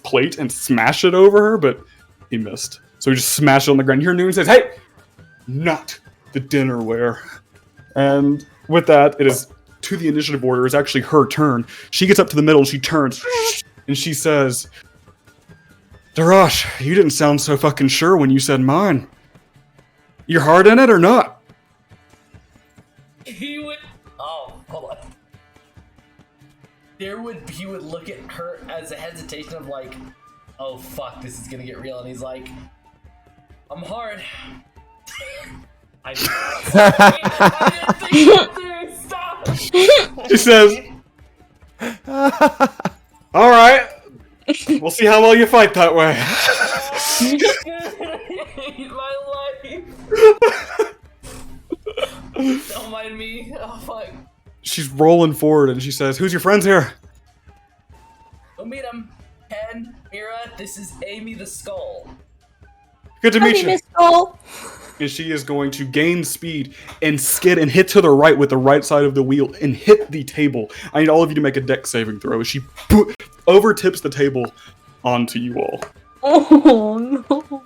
plate and smash it over her, but he missed. So he just smashed it on the ground. You hear Noon and says, "Hey, not the dinnerware." And with that, it is to the initiative order. It's actually her turn. She gets up to the middle and she turns and she says, "Darash, you didn't sound so fucking sure when you said mine. You're hard in it or not?" He would. Oh, hold on. He would look at her as a hesitation of like, "Oh fuck, this is gonna get real," and he's like, "I'm hard." I didn't think you would. Stop. She says, "All right, we'll see how well you fight that way." My life. Don't mind me. Oh fuck. She's rolling forward and she says, "Who's your friends here?" Go meet him. Ken, Mira, this is Amy the Skull. "Good to meet you." Miss Cole. And she is going to gain speed and skid and hit to the right with the right side of the wheel and hit the table. I need all of you to make a dex saving throw as she over-tips the table onto you all. Oh no.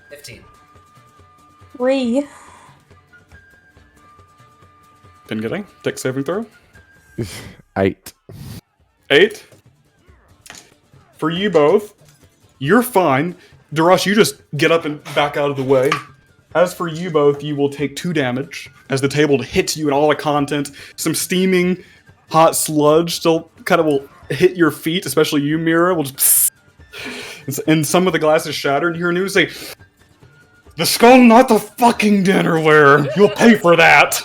15. 3. Been getting dex saving throw? 8. 8. For you both, you're fine. Darash, you just get up and back out of the way. As for you both, you will take 2 damage as the table hits you and all the content. Some steaming hot sludge still kind of will hit your feet, especially you, Mira. Will just and some of the glass is shattered. And you hear Noon say, "The skull, not the fucking dinnerware. You'll pay for that."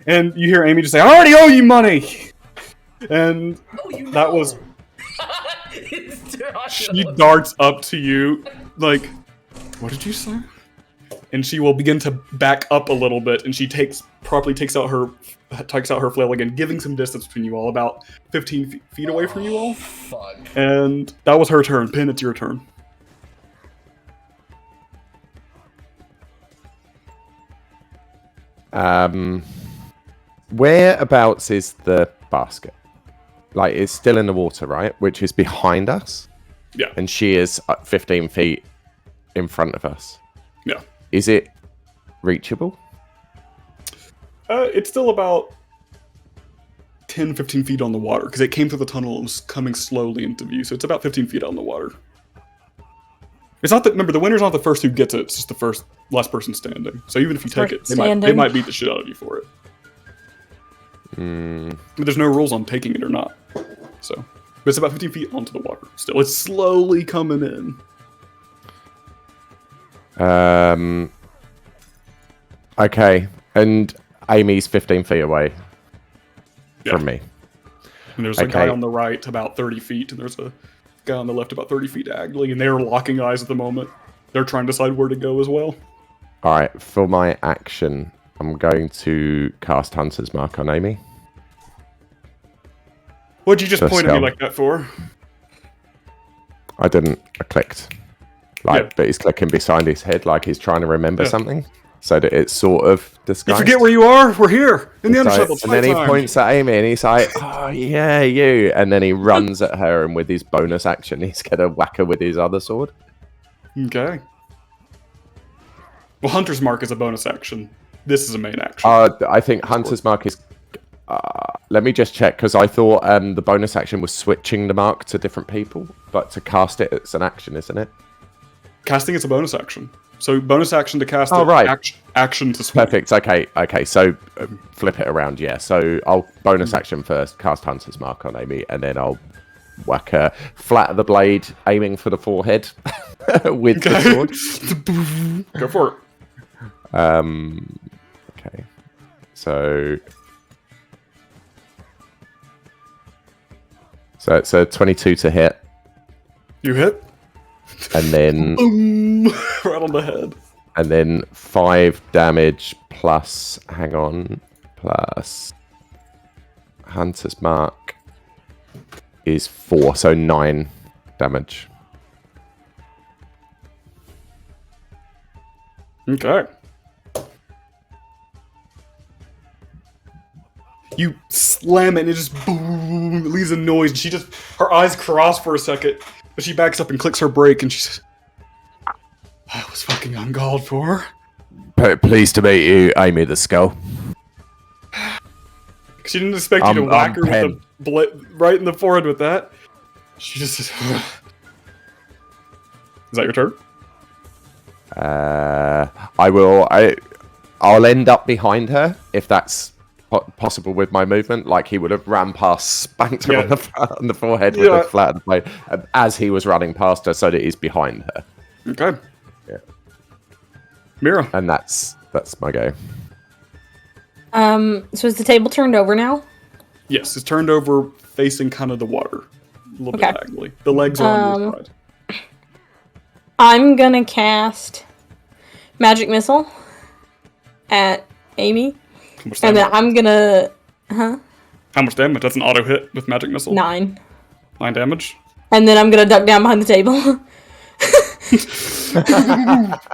And you hear Amy just say, "I already owe you money." And that was... She darts up to you, like, "What did you say?" And she will begin to back up a little bit, and she takes out her flail again, giving some distance between you all, about 15 feet away from you all. Fuck. And that was her turn. Pin, it's your turn. Whereabouts is the basket? Like, it's still in the water, right? Which is behind us. Yeah. And she is 15 feet in front of us. Yeah. Is it reachable? It's still about 10, 15 feet on the water, because it came through the tunnel and was coming slowly into view, so it's about 15 feet on the water. It's not that, remember, the winner's not the first who gets it, it's just the last person standing. So even if you take it, they might beat the shit out of you for it. But there's no rules on taking it or not. So, but it's about 15 feet onto the water still. It's slowly coming in. Okay, and Amy's 15 feet away from me. And there's a guy on the right about 30 feet, and there's a guy on the left about 30 feet diagonally, and they're locking eyes at the moment. They're trying to decide where to go as well. Alright, for my action, I'm going to cast Hunter's Mark on Amy. What'd you just point at me like that for? I didn't. I clicked. But he's clicking beside his head like he's trying to remember something. So that it's sort of disguised. You forget where you are? We're here! In the Undershovel. And then he points at Amy and he's like, "Oh yeah, you." And then he runs at her, and with his bonus action, he's going to whack her with his other sword. Okay. Well, Hunter's Mark is a bonus action. This is a main action. I think Hunter's Mark is... let me just check, because I thought the bonus action was switching the mark to different people, but to cast it, it's an action, isn't it? Casting is a bonus action. So bonus action to cast action to switch. Perfect, okay, so flip it around, yeah. So I'll bonus action first, cast Hunter's Mark on Amy, and then I'll whack her flat of the blade, aiming for the forehead with the sword. Go for it. Okay. So it's a 22 to hit, You hit. and then Boom! Right on the head. and then 5 damage plus. Hang on, plus Hunter's Mark is 4, so 9 damage. Okay. You slam it and it just boom, it leaves a noise. And her eyes cross for a second, but she backs up and clicks her brake and she says, "That was fucking uncalled for." Pleased to meet you, Amy the Skull. She didn't expect you to I'm whack her Pen. with right in the forehead with that. She just says, "Ugh." Is that your turn? I'll end up behind her if that's possible with my movement. Like he would have ran past, spanked her on the forehead with a flat blade as he was running past her, so that he's behind her. Okay. Yeah. Mira. And that's my go. So is the table turned over now? Yes, it's turned over facing kind of the water. A little bit diagonally. The legs are on your side. I'm gonna cast Magic Missile at Amy. And then I'm gonna... How much damage? That's an auto hit with Magic Missile. 9. 9 damage. And then I'm gonna duck down behind the table.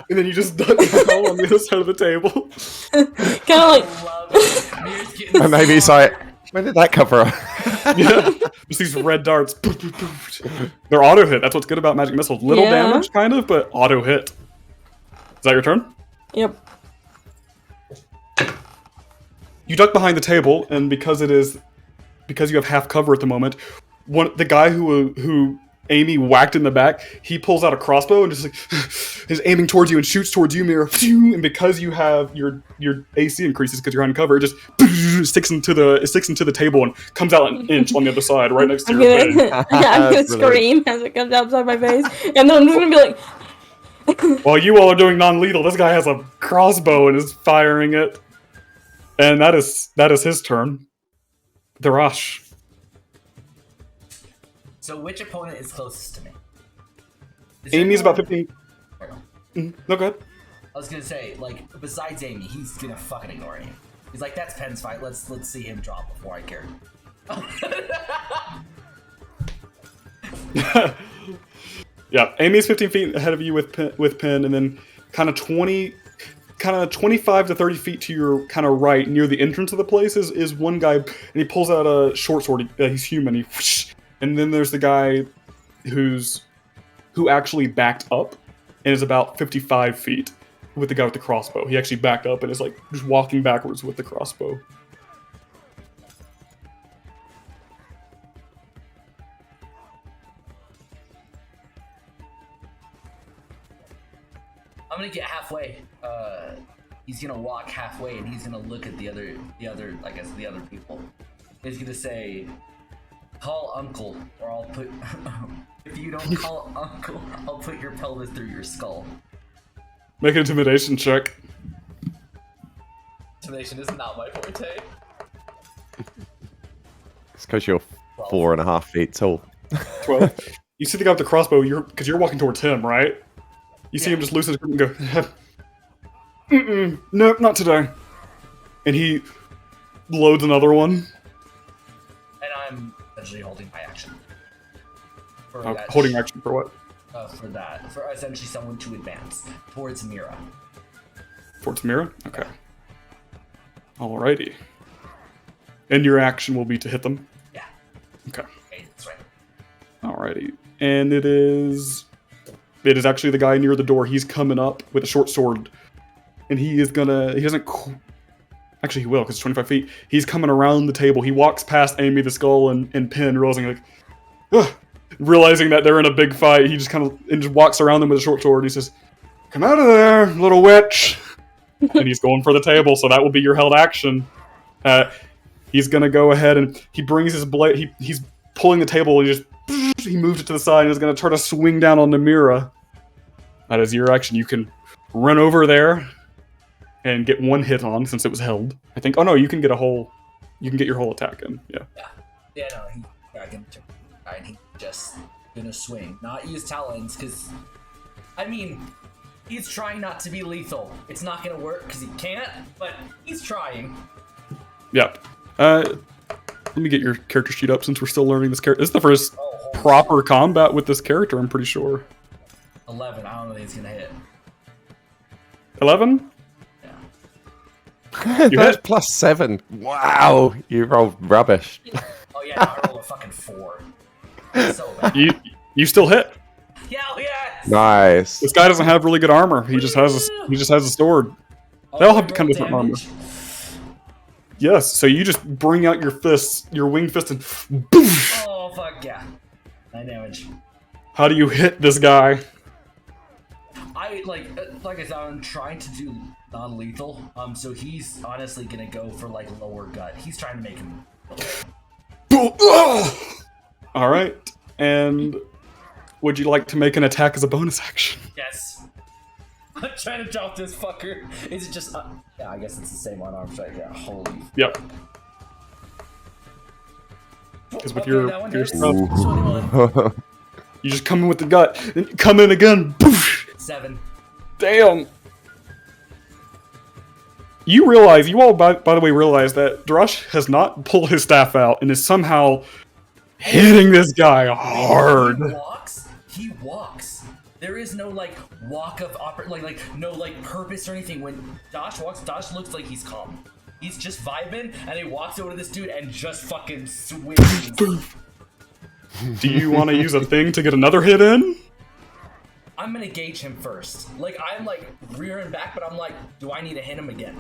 And then you just duck down on the other side of the table. Kind of like... And maybe he's like, where did that come from? Yeah. Just these red darts. They're auto hit. That's what's good about Magic Missile. Little damage, kind of, but auto hit. Is that your turn? Yep. You duck behind the table, and because you have half cover at the moment, the guy who Amy whacked in the back, he pulls out a crossbow and just like is aiming towards you and shoots towards you, Mira. And because you have your AC increases because you're on cover, it just sticks into the table and comes out an inch on the other side, right next to your head. I'm gonna scream as it comes outside my face, and then I'm just gonna be like. While you all are doing non-lethal, this guy has a crossbow and is firing it, and that is his turn. Darash. So which opponent is closest to me? Amy's about 15. No, go ahead. I was gonna say, like, besides Amy, he's gonna fucking ignore me. He's like, that's Penn's fight. Let's see him drop before I carry. Yeah, Amy's 15 feet ahead of you with Penn, and then kind of 25 to 30 feet to your kind of right, near the entrance of the place, is one guy, and he pulls out a short sword. He's human. And then there's the guy who actually backed up and is about 55 feet with the guy with the crossbow. He actually backed up and is like just walking backwards with the crossbow. I'm gonna get halfway. He's gonna walk halfway and he's gonna look at the other, I guess, the other people. He's gonna say, "Call Uncle, or I'll put." If you don't call Uncle, I'll put your pelvis through your skull. Make an intimidation check. Intimidation is not my forte. It's because you're 4.5 feet tall. 12. You see the guy with the crossbow, because you're walking towards him, right? You see him just loosen his grip and go, nope, not today. And he loads another one. And I'm essentially holding my action. Holding action for what? For essentially someone to advance towards Mira. Towards Mira? Okay. Alrighty. And your action will be to hit them? Yeah. Okay. Okay, that's right. Alrighty. And it is actually the guy near the door. He's coming up with a short sword. And he doesn't... Actually, he will, because it's 25 feet. He's coming around the table. He walks past Amy the Skull and Penn, realizing, like... Ugh! Realizing that they're in a big fight, he just walks around them with a short sword. And he says, "Come out of there, little witch!" And he's going for the table, so that will be your held action. He's gonna go ahead and he brings his blade. He's pulling the table and he just He moved it to the side and is going to try to swing down on Namira. That is your action. You can run over there and get one hit on since it was held. I think. Oh no, you can get a whole. You can get your whole attack in. Yeah. Yeah, no, he back into and he just gonna swing, not use talons, because I mean, he's trying not to be lethal. It's not gonna work because he can't, but he's trying. Yep. Let me get your character sheet up since we're still learning this character. This is the first proper combat with this character, I'm pretty sure. 11. I don't think he's gonna hit. 11? Yeah. You That's hit? +7. Wow, you rolled rubbish. Oh yeah, I rolled a fucking 4. So bad. You still hit. Yeah, yes. Nice. This guy doesn't have really good armor. He just has a sword. They all have kind of different armor. Yes, so you just bring out your fists, your winged fist, and boof! Oh fuck yeah. 9 damage. How do you hit this guy? I like I said, I'm trying to do non-lethal. So he's honestly gonna go for like lower gut. He's trying to make him. All right, and would you like to make an attack as a bonus action? Yes. I'm trying to drop this fucker. Is it just? Yeah, I guess it's the same on arm strike. Yeah. Holy. Yep. Because with Okay, your that one your hits. stuff, 21. you just come in with the gut, then you come in again. Boof! 7. Damn. You realize, you all by the way realize that Drush has not pulled his staff out and is somehow hitting this guy hard. He walks. There is no like walk of like no like purpose or anything. When Dosh walks, Dosh looks like he's calm. He's just vibing, and he walks over to this dude and just fucking swings. Do you want to use a thing to get another hit in? I'm gonna gauge him first. Like I'm like rearing back, but I'm like, do I need to hit him again?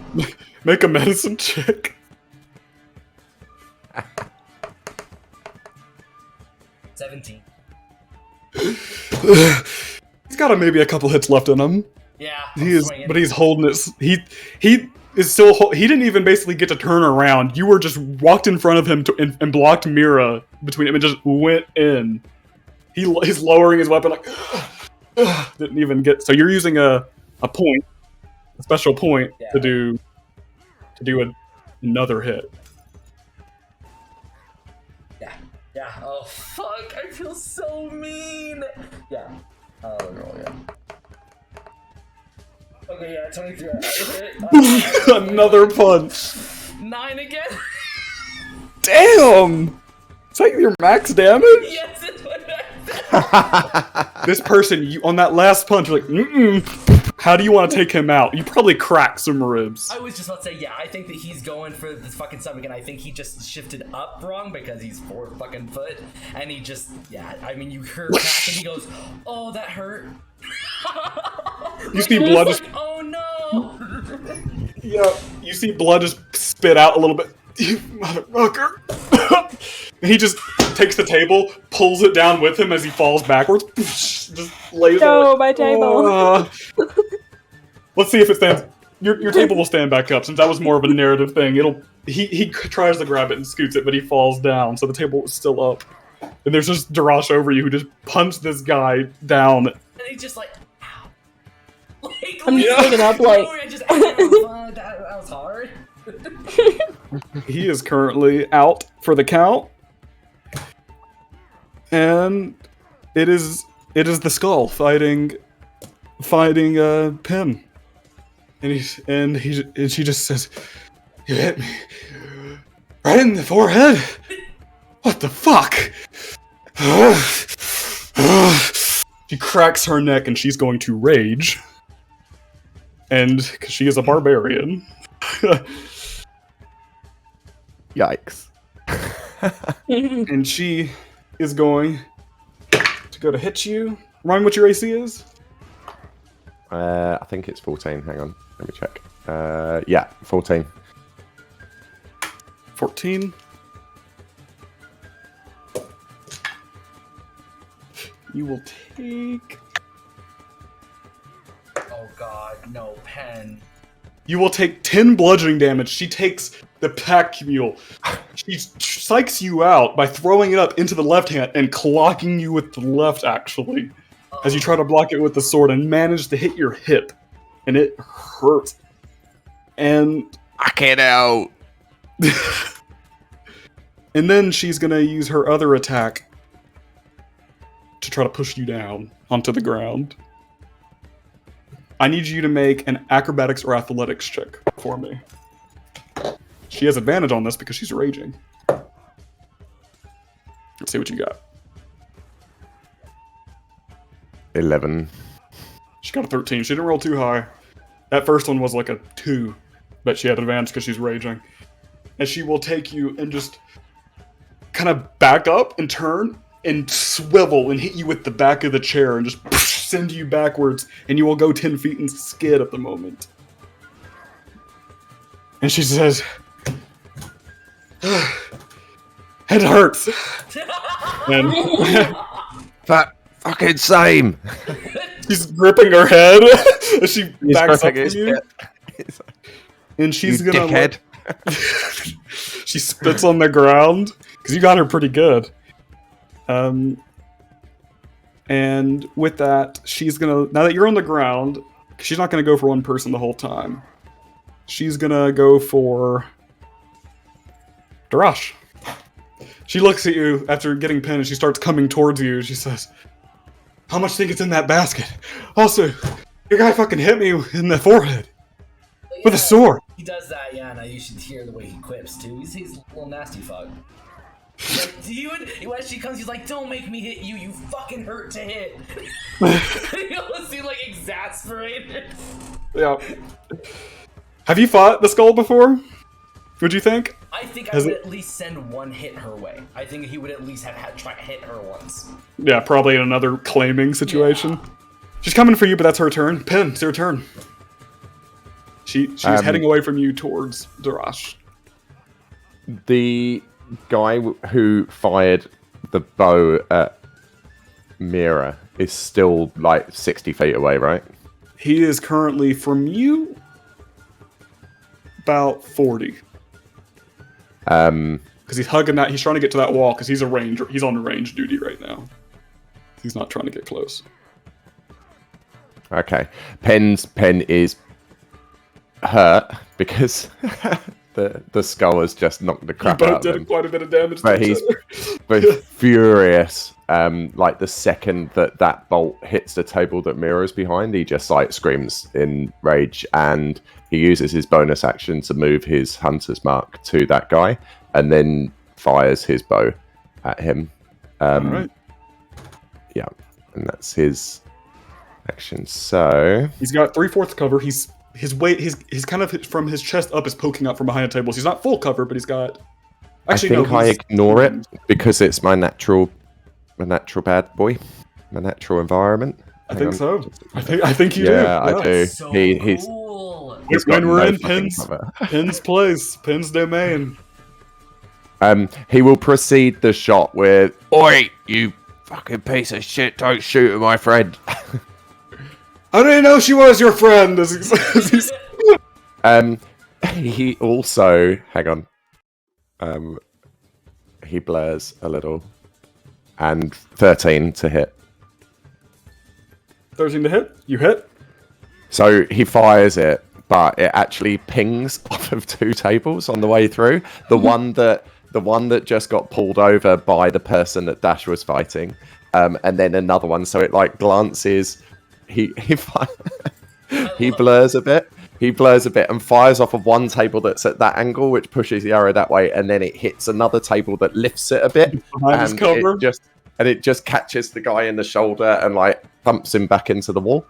Make a medicine check. 17. He's got maybe a couple hits left in him. Yeah, He is, but he's holding it. He is still. He didn't even basically get to turn around. You were just walked in front of him and blocked Mira between him and just went in. He's lowering his weapon like didn't even get. So you're using a point, a special point to do another hit. Yeah. Oh fuck! I feel so mean. Yeah. Roll, yeah. Okay, yeah, 23. Another punch. 9 again. Damn! Is that your max damage? Yes, it's my max. This person, on that last punch, you're like, how do you want to take him out? You probably cracked some ribs. I was just about to say, yeah, I think that he's going for this fucking stomach, and I think he just shifted up wrong because he's 4 fucking foot, and he just, yeah, I mean, you heard crack, and he goes, oh, that hurt. You see blood just, like, oh no! yeah, you see blood just spit out a little bit. You motherfucker. And he just takes the table, pulls it down with him as he falls backwards. Just lays No, it. my table. Let's see if it stands. Your table will stand back up since that was more of a narrative thing. He tries to grab it and scoots it, but he falls down, so the table is still up. And there's just Darash over you who just punched this guy down. And he's just like, ow. Like, I'm just looking up like. I just, ow, that was hard. He is currently out for the count. And it is the skull fighting Pim. And she just says, "You hit me right in the forehead. What the fuck?" She cracks her neck and she's going to rage. And because she is a barbarian. Yikes. And she is going to go to hit you. Remind me what your AC is? I think it's 14. Hang on. Let me check. Yeah, 14. 14. You will take... Oh god, no, pen. You will take 10 bludgeoning damage. She takes the pack mule. She psychs you out by throwing it up into the left hand and clocking you with the left, actually, as you try to block it with the sword and manage to hit your hip. And it hurts. And I can't out. And then she's gonna use her other attack to try to push you down onto the ground. I need you to make an acrobatics or athletics check for me. She has advantage on this because she's raging. Let's see what you got. 11. She got a 13. She didn't roll too high. That first one was like a 2, but she had advantage because she's raging. And she will take you and just kind of back up and turn and swivel and hit you with the back of the chair and just send you backwards, and you will go 10 feet and skid at the moment. And she says, it hurts. And That fucking same. she's gripping her head as she backs up from you. And she's You gonna dickhead. she spits on the ground because you got her pretty good. And with that, she's gonna, now that you're on the ground, she's not gonna go for one person the whole time. She's gonna go for Darash. She looks at you after getting pinned and she starts coming towards you. She says, how much do you think it's in that basket? Also, your guy fucking hit me in the forehead with a sword. He does that, yeah, and you should hear the way he quips too. He's a little nasty fuck. When she comes, he's like, don't make me hit you, you fucking hurt to hit. You almost seem like exasperated. Yeah. Have you fought the skull before? What'd you think? I think I would at least send one hit her way. I think he would at least have had tried to hit her once. Yeah, probably in another claiming situation. Yeah. She's coming for you, but that's her turn. Pin, it's her turn. She's heading away from you towards Darash. The guy who fired the bow at Mira is still like 60 feet away, right? He is currently from you about 40. Because he's hugging that. He's trying to get to that wall because he's a ranger. He's on range duty right now. He's not trying to get close. Okay. Pen is hurt because the skull has just knocked the crap You out both of did him. quite a bit of damage to But each he's other. furious. Like the second that bolt hits the table that Mira's behind, he just like screams in rage, and he uses his bonus action to move his hunter's mark to that guy, and then fires his bow at him. Alright. Yeah, and that's his action. So He's got 3/4 cover. His weight, his kind of from his chest up is poking out from behind the table. So he's not full cover, but he's got. Actually, I think I ignore it because it's my natural bad boy, my natural environment. I Hang think on. so. I think you do. Yeah, I do. So He's cool. he's got When we're no in fucking Pin's cover. Pin's place, Pin's domain. He will proceed the shot with, "Oi, you fucking piece of shit! Don't shoot at my friend." I didn't know she was your friend. As he says. He also, hang on, he blurs a little, and 13 to hit. 13 to hit. You hit. So he fires it, but it actually pings off of 2 tables on the way through. The one that just got pulled over by the person that Dash was fighting, and then another one. So it like glances. He blurs a bit. He blurs a bit and fires off of one table that's at that angle, which pushes the arrow that way, and then it hits another table that lifts it a bit, Behind his cover. it just catches the guy in the shoulder and like thumps him back into the wall.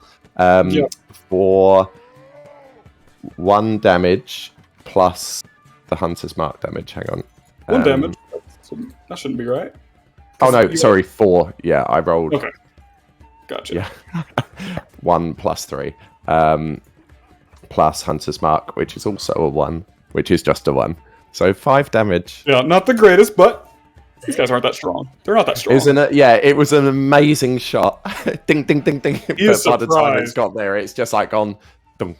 For 1 damage plus the hunter's mark damage. Hang on. 1 damage. That shouldn't be right. Oh no, sorry, 4. Yeah, I rolled. Okay. Gotcha. Yeah. 1 plus 3. Plus hunter's mark, which is also a 1, which is just a 1. So 5 damage. Yeah, not the greatest, but these guys aren't that strong. They're not that strong. Isn't it? Yeah, it was an amazing shot. Ding, ding, ding, ding. But is by the time it's surprised. got there, it's just like gone. You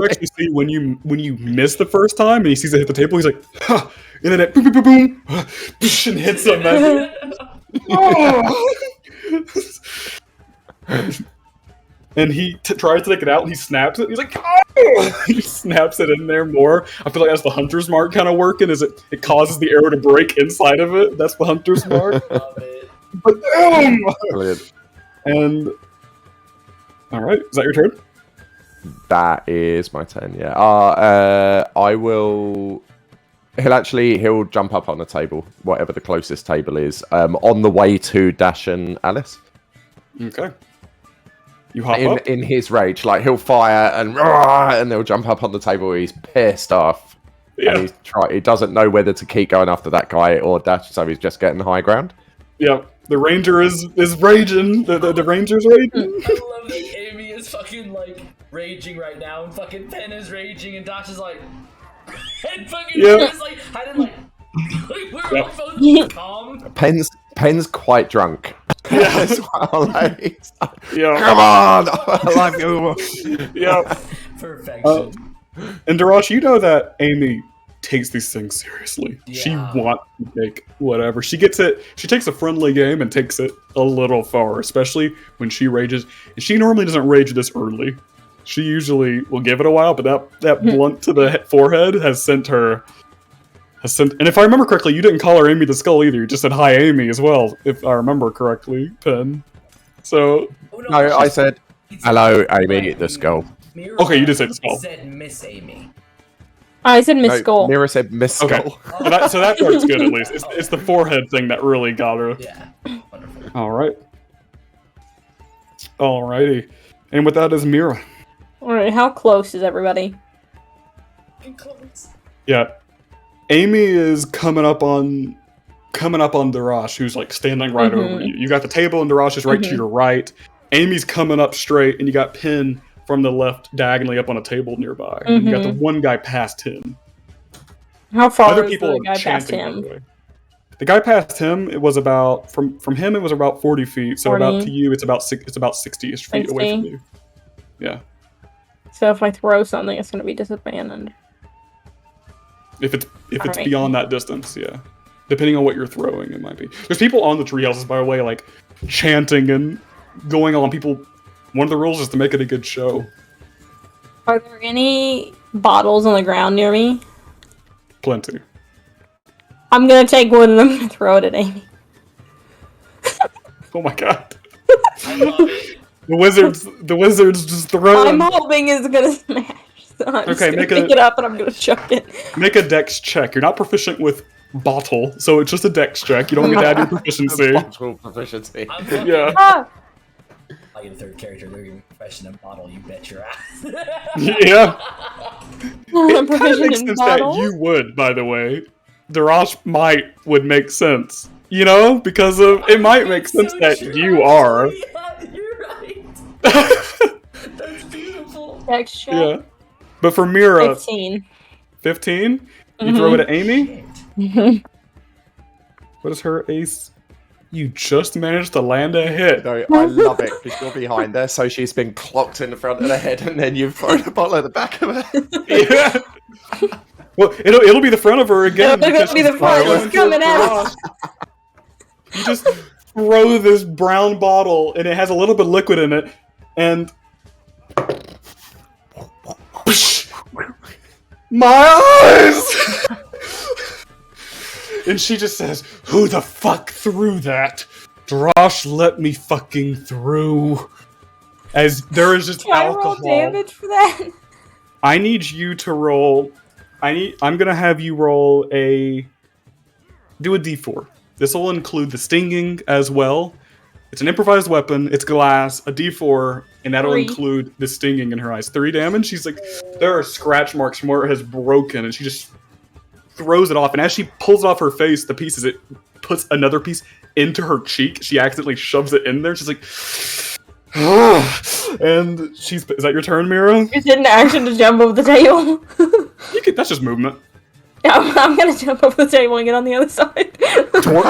actually see when you miss the first time and he sees it hit the table, he's like, huh, and then it boom, boom, boom, boom, and hits him. And he tries to take it out, and he snaps it. He's like, oh! He snaps it in there more. I feel like that's the hunter's mark kind of working. Is it causes the arrow to break inside of it? That's the hunter's mark. Love it. But Brilliant. and all right, is that your turn? That is my turn. Yeah. I will. He'll jump up on the table, whatever the closest table is, on the way to Dash and Alice. Okay. You hop up. In his rage, like he'll fire and they'll jump up on the table. He's pissed off, Yeah. and he doesn't know whether to keep going after that guy or dash, so he's just getting high ground. Yeah. The ranger is raging. The ranger's raging. I love that Amy is fucking like raging right now, and fucking Pen is raging, and Dash is like, and fucking Yeah. is like hiding like we're all both calm. Pen's quite drunk. Yeah. As well, like, he's like, Yeah. come on, I love you. Yeah. Perfection. And Darash, you know that Amy takes these things seriously. She Yeah. wants to take whatever. She gets it. She takes a friendly game and takes it a little far, especially when she rages. And she normally doesn't rage this early. She usually will give it a while, but that blunt to the forehead has sent her. And if I remember correctly, you didn't call her Amy the Skull either. You just said hi, Amy, as well, if I remember correctly, Pen. So Oh, No, I said hello, Amy, the skull. Mira Okay, you did say the skull. Said Miss Amy. I said Miss No, Skull. Mira said Miss Okay. Skull. so that part's good at least. It's the forehead thing that really got her. Yeah. Wonderful. All right. Alrighty. And with that is Mira. Alright, how close is everybody? Close. Yeah. Amy is coming up on Darash, who's like standing right over you. You got the table and Darash is right to your right. Amy's coming up straight, and you got Pin from the left diagonally up on a table nearby. And you got the one guy past him. How far Other is people the are guy past chanting, by the him? way. The guy past him, it was about from him. It was about 40 feet. So 40. about to you, it's about 60ish feet away from 60. you. Yeah. So if I throw something, it's going to be disadvantaged. If it's Alright. beyond that distance, yeah. Depending on what you're throwing, it might be. There's people on the treehouses, by the way, like chanting and going on. One of the rules is to make it a good show. Are there any bottles on the ground near me? Plenty. I'm going to take one of them and throw it at Amy. Oh my god. I love it. The wizards just throw I'm them. hoping it's going to smash. So I'm just Okay, gonna make pick a- it up and I'm going to chuck it. Make a dex check. You're not proficient with bottle, so it's just a dex check. You don't get to add your proficiency. Bottle proficiency. I'm fucking Yeah. Ah! I get a third character. They're giving profession and bottle. You bet your ass. Yeah. I'm It kind of proficient makes in sense bottle. that you would, by the way. Darash would make sense. You know? Because of it might make sense So that true, you are. actually. Yeah, you're right. That's beautiful. Dex check. Yeah. But for Mira, 15. 15? You throw it at Amy? Shit. What is her ace? You just managed to land a hit. No, I love it because you're behind her, so she's been clocked in the front of the head, and then you've thrown a bottle at the back of her. Yeah. Well, it'll be the front of her again. It'll because be the she's front, throwing it's coming her at across. You just throw this brown bottle, and it has a little bit of liquid in it, and my eyes. And she just says, "Who the fuck threw that? Drosh let me fucking through." As there is just Do I alcohol. roll damage for that? I need you to roll. I'm gonna have you roll do a d4. This will include the stinging as well. It's an improvised weapon. It's glass. A d4, and that'll 3. include the stinging in her eyes. 3 damage. She's like, there are scratch marks from where it has broken, and she just throws it off. And as she pulls it off her face, the pieces it puts another piece into her cheek. She accidentally shoves it in there. She's like. And is that your turn, Mira? You did an action to jump over the table. That's just movement. I'm gonna jump over the table and get on the other side.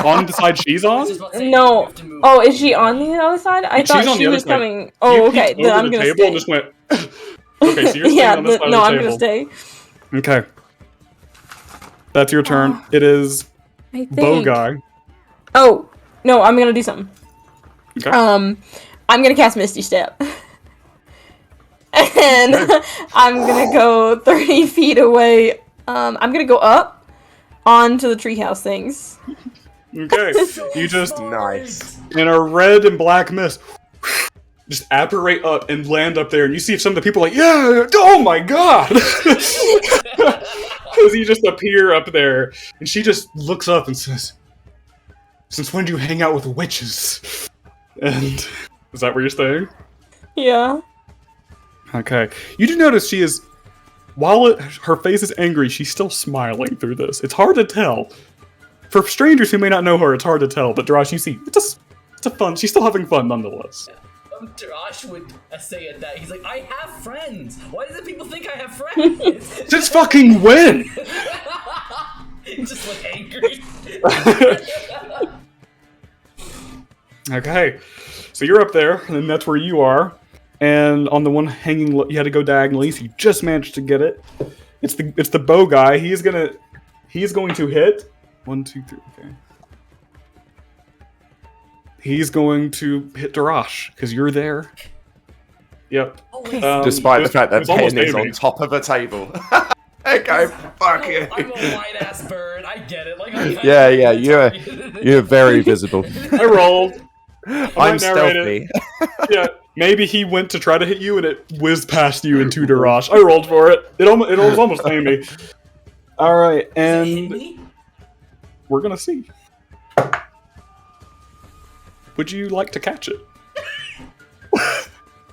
On the side she's I on? was just about to say, No. you have to move. Oh, is she on the other side? I She's thought on she the other was side. coming. Oh, You okay. peeked Then over I'm the gonna table stay. and just went. Okay, so you're Yeah, staying on this side no, of I'm the gonna table. stay. Okay. That's your turn. It is I Bow think. Guy. Oh no, I'm gonna do something. Okay. I'm gonna cast Misty Step. And I'm gonna go 30 feet away. I'm gonna go up onto the treehouse things. Okay. You just, Nice. in a red and black mist, just apparate up and land up there, and you see some of the people like, yeah, oh my god! Because you just appear up there, and she just looks up and says, since when do you hang out with witches? And is that where you're staying? Yeah. Okay. You do notice she is, while her face is angry, she's still smiling through this. It's hard to tell. For strangers who may not know her, it's hard to tell, but Darash, you see, it's a fun, she's still having fun nonetheless. Josh would say at that. He's like, I have friends. Why does people think I have friends? Since fucking when? Just look angry. Okay, so you're up there, and that's where you are. And on the one hanging, you had to go diagonally, so you just managed to get it. It's the Bow Guy. He is going to hit. 1, 2, 3. Okay. He's going to hit Darash because you're there. Yep. Despite the fact that it's almost Pen is aiming. on top of a table. Okay, fuck you. I'm a white ass bird. I get it. Like, Yeah, you're very visible. I rolled. I'm stealthy. Yeah, maybe he went to try to hit you and it whizzed past you into Darash. I rolled for it. It was almost Amy. All right, and we're gonna see. Would you like to catch it?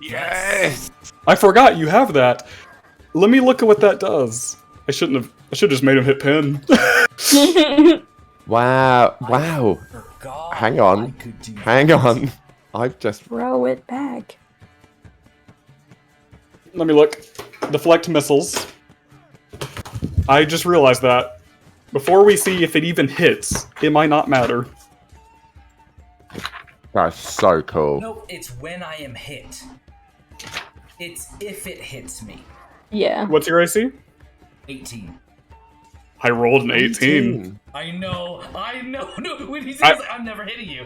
Yes. I forgot you have that. Let me look at what that does. I should have just made him hit pin. Wow. Hang on. I've just. Throw it back. Let me look. Deflect missiles. I just realized that. Before we see if it even hits, it might not matter. That's so cool. No, it's when I am hit. It's if it hits me. Yeah. What's your AC? 18. I rolled an 18. I know. No, when he says I'm never hitting you.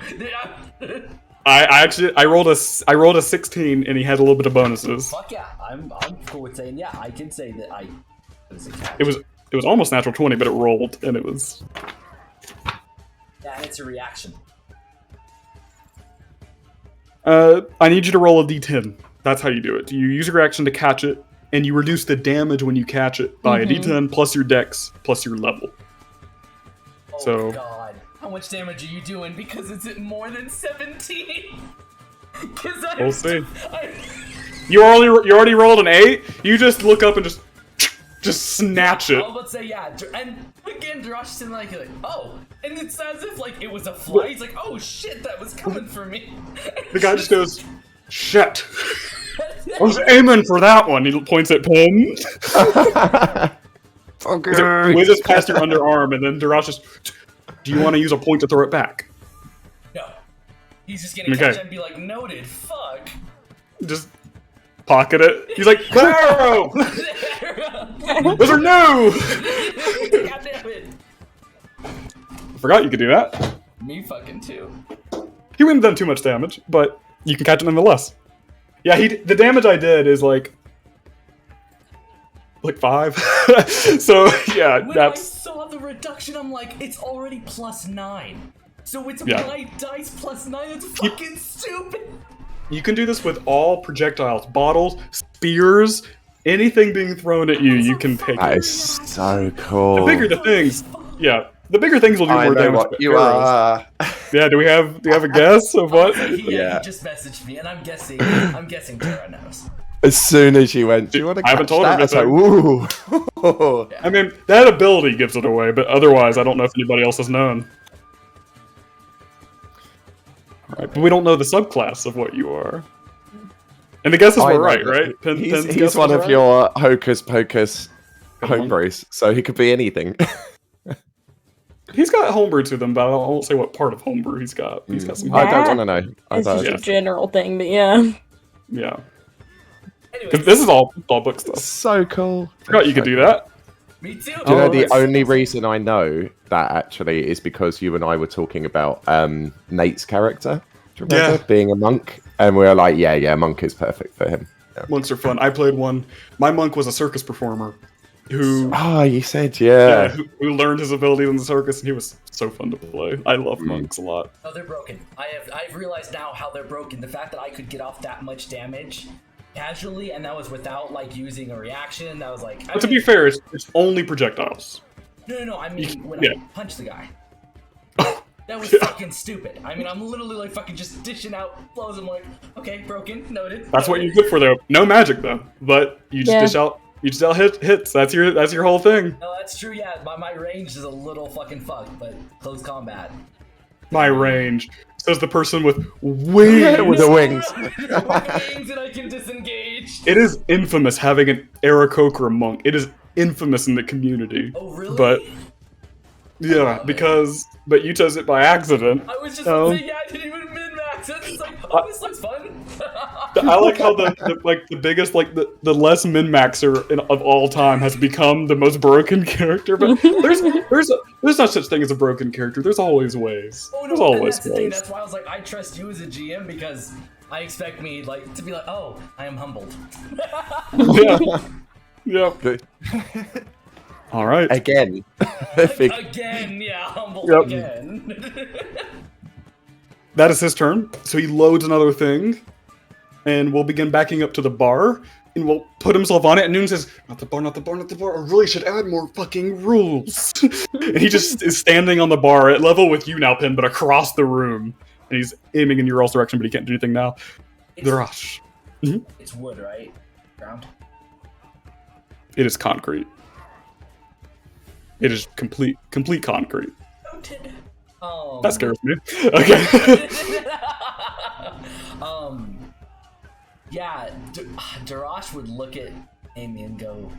I rolled a 16 and he had a little bit of bonuses. Fuck yeah, I'm cool with saying yeah. I can say that I was a catch. It was almost natural 20, but it rolled and it was. Yeah, it's a reaction. I need you to roll a d10. That's how you do it. You use your action to catch it, and you reduce the damage when you catch it by a d10 plus your dex plus your level. Oh So- god. How much damage are you doing? Because is it more than 17? We'll see. You already rolled an 8? You just look up and just snatch it. I was about to say, yeah. And again, Darash is like, oh. And it's as if like it was a fly. He's like, oh shit, that was coming for me. The guy just goes, shit. I was aiming for that one. He points at Pin. Okay. We just past your underarm, and then Darash just, do you want to use a point to throw it back? No. He's just gonna catch it and be like, noted, fuck. Just pocket it. He's like, no! Those are new! God damn it. I forgot you could do that. Me fucking too. He wouldn't have done too much damage, but you can catch it nonetheless. Yeah, the damage I did is like 5. So yeah, When that's I saw the reduction, I'm like, it's already +9. So it's Yeah. my dice +9. That's fucking stupid. you can do this with all projectiles, bottles, spears, anything being thrown at you. You can take That it. is so cool. The bigger the things, yeah, the bigger things will do I more know damage. what but you arrows- are. Yeah, do you have a guess of what? He Yeah. just messaged me, and I'm guessing Tara knows. As soon as you went, do you want to I haven't catch told her that? I was like, anything. ooh. I mean, that ability gives it away, but otherwise, I don't know if anybody else has known. Right, but we don't know the subclass of what you are. And the guesses I were know right, that. right? He's guess one was of right? your hocus pocus Good one. homebrews, so he could be anything. He's got homebrew to them, but I won't say what part of homebrew he's got. He's got some. I don't That want to know. I It's just don't. a general thing, but yeah. Yeah. Anyway, 'Cause this is all book stuff. So cool. Forgot you could do that. Me too. Do you know Oh, the nice. only reason I know that actually is because you and I were talking about Nate's character. Do you remember being a monk? And we were like, yeah, monk is perfect for him. Yeah. Monks are fun. I played one. My monk was a circus performer who, Oh, you said who learned his abilities in the circus, and he was so fun to play. I love monks a lot. Oh, they're broken. I've realized now how they're broken. The fact that I could get off that much damage casually, and that was without like using a reaction. That was like. But to be fair, it's only projectiles. No. I mean, when yeah. I punched the guy. That was Yeah. fucking stupid. I mean, I'm literally like fucking just dishing out blows. I'm like, okay, broken, noted. That's what you're good for, though. No magic, though. But you just dish out. You just out hits. That's your whole thing. No, that's true. Yeah, my range is a little fucking fucked, but close combat. My range, says the person with wings. with the wings. With wings, and I can disengage. It is infamous having an Aarakocra monk. It is infamous in the community. Oh really? But yeah, but you chose it by accident. I was just saying, yeah, I didn't even min-max it. It's like, oh, this looks fun. I like how the biggest, like the less min-maxer of all time has become the most broken character. But there's no such thing as a broken character. There's always ways. Oh, no, There's always that's the thing. ways. That's why I was like, I trust you as a GM because I expect me like to be like, oh, I am humbled. Yeah. Good. All right. Again. Again, yeah, humbled again. That is his turn. So he loads another thing, and we'll begin backing up to the bar, and we'll put himself on it. And Noon says, "Not the bar, not the bar, not the bar. I really should add more fucking rules." And he just is standing on the bar at level with you now, Pin, but across the room, and he's aiming in your all's direction, but he can't do anything now. The rush. It's wood, right? Ground. It is concrete. It is complete concrete. Noted. That scares me. Okay. Yeah, Darash would look at Amy and go,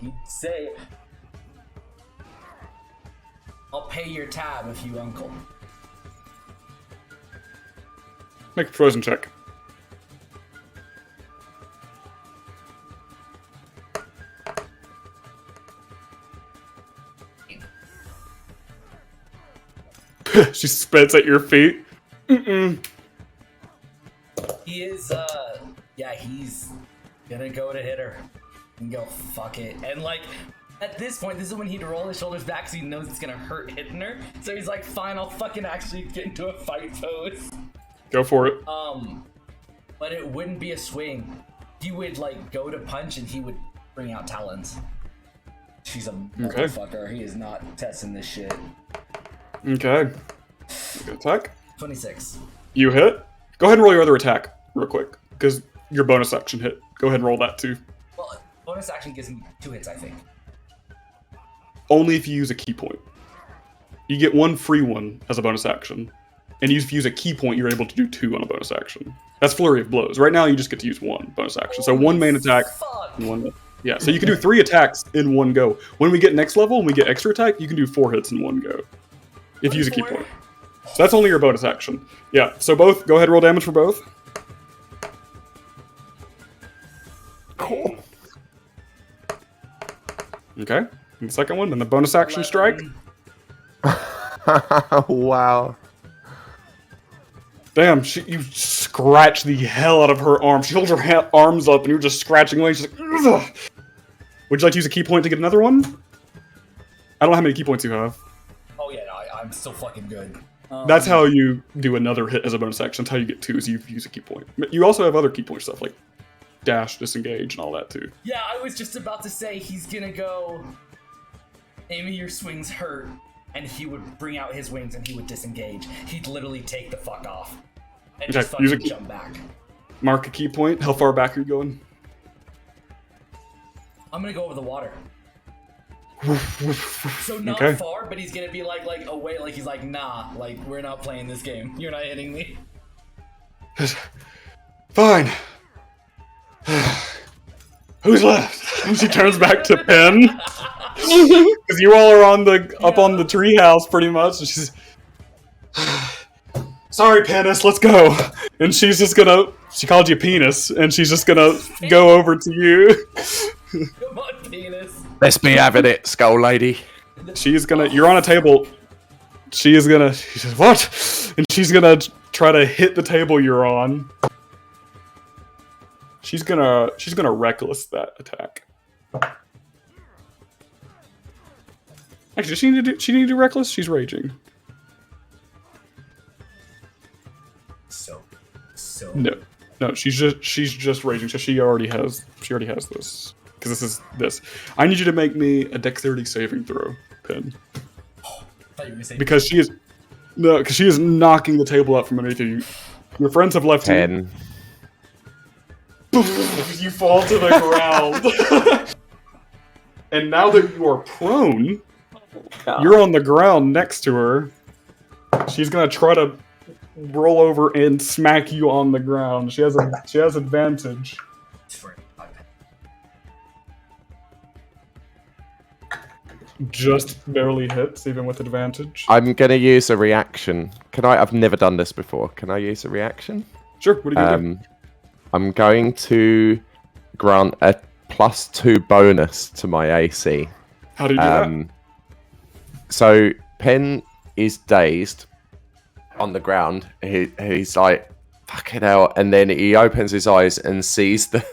he'd say, "I'll pay your tab if you uncle." Make a frozen check. She spits at your feet. He is, he's gonna go to hit her and go, fuck it. And like, at this point, this is when he'd roll his shoulders back so he knows it's gonna hurt hitting her. So he's like, fine, I'll fucking actually get into a fight pose. Go for it. But it wouldn't be a swing. He would like go to punch and he would bring out talons. She's a motherfucker. He is not testing this shit. Okay. Good attack. 26. You hit. Go ahead and roll your other attack real quick, because your bonus action hit. Go ahead and roll that too. Well, bonus action gives me 2 hits, I think. Only if you use a key point. You get one free one as a bonus action. And if you use a key point, you're able to do 2 on a bonus action. That's Flurry of Blows. Right now, you just get to use 1 bonus action. So 1 main attack, and 1... Yeah, so you can do 3 attacks in one go. When we get next level and we get extra attack, you can do 4 hits in one go. If you use a key point. So that's only your bonus action. Yeah, so both, go ahead and roll damage for both. Cool. Okay, and the second one, then the bonus action 11. strike. Wow. Damn, you scratch the hell out of her arm. She holds her arms up and you're just scratching away. She's like, ugh. Would you like to use a key point to get another one? I don't know how many key points you have. Oh yeah, no, I'm still fucking good. That's how you do another hit as a bonus action. That's how you get 2, is you use a key point. But you also have other key point stuff, like dash, disengage, and all that too. Yeah, I was just about to say he's gonna go, Amy, your swings hurt, and he would bring out his wings and he would disengage. He'd literally take the fuck off and just fucking jump back. Mark a key point. How far back are you going? I'm gonna go over the water. So not far, but he's gonna be like away, like he's like, nah, like we're not playing this game. You're not hitting me. Fine. Who's left? And she turns back to Pen. Because you all are on the up on the treehouse pretty much. And she's sorry, penis, let's go. And she's just gonna, she called you penis, and she's just gonna go over to you. Come on, penis. Let's be having it, skull lady. She's gonna, you're on a table. She says, what? And she's gonna try to hit the table you're on. She's gonna reckless that attack. Actually, does she need to do reckless? She's raging. So. No, she's just raging. So she already has this. Because this is this. I need you to make me a dexterity saving throw, Pin. Thought you were gonna say Because she is knocking the table out from underneath you. Your friends have left 10. you. You fall to the ground. And now that you are prone, you're on the ground next to her. She's gonna try to roll over and smack you on the ground. She has advantage. Just barely hits, even with advantage. I'm gonna use a reaction. I've never done this before. Can I use a reaction? Sure. What are you gonna do? I'm going to grant a +2 bonus to my AC. How do you do that? So Pen is dazed on the ground. He's like, fucking hell, and then he opens his eyes and sees the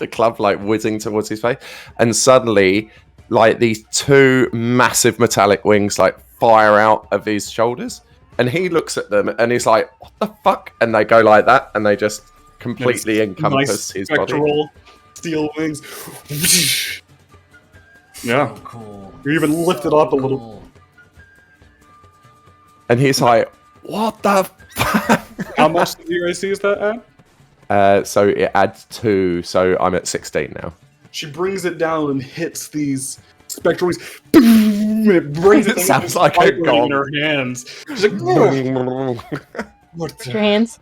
club like whizzing towards his face, and suddenly like these 2 massive metallic wings like fire out of his shoulders, and he looks at them and he's like, what the fuck? And they go like that, and they just completely encompass his body. Steel wings. Yeah. So cool. You even lift it up a little. And he's like, what the fuck? How much of your AC is that at? So it adds 2, so I'm at 16 now. She brings it down and hits these spectral wings. Boom! And it brings it It sounds like a vibrating gong. in her hands. She's like, what the? Your hands.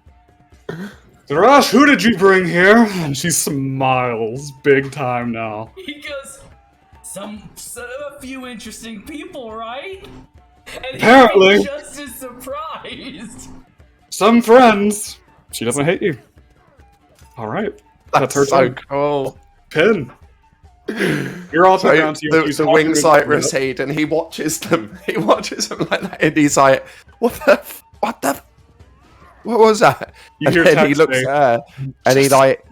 Rosh, who did you bring here? And she smiles big time now. He goes, a few interesting people, right? And Apparently. he's just as surprised. Some friends. She doesn't hate you. Alright. That's her so turn. cool. Pin. You're all So around to you. the wings like recede, and he watches them. He watches them like that, and he's like, "What was that?" You And hear then he Tax looks say, at her, and he like,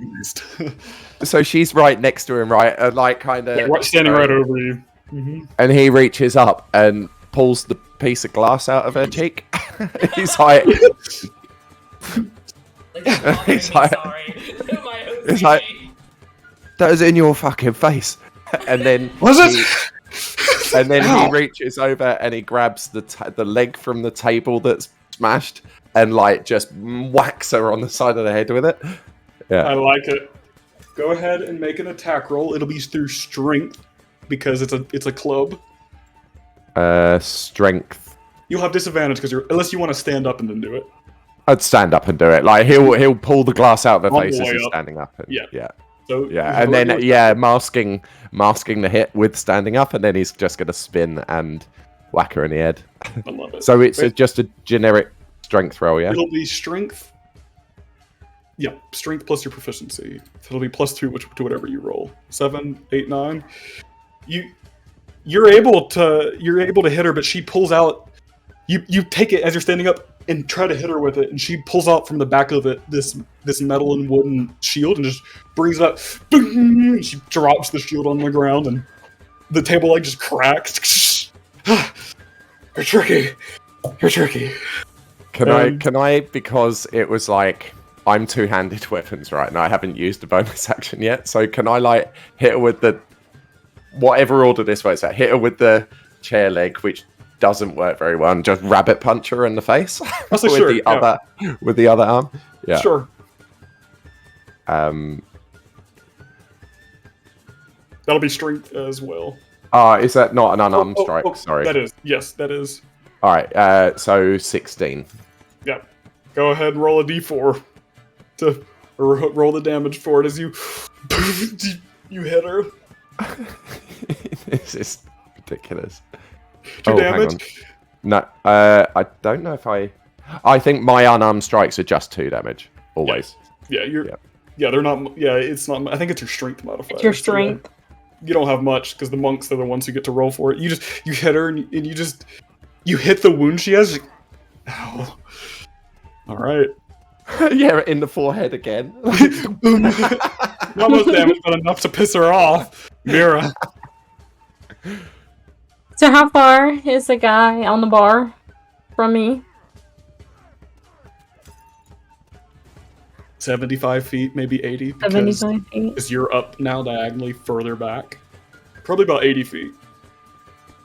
so she's right next to him, right, and like kind of standing right over you. Mm-hmm. and he reaches up and pulls the piece of glass out of her cheek. He's like, He's like- sorry. My OCD. It's like- "That was in your fucking face." And then Was it? And then Ow. he reaches over and he grabs the leg from the table that's smashed and like just whacks her on the side of the head with it. I Yeah. like it. Go ahead and make an attack roll. It'll be through strength because it's a club. Strength. You'll have disadvantage because unless you want to stand up and then do it. I'd stand up and do it. Like he'll pull the glass out of her On the face as way he's up. standing up. And, Yeah. Yeah. So Yeah. And then masking the hit with standing up, and then he's just gonna spin and whack her in the head. I love it. So it's Wait, just a generic strength roll, yeah. it'll be strength. Yeah, strength plus your proficiency. So it'll be +2 to whatever you roll. 7, 8, 9. You're able to hit her, but she pulls out. You take it as you're standing up and try to hit her with it, and she pulls out from the back of it this metal and wooden shield and just brings it up. Boom, and she drops the shield on the ground, and the table like just cracks. You're tricky. You're tricky. Can I because it was like I'm two-handed weapons, right? And I haven't used a bonus action yet. So can I like hit her with the whatever order this works out? Hit her with the chair leg, which doesn't work very well, and just rabbit punch her in the face I'll say with sure, the yeah. other arm. Yeah. Sure. That'll be strength as well. Is that not an unarmed strike? Sorry. That is. Yes, that is. All right. So 16. Yeah. Go ahead and roll a d4 to roll the damage for it as you hit her. This is ridiculous. Two Hang on. damage. No, I don't know if I I think my unarmed strikes are just 2 damage. Always. Yeah, Yeah. Yeah, they're not. Yeah, it's not. I think it's your strength modifier. It's your so yeah. strength. You don't have much because the monks are the ones who get to roll for it. You hit her and you hit the wound she has. Ow. All right. Yeah, in the forehead again. Not much damage, but enough to piss her off. Mira. So how far is the guy on the bar from me? 75 feet, maybe 80. 75 feet. Because you're up now diagonally further back. Probably about 80 feet.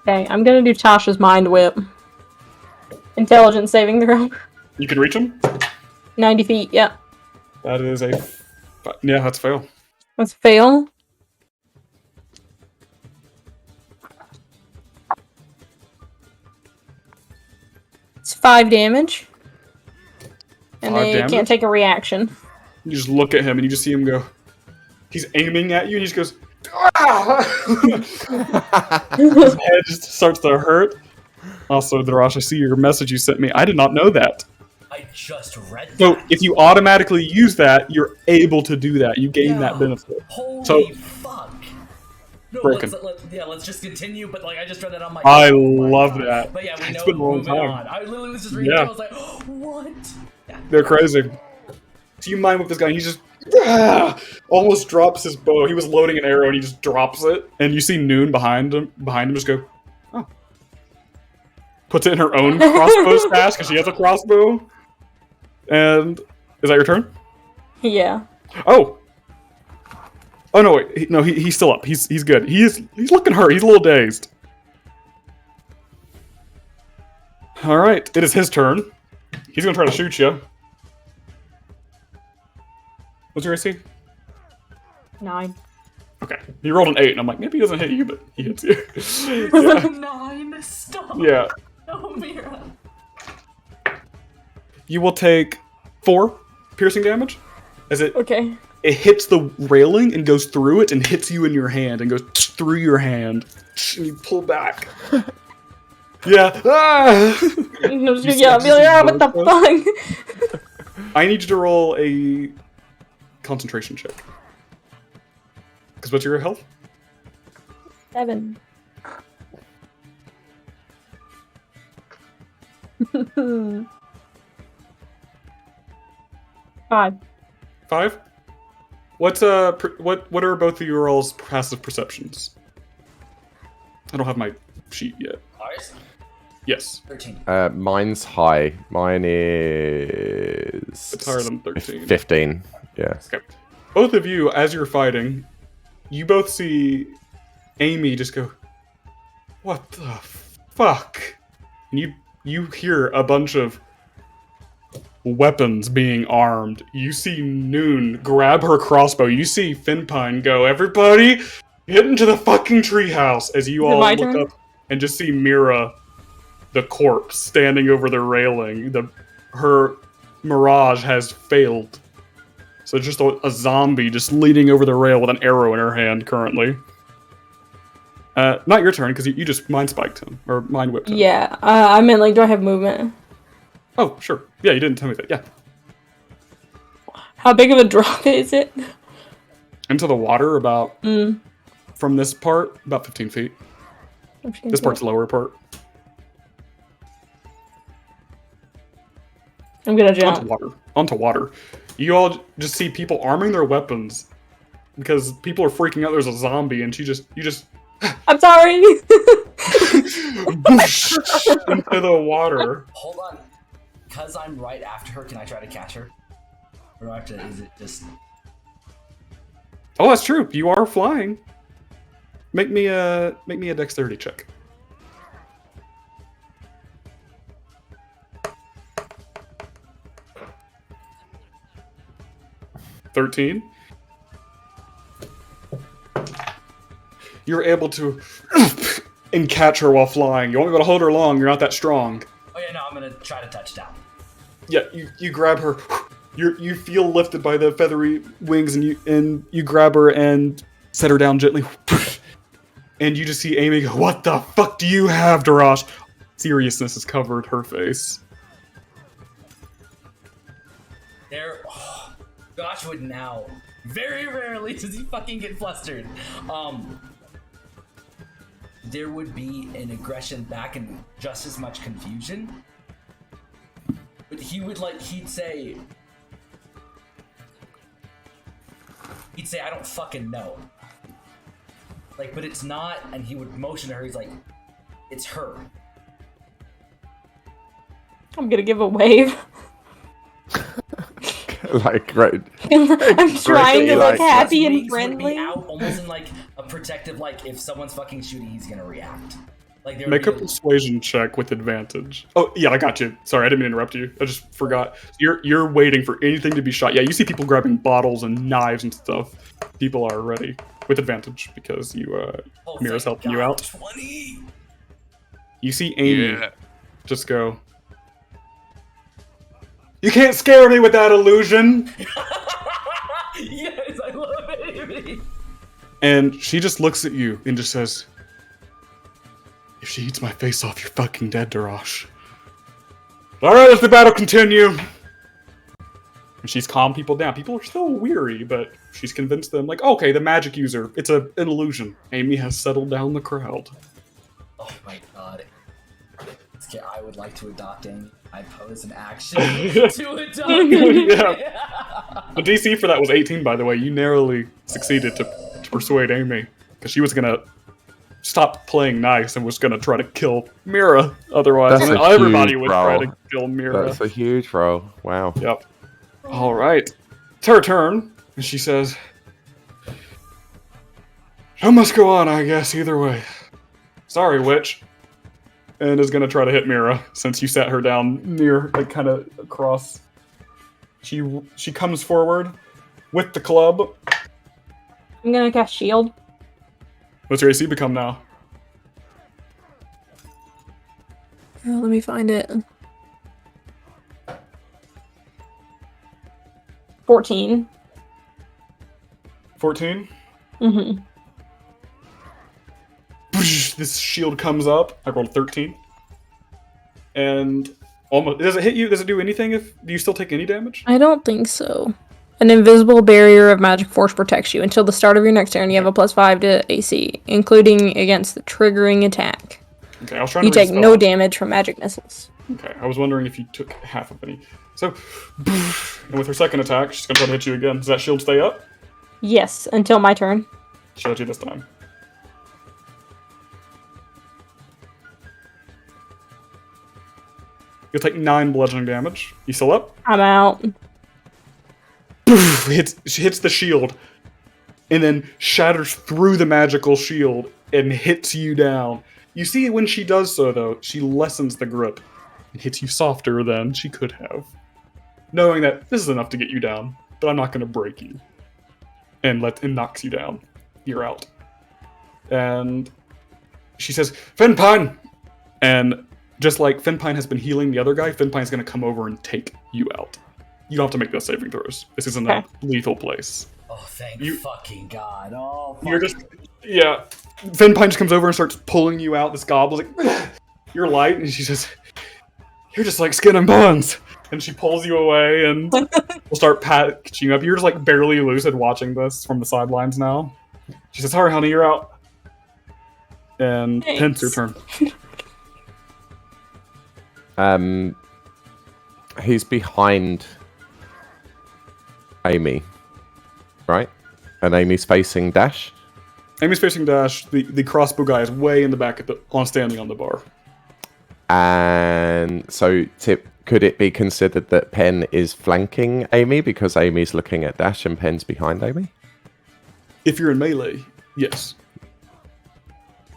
Okay, I'm gonna do Tasha's Mind Whip. Intelligence saving throw. You can reach him? 90 feet, yeah. That is a... Yeah, that's a fail. Let's fail. It's 5 damage. And 5 they damage? can't take a reaction. You just look at him and you just see him go... He's aiming at you and he just goes... "Ah!" His head just starts to hurt. Also, Darash, I see your message you sent me. I did not know that. I just read that. So, if you automatically use that, you're able to do that. You gain that benefit. Holy So- fuck. No, Broken. let's just continue, but like I just read that on my I oh my love God. that. But yeah, we It's know been a long moving time. on. I literally was just reading Yeah. it, I was like, oh, what? Yeah. They're crazy. So you mind with this guy, and he just almost drops his bow. He was loading an arrow, and he just drops it. And you see Noon behind him just go, oh. Puts it in her own crossbow stash, because she has a crossbow. And is that your turn? Yeah. Oh. Oh no! Wait. He's still up. He's good. He's looking hurt. He's a little dazed. All right, it is his turn. He's gonna try to shoot you. What's your AC? 9. Okay, he rolled an 8, and I'm like, maybe he doesn't hit you, but he hits you. Yeah. 9, stop. Yeah. Oh, Mira. You will take 4 piercing damage as Okay. it hits the railing and goes through it and hits you in your hand and goes through your hand. And you pull back. Yeah. Ah! I'm just You gonna yell, said be like, ah, what the blood fuck? I need you to roll a concentration check. Because what's your health? 7. 5. 5? What's what are both of your rolls' passive perceptions? I don't have my sheet yet. Ours? Yes. 13. Mine's high. Mine is... It's higher than 13. 15. Yeah. Okay. Both of you, as you're fighting, you both see Amy just go, what the fuck? And you hear a bunch of weapons being armed. You see Noon grab her crossbow. You see Finpine go, everybody, get into the fucking treehouse, as you Is it all my look turn? up and just see Mira, the corpse, standing over the railing. Her mirage has failed. So it's just a zombie just leaning over the rail with an arrow in her hand currently. Not your turn, because you just mind spiked him, or mind whipped him. Yeah, I meant, like, do I have movement? Oh, sure. Yeah, you didn't tell me that. Yeah. How big of a drop is it? Into the water about, Mm. from this part, about 15 feet. This part's the lower part. I'm gonna Onto jump. water. Onto water. You all just see people arming their weapons because people are freaking out. There's a zombie, and you just I'm sorry! whoosh into the water. Hold on. Because I'm right after her, can I try to catch her? Or do I have to, is it just... Oh, that's true. You are flying. Make me a dexterity check. $13. You're able to and catch her while flying. You won't be able to hold her long. You're not that strong. Oh yeah, no, I'm gonna try to touch down. Yeah, you grab her. You feel lifted by the feathery wings, and you grab her and set her down gently. And you just see Amy go, "What the fuck do you have, Darash?" Seriousness has covered her face. watch would now. Very rarely does he fucking get flustered. There would be an aggression back and just as much confusion. But he would he'd say, I don't fucking know. Like, but it's not, and he would motion to her, he's like, it's her. I'm gonna give a wave. Like, right. I'm trying to look like, happy and Wings would be friendly. out almost in like a protective, like if someone's fucking shooting, he's gonna react. Like there Make a would be persuasion check with advantage. Oh yeah, I got you. Sorry, I didn't mean to interrupt you. I just forgot. You're waiting for anything to be shot. Yeah, you see people grabbing bottles and knives and stuff. People are ready with advantage because you oh, Mira's thank helping you God, out. 20. You see Amy Yeah. just go. You can't scare me with that illusion. Yes, I love Amy. And she just looks at you and just says, "If she eats my face off, you're fucking dead, Darash." Alright, let the battle continue. And she's calmed people down. People are still weary, but she's convinced them, like, okay, the magic user, it's an illusion. Amy has settled down the crowd. Oh my God. I would like to adopt Amy. I pose an action to adopt Amy. Yeah. The DC for that was 18, by the way. You narrowly succeeded to persuade Amy. Because she was going to stop playing nice and was going to try to kill Mira otherwise. That's And a everybody huge would try roll. to kill Mira. That's a huge roll. Wow. Yep. All right. It's her turn. And she says, "Show must go on, I guess, either way. Sorry, witch." And is going to try to hit Mira since you sat her down near, like, kind of across. She comes forward with the club. I'm gonna cast shield. What's your AC become now? Oh, let me find it. 14. 14? Mm-hmm. This shield comes up. I rolled 13. And almost. Does it hit you? Does it do anything? Do you still take any damage? I don't think so. An invisible barrier of magic force protects you. Until the start of your next turn, you have a +5 to AC, including against the triggering attack. Okay, I was trying You to read take the no spell. damage from magic missiles. Okay, I was wondering if you took half of any. So, and with her second attack, she's gonna try to hit you again. Does that shield stay up? Yes, until my turn. She'll hit you this time. You'll take 9 bludgeoning damage. You still up? I'm out. She hits the shield, and then shatters through the magical shield and hits you down. You see, when she does so, though, she lessens the grip and hits you softer than she could have, knowing that this is enough to get you down, but I'm not going to break you. And knocks you down. You're out. And she says, "Finpine!" And just like Finpine has been healing the other guy, Finpine's going to come over and take you out. You don't have to make those saving throws. This isn't a lethal place. Oh, thank You- fucking God. Oh, You're fucking just, yeah. Finpine just comes over and starts pulling you out. This goblin's like, "You're light," and she says, "You're just like skin and bones." And she pulls you away and will start patching you up. You're just like barely lucid watching this from the sidelines now. She says, "Sorry, honey, you're out." And Pence, your turn. He's behind Amy, right? And Amy's facing Dash. Amy's facing Dash. The crossbow guy is way in the back standing on the bar. And so, Tip, could it be considered that Pen is flanking Amy because Amy's looking at Dash and Pen's behind Amy? If you're in melee, yes.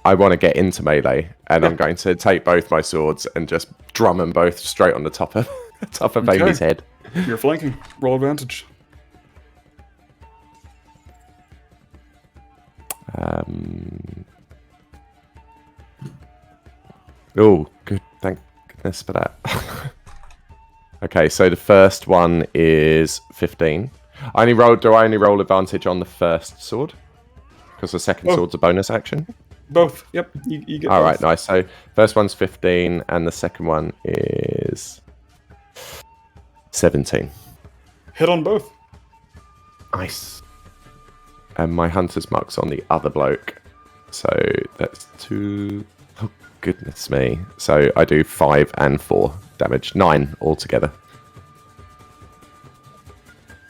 I want to get into melee, and I'm going to take both my swords and just drum them both straight on the top of Okay. Amy's head. You're flanking. Roll advantage. Oh, good. Thank goodness for that. Okay, so the first one is 15. Do I only roll advantage on the first sword? Because the second Oh. sword's a bonus action? Both. Yep. You get All both. right, nice. So first one's 15, and the second one is 17. Hit on both. Nice. And my hunter's mark's on the other bloke. So that's 2. Oh, goodness me. So I do 5 and 4 damage. 9 altogether.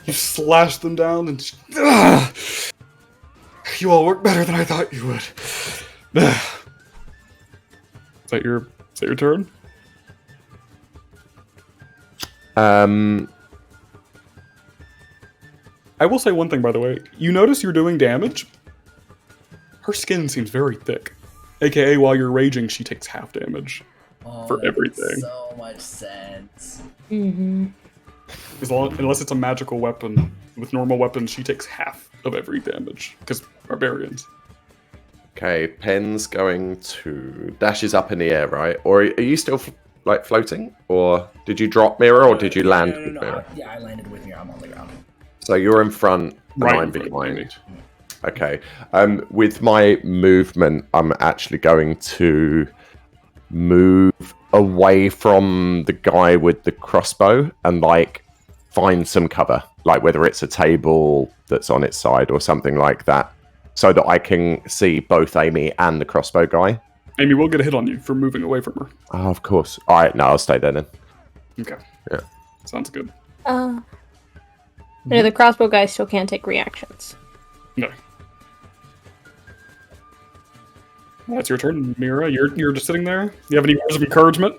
You slash them down and Ugh! You all work better than I thought you would. Ugh. Is that your turn? I will say one thing, by the way. You notice you're doing damage. Her skin seems very thick. AKA, while you're raging, she takes half damage for that everything. makes so much sense. Mm-hmm. Unless it's a magical weapon. With normal weapons, she takes half of every damage. Because barbarians. Okay, Pen's going to... Dash is up in the air, right? Or are you still, floating? Or did you drop Mirror, or did you land with Mirror? Yeah, I landed with Mirror. I'm on the ground. So you're in front, and Right I'm in front of me. behind. Okay. With my movement, I'm actually going to move away from the guy with the crossbow and, find some cover. Whether it's a table that's on its side or something like that, so that I can see both Amy and the crossbow guy. Amy will get a hit on you for moving away from her. Oh, of course. All right, no, I'll stay there then. Okay. Yeah. Sounds good. No, the crossbow guy still can't take reactions. No. That's your turn, Mira. You're just sitting there. You have any words of encouragement?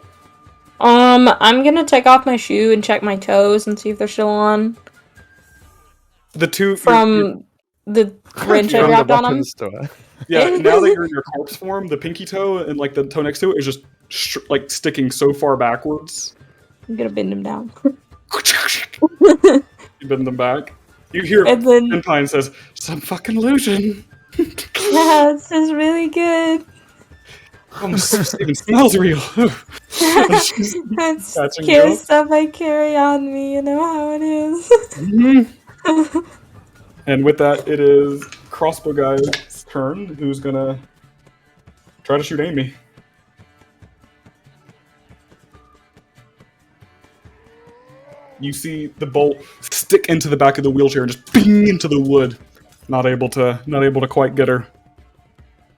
I'm gonna take off my shoe and check my toes and see if they're still on. The two From the wrench I From the dropped on them. weapons store. yeah. Now that you're in your corpse form, the pinky toe and the toe next to it is just sticking so far backwards. I'm gonna bend him down. You bend them back. You hear And then Empine says, "Some fucking illusion." yeah, this is really good. Almost even smells real. That's Catching scary you. stuff I carry on me, you know how it is. Mhm. And with that, it is crossbow guy's turn, who's gonna try to shoot Amy. You see the bolt stick into the back of the wheelchair and just bing into the wood. Not able to quite get her.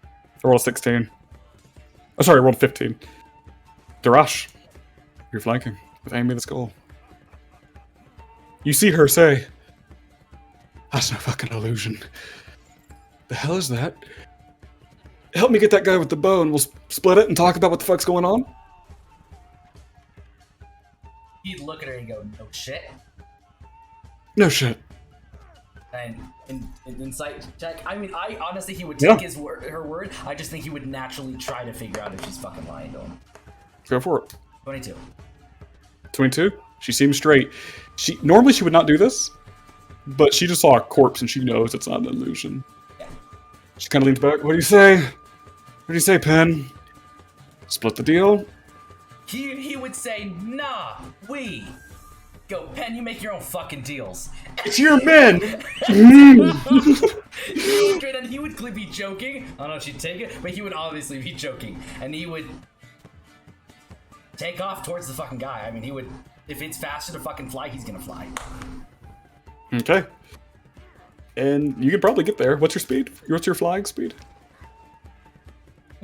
I rolled a 16. Oh, sorry, I rolled a 15. Darash, you're flanking with Amy the Skull. You see her say, "That's no fucking illusion. The hell is that? Help me get that guy with the bow and we'll split it and talk about what the fuck's going on." He'd look at her and go, "No shit." No shit. And in insight check, I mean, I honestly, he would Yeah. take her word. I just think he would naturally try to figure out if she's fucking lying to him. Go for it. 22. 22. She seems straight. Normally she would not do this, but she just saw a corpse and she knows it's not an illusion. Yeah. She kind of leans back. What do you say? What do you say, Pen? Split the deal? He would say, "Nah, we go, Pen. You make your own fucking deals." It's your men. He would clearly be joking. I don't know if she'd take it, but he would obviously be joking, and he would take off towards the fucking guy. I mean, he would. If it's faster to fucking fly, he's gonna fly. Okay. And you could probably get there. What's your speed? What's your flying speed?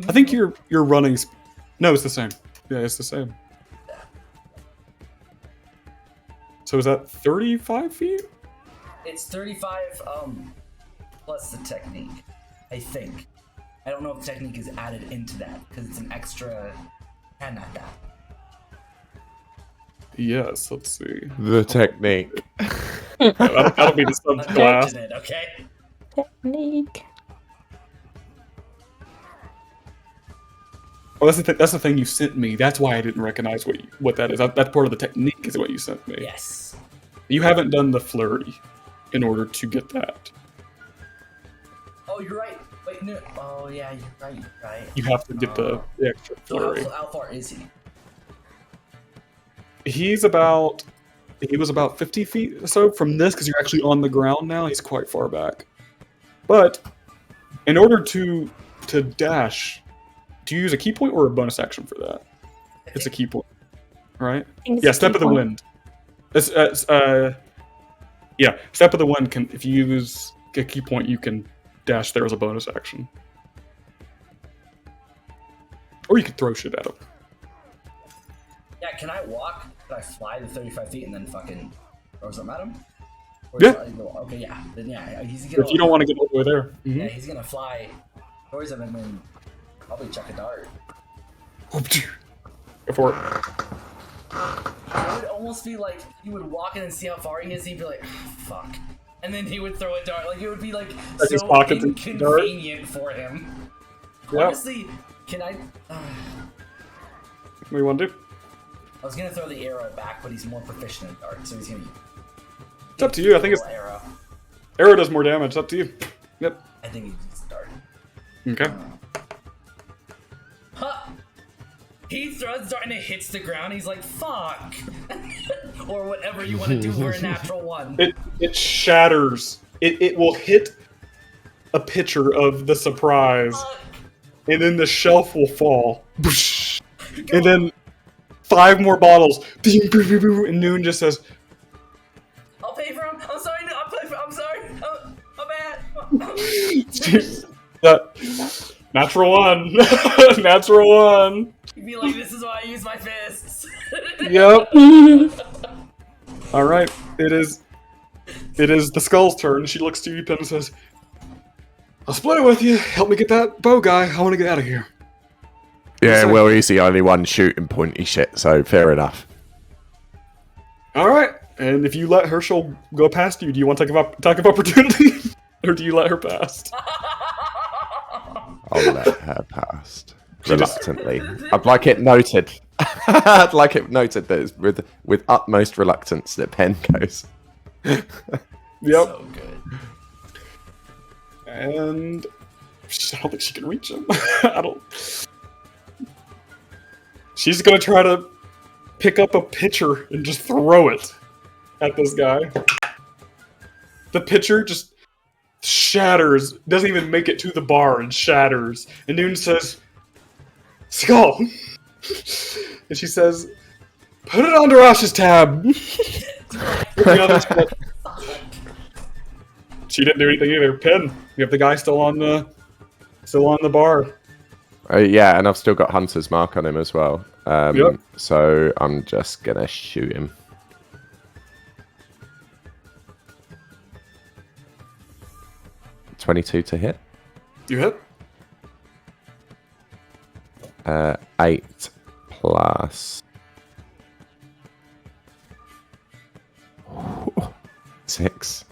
I think your running. No, it's the same. Yeah, it's the same. So is that 35 feet? It's 35 plus the technique, I think. I don't know if the technique is added into that because it's an extra and not that. Yes, let's see. The technique. That'll be the subclass. Imagine it, okay? Technique. Oh, that's the thing you sent me. That's why I didn't recognize what that is. That's part of the technique is what you sent me. Yes. You haven't done the flurry in order to get that. Oh, you're right. Wait, no. Oh, yeah, you're right. You have to get the extra So flurry. how far is he? He was about 50 feet or so from this because you're actually on the ground now. He's quite far back. But in order to dash, do you use a key point or a bonus action for that? It's a key point, right? I think it's Yeah, a step key of the point. wind. Yeah, Step of the Wind can, if you use a key point, you can dash there as a bonus action. Or you could throw shit at him. Yeah, can I walk? Can I fly the 35 feet and then fucking throw something at him? Or Yeah. Okay, yeah. Then yeah, he's gonna. If you don't want to get all the way there. Mhm. Yeah, he's gonna fly towards him and then probably chuck a dart. Go for it. It would almost be like he would walk in and see how far he is. He'd be like, oh, "Fuck," and then he would throw a dart. Like it would be like his so pocket to dart. inconvenient for him. Yep. Honestly, can I? What do you want to do? I was gonna throw the arrow back, but he's more proficient in dart, so he's gonna. It's up to you. I think it's arrow. arrow does more damage. It's up to you. Yep. I think he uses dart. Okay. Huh! He throws dart and it hits the ground. He's like, "Fuck," or whatever you want to do for a natural one. It shatters. It will hit a pitcher of the surprise, and then the shelf will fall. And then 5 more bottles. And Noon just says, I'll pay for him. I'm sorry. I'll pay for. I'm sorry. I'm bad. Natural one. Natural one. You'd be like, "This is why I use my fists." Yep. All right. It is the skull's turn. She looks to you, Pen, and says, "I'll split it with you. Help me get that bow guy. I want to get out of here." Yeah, well, he's the only one shooting pointy shit, so fair enough. All right. And if you let Herschel go past you, do you want to take an attack of opportunity, or do you let her past? I'll let her past. Reluctantly. I'd like it noted. I'd like it noted that it's with utmost reluctance that Pen goes. Yep. So good. And I don't think she can reach him. I don't. She's gonna try to pick up a pitcher and just throw it at this guy. The pitcher just shatters, doesn't even make it to the bar and shatters. And Noon says, "Skull!" And she says, "Put it on Darash's tab." The others said, she didn't do anything either. Pen, you have the guy still on the bar. Yeah, and I've still got Hunter's Mark on him as well. Yep. So I'm just gonna shoot him. .22 to hit. You hit? 8 plus 6.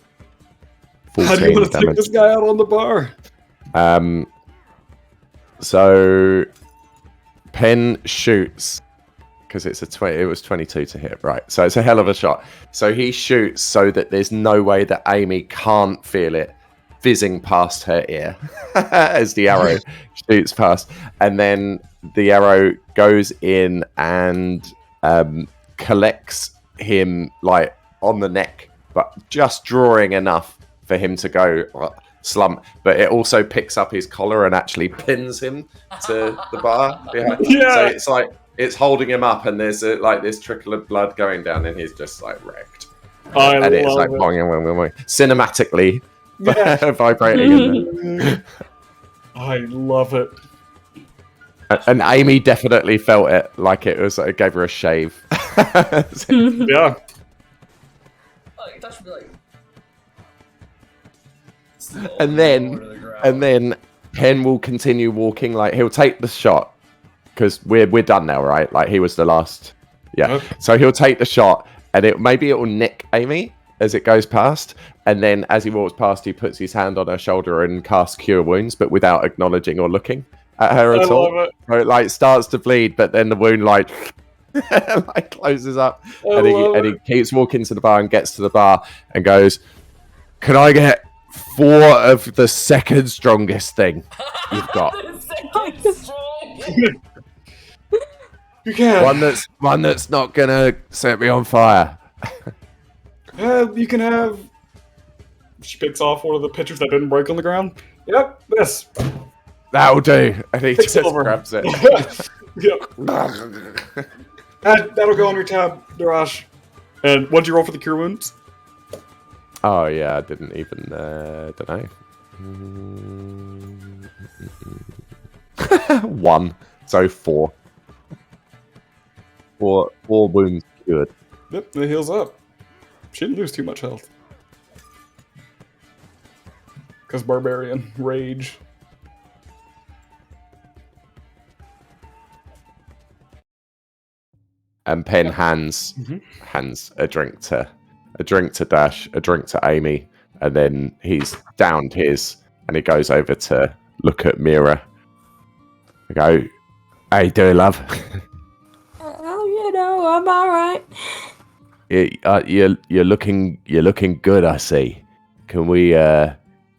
How do you want to take this guy out on the bar? So Pen shoots because it's it was 22 to hit, right? So it's a hell of a shot. So he shoots so that there's no way that Amy can't feel it fizzing past her ear as the arrow shoots past, and then the arrow goes in and collects him like on the neck, but just drawing enough for him to go slump, but it also picks up his collar and actually pins him to the bar behind. Yeah. So it's like it's holding him up, and there's like this trickle of blood going down, and he's just like wrecked. And it's like cinematically vibrating. I love it. And Amy definitely felt it, like it gave her a shave. Yeah. Like, that should be like. And then Pen will continue walking. Like he'll take the shot because we're done now, right? Like he was the last. Yeah. Okay. So he'll take the shot, and maybe it will nick Amy as it goes past. And then as he walks past, he puts his hand on her shoulder and casts Cure Wounds, but without acknowledging or looking at her at all. Love it. So it like starts to bleed, but then the wound like closes up, and he keeps walking to the bar and gets to the bar and goes, "Can I get 4 of the second strongest thing you've got? You can. One that's not gonna set me on fire." You can have. She picks off one of the pitchers that didn't break on the ground. Yep, this. That'll do. And he just Silver. grabs it. Yep. That'll go on your tab, Darash. And what'd you roll for the cure wounds? Oh yeah, I didn't even. Don't know. 1, so 4. Four wounds cured. Yep, it heals up. She didn't lose too much health. Because barbarian rage. And Penn hands a drink to Dash, a drink to Amy, and then he's downed his, and he goes over to look at Mira. I go, "How you doing, love? Oh, I'm all right. You're looking good. I see. Can we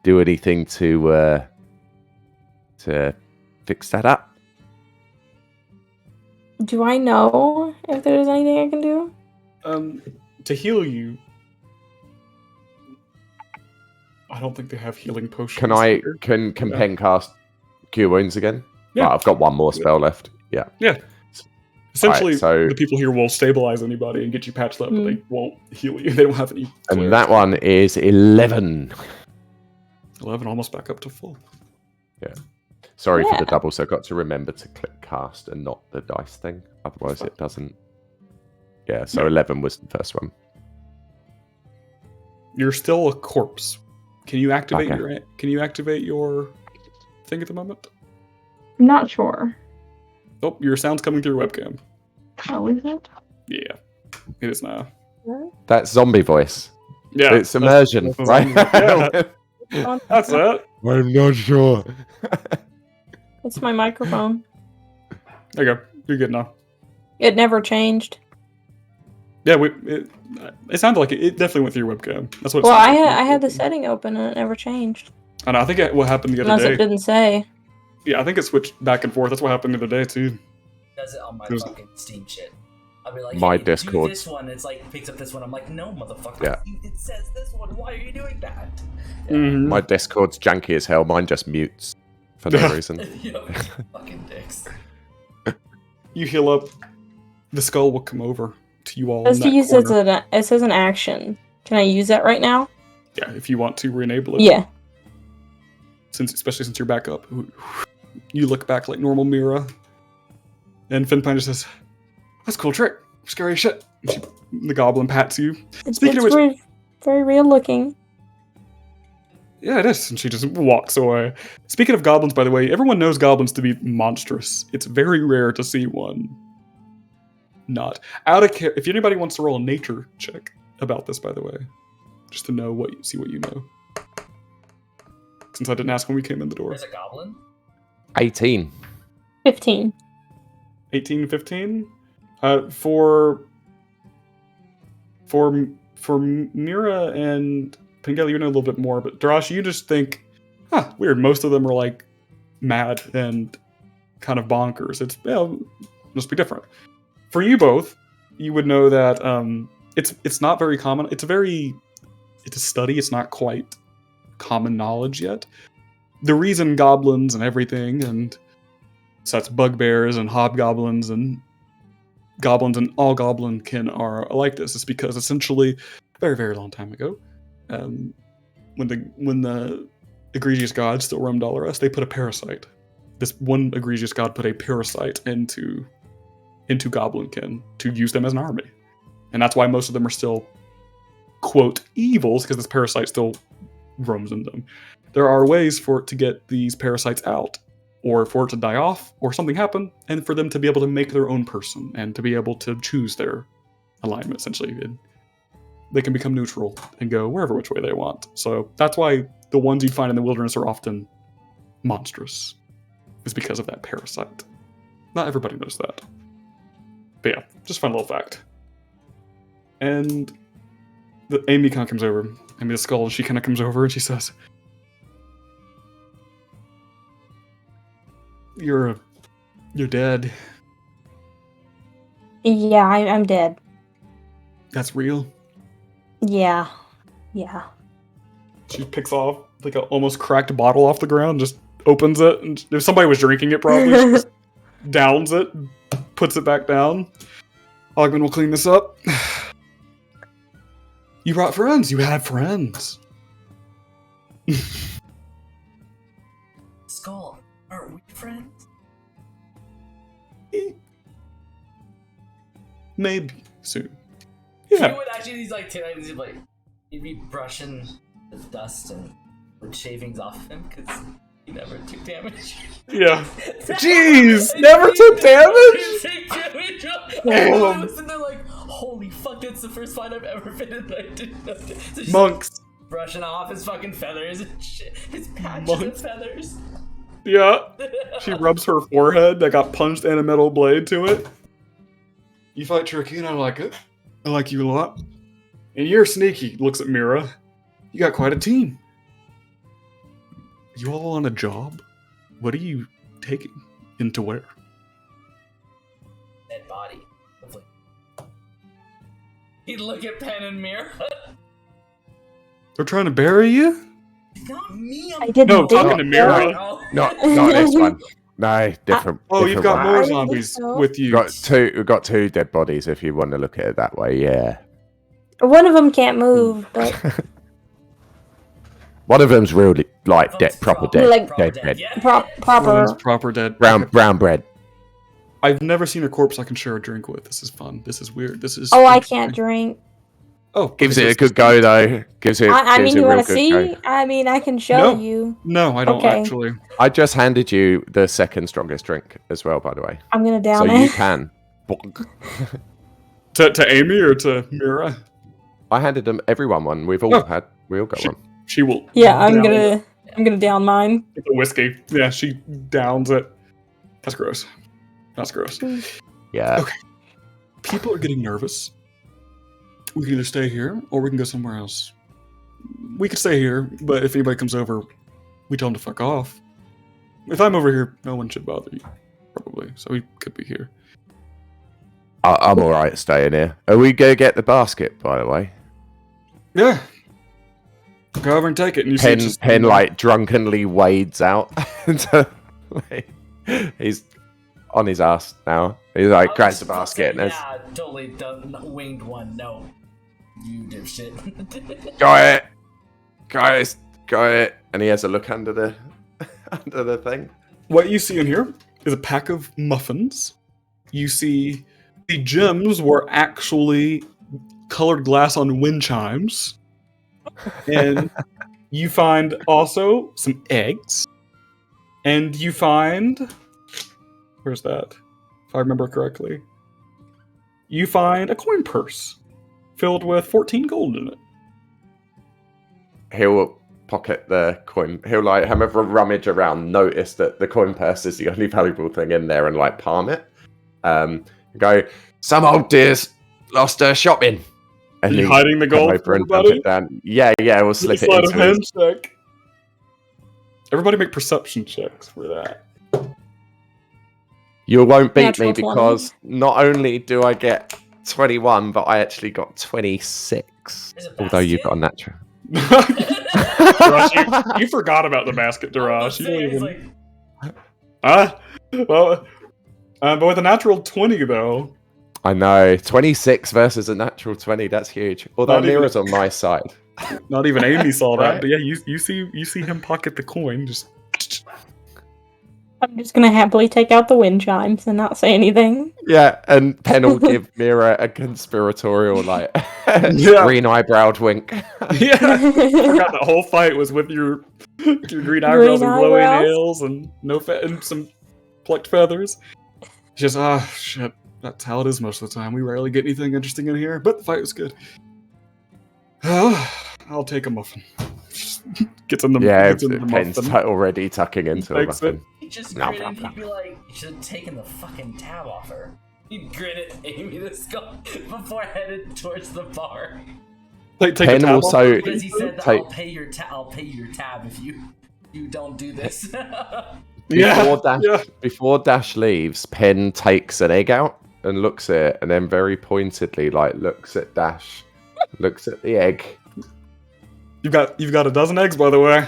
do anything to fix that up?" Do I know if there's anything I can do? To heal you, I don't think they have healing potions. Can Penn cast Cure Wounds again? Yeah. Right, I've got one more spell left. Yeah. Yeah. Essentially, Right, so- the people here will stabilize anybody and get you patched up, but they won't heal you. They don't have any. And that one is 11. 11, almost back up to full. Yeah. Sorry for Yeah. the double, so I've got to remember to click cast and not the dice thing. Otherwise it doesn't. Yeah, so 11 was the first one. You're still a corpse. Can you activate Okay. your thing at the moment? I'm not sure. Oh, your sound's coming through webcam. Oh, is it? Yeah, it is now. That's zombie voice. Yeah, It's immersion, that's right? yeah, that's it. I'm not sure. It's my microphone. There you go. You're good now. It never changed. Yeah, it sounded like it definitely went through your webcam. That's what. It Well, sounded like. I had the setting open and it never changed. And I think what happened the other Unless day. it didn't say. Yeah, I think it switched back and forth. That's what happened the other day too. Does it on my There's- fucking Steam shit. I'll be like, My hey, Discord. do this one. It's like picks up this one. I'm like, no, motherfucker. Yeah. It says this one. Why are you doing that? Mhm. My Discord's janky as hell. Mine just mutes for no reason. Yo, fucking dicks. You heal up, the skull will come over to you all. It Corner. says an action. Can I use that right now? Yeah, if you want to re-enable it. Yeah. Especially since you're back up. You look back like normal Mira. And Finpine just says, "That's a cool trick. Scary as shit." The goblin pats you. It's Speaking of which- very, very real looking. Yeah, it is. And she just walks away. Speaking of goblins, by the way, everyone knows goblins to be monstrous. It's very rare to see one not. Out of care. If anybody wants to roll a nature check about this, by the way, just to know what you know. Since I didn't ask when we came in the door. There's a goblin? 18. 15. 18, 15? For Mira and Pengel, you know a little bit more, but Darash, you just think, weird. Most of them are like mad and kind of bonkers. It's must be different. For you both, you would know that it's not very common. It's a study. It's not quite common knowledge yet. The reason goblins and everything and such bugbears and hobgoblins and goblins and all goblinkin are like this is because essentially a very, very long time ago, when the egregious gods still roamed all around us, they put a parasite. This one egregious god put a parasite into goblinkin to use them as an army. And that's why most of them are still, quote, evils, because this parasite still roams in them. There are ways for it to get these parasites out, or for it to die off, or something happen, and for them to be able to make their own person, and to be able to choose their alignment, essentially. And they can become neutral and go wherever which way they want. So that's why the ones you'd find in the wilderness are often monstrous, is because of that parasite. Not everybody knows that. But yeah, just fun little fact. And Amy kind of comes over. Amy the skull, and she kind of comes over and she says, You're dead. Yeah, I'm dead. That's real. Yeah. She picks off like a almost cracked bottle off the ground, just opens it, and if somebody was drinking it, probably she just downs it, puts it back down. Ogman will clean this up. You brought friends. You had friends. Skull, are we friends? Maybe soon. He Yeah. would actually, he'd be brushing the dust and wood shavings off him because he never took damage. Yeah. Jeez, never took damage. Take damage. Damn. I was in there like, holy fuck, that's the first fight I've ever been in that I didn't know. So she's Monks. brushing off his fucking feathers and shit. His patches Monks. of feathers. Yeah. She rubs her forehead that got punched and a metal blade to it. You fight Tricky and I like it. I like you a lot. And you're sneaky, looks at Mira. You got quite a team. You all on a job? What are you taking? Into where? Dead body. Hopefully. He'd look at Pen and Mira. They're trying to bury you? Not me. I didn't No, think talking to so. Mira. Not this one. No, different. Oh, you've got different more one. I didn't think zombies so. with you. We've got two dead bodies if you want to look at it that way. Yeah. One of them can't move, but One of them's really like dead, proper dead, Like- dead. Yeah. proper. One's proper dead. Brown bread. I've never seen a corpse I can share a drink with. This is fun. This is weird. This is. Oh, I can't drink. Oh, Gives okay, it a so good go though. Gives it. I gives mean, it you a real want to good see? go. I mean, I can show No. you. No, I don't Okay. actually. I just handed you the second strongest drink as well, by the way. I'm gonna So down you it. can. To Amy or to Mira? I handed them everyone one. We all got She- one. She will. Yeah, down I'm gonna down mine. the whiskey. Yeah, she downs it. That's gross. That's gross. Yeah. Okay. People are getting nervous. We can either stay here or we can go somewhere else. We could stay here, but if anybody comes over, we tell them to fuck off. If I'm over here, no one should bother you, probably. So we could be here. I'm all right staying here. Are we gonna get the basket, by the way? Yeah. Go over and take it. And you see it's just- Pen like drunkenly wades out. He's on his ass now. He's like grabs the basket and there's, Yeah, totally done. Winged one. No. You dipshit. got it. And he has a look under the under the thing. What you see in here is a pack of muffins. You see the gems were actually colored glass on wind chimes. And you find also some eggs. And you find... Where's that? If I remember correctly. You find a coin purse filled with 14 gold in it. He'll pocket the coin. He'll like have a rummage around, notice that the coin purse is the only valuable thing in there, and like palm it. Go. Some old dear's lost her shopping. Are And you he hiding the come gold over from and dump everybody? it down. Yeah. We'll slip it Sleight of into hand his... check. Everybody make perception checks for that. You won't beat Natural me 20. because not only do I get 21, but I actually got 26. There's a Although you basket? got a natural. Darash, you forgot about the basket, Darash. You don't It's even... like, But with a natural 20, though, I know. 26 versus a natural 20. That's huge. Although Not even- Mira's on my side. not even Amy saw that. Right. But yeah, you see him pocket the coin. Just I'm just gonna happily take out the wind chimes and not say anything. Yeah, and Pen will give Mira a conspiratorial, like, Yeah. green eyebrowed wink. yeah. I forgot the whole fight was with your green eyebrows and glowing eyebrows? nails and and some plucked feathers. Just shit. That's how it is most of the time. We rarely get anything interesting in here, but the fight was good. I'll take a muffin. Gets in the Yeah, gets in the Pen's muffin. already tucking into a Takes it. muffin. he just No, grin and no, he'd be like, you should have taken the fucking tab off her. He'd grin at Amy the skull before headed towards the bar. Take the Pen tab off. also- Because he said that Take- I'll pay your tab if you don't do this. Yeah. Before Dash leaves, Pen takes an egg out and looks at it, and then very pointedly, like, looks at Dash, looks at the egg. You've got a dozen eggs, by the way.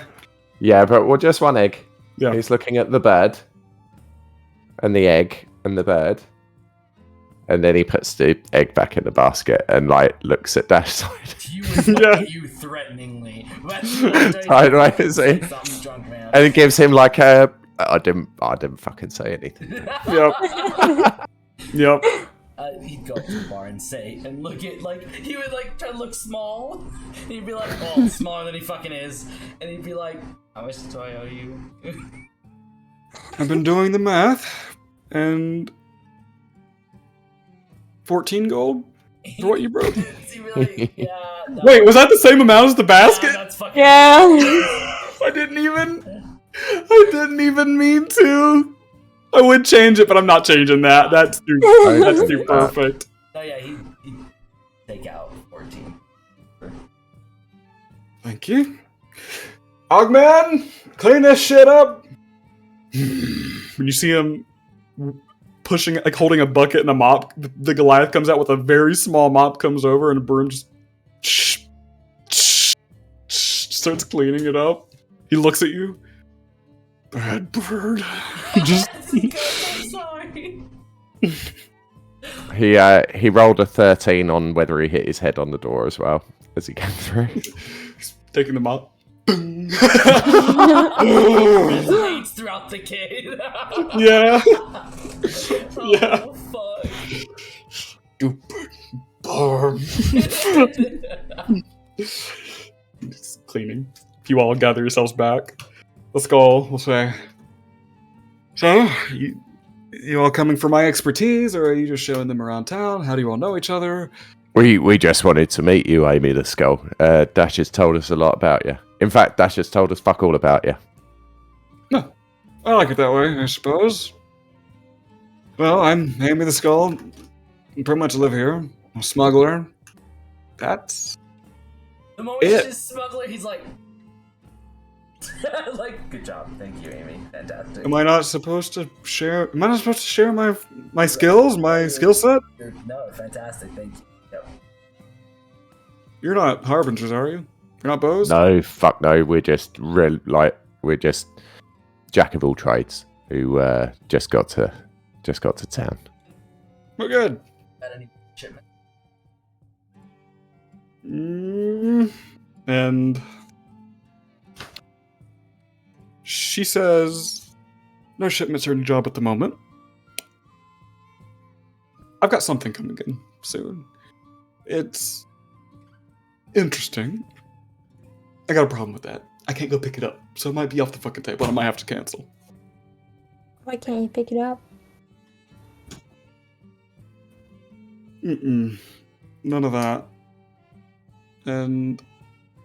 Yeah, but well, just one egg. Yeah. He's looking at the bird, and the egg, and the bird, And then he puts the egg back in the basket and like looks at Dash's side. He was looking at you threateningly. Sideways, Say something, drunk man. and it gives him like a. I didn't fucking say anything. Yep. Yep. He'd go up to the bar and say, and look at, like, he would, like, try to look small. He'd be like, oh, smaller than he fucking is. And he'd be like, how much do I owe you? I've been doing the math, and 14 gold for what you broke. He'd be like, yeah. No. Wait, was that the same amount as the basket? Yeah, that's fucking Yeah. I didn't even mean to. I would change it, but I'm not changing that. That's too perfect. No, yeah, he'd take out 14. Thank you. Ogman, clean this shit up. When you see him pushing, like holding a bucket and a mop, the Goliath comes out with a very small mop, comes over, and a broom just starts cleaning it up. He looks at you. Bad bird. Just I'm sorry. He rolled a 13 on whether he hit his head on the door as well as he came through. He's taking them out. Resonates throughout the cave. Yeah. Oh, Yeah. fuck. Stupid barb. Just cleaning. If you all gather yourselves back, let's go. We'll say. So, you all coming for my expertise, or are you just showing them around town? How do you all know each other? We just wanted to meet you, Amy the Skull. Dash has told us a lot about you. In fact, Dash has told us fuck all about you. No, I like it that way, I suppose. Well, I'm Amy the Skull. I pretty much live here. I'm a smuggler. That's The moment it. she's smuggler, he's like, like, good job, thank you, Amy, fantastic. Am I not supposed to share? Am I not supposed to share my skills, my skill set? No, fantastic, thank you. Yep. You're not harbingers, are you? You're not bows? No, fuck no. We're just we're just jack of all trades who just got to town. We're good. Got any shipment? And she says, no shipments are in job at the moment. I've got something coming in soon. It's interesting. I got a problem with that. I can't go pick it up, so it might be off the fucking table and I might have to cancel. Why can't you pick it up? Mm-mm. None of that. And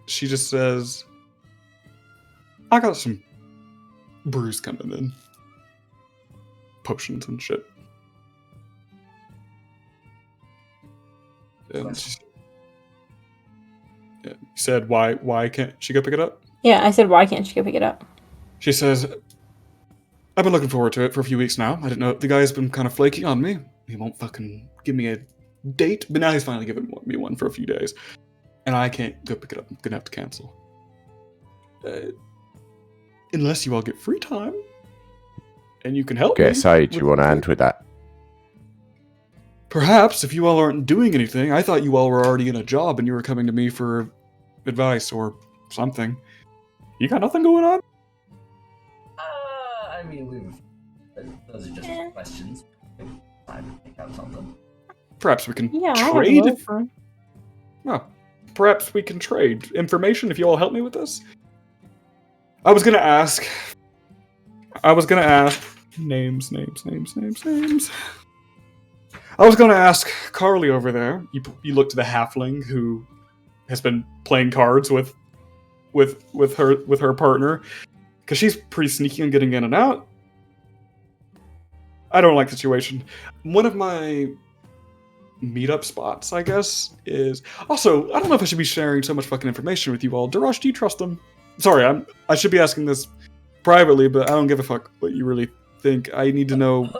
she just says, I got some brews coming in. Potions and shit. And she said, why can't she go pick it up? Yeah, I said, why can't you go pick it up? She says, I've been looking forward to it for a few weeks now. I didn't know, the guy's been kind of flaky on me. He won't fucking give me a date, but now he's finally giving me one for a few days. And I can't go pick it up. I'm gonna have to cancel. Unless you all get free time. And you can help me. Guess how do you want to end with that? Perhaps, if you all aren't doing anything, I thought you all were already in a job and you were coming to me for advice or something. You got nothing going on? I mean, those are just questions. Time to think out something. Perhaps we can Yeah, I have a trade. little fun. Oh, perhaps we can trade information if you all help me with this. I was gonna ask names. I was gonna ask Carly over there. You look to the halfling who has been playing cards with her partner, because she's pretty sneaky on getting in and out. I don't like the situation. One of my meetup spots, I guess, is also, I don't know if I should be sharing so much fucking information with you all. Darash, do you trust them? Sorry, I should be asking this privately, but I don't give a fuck what you really think. I need to know,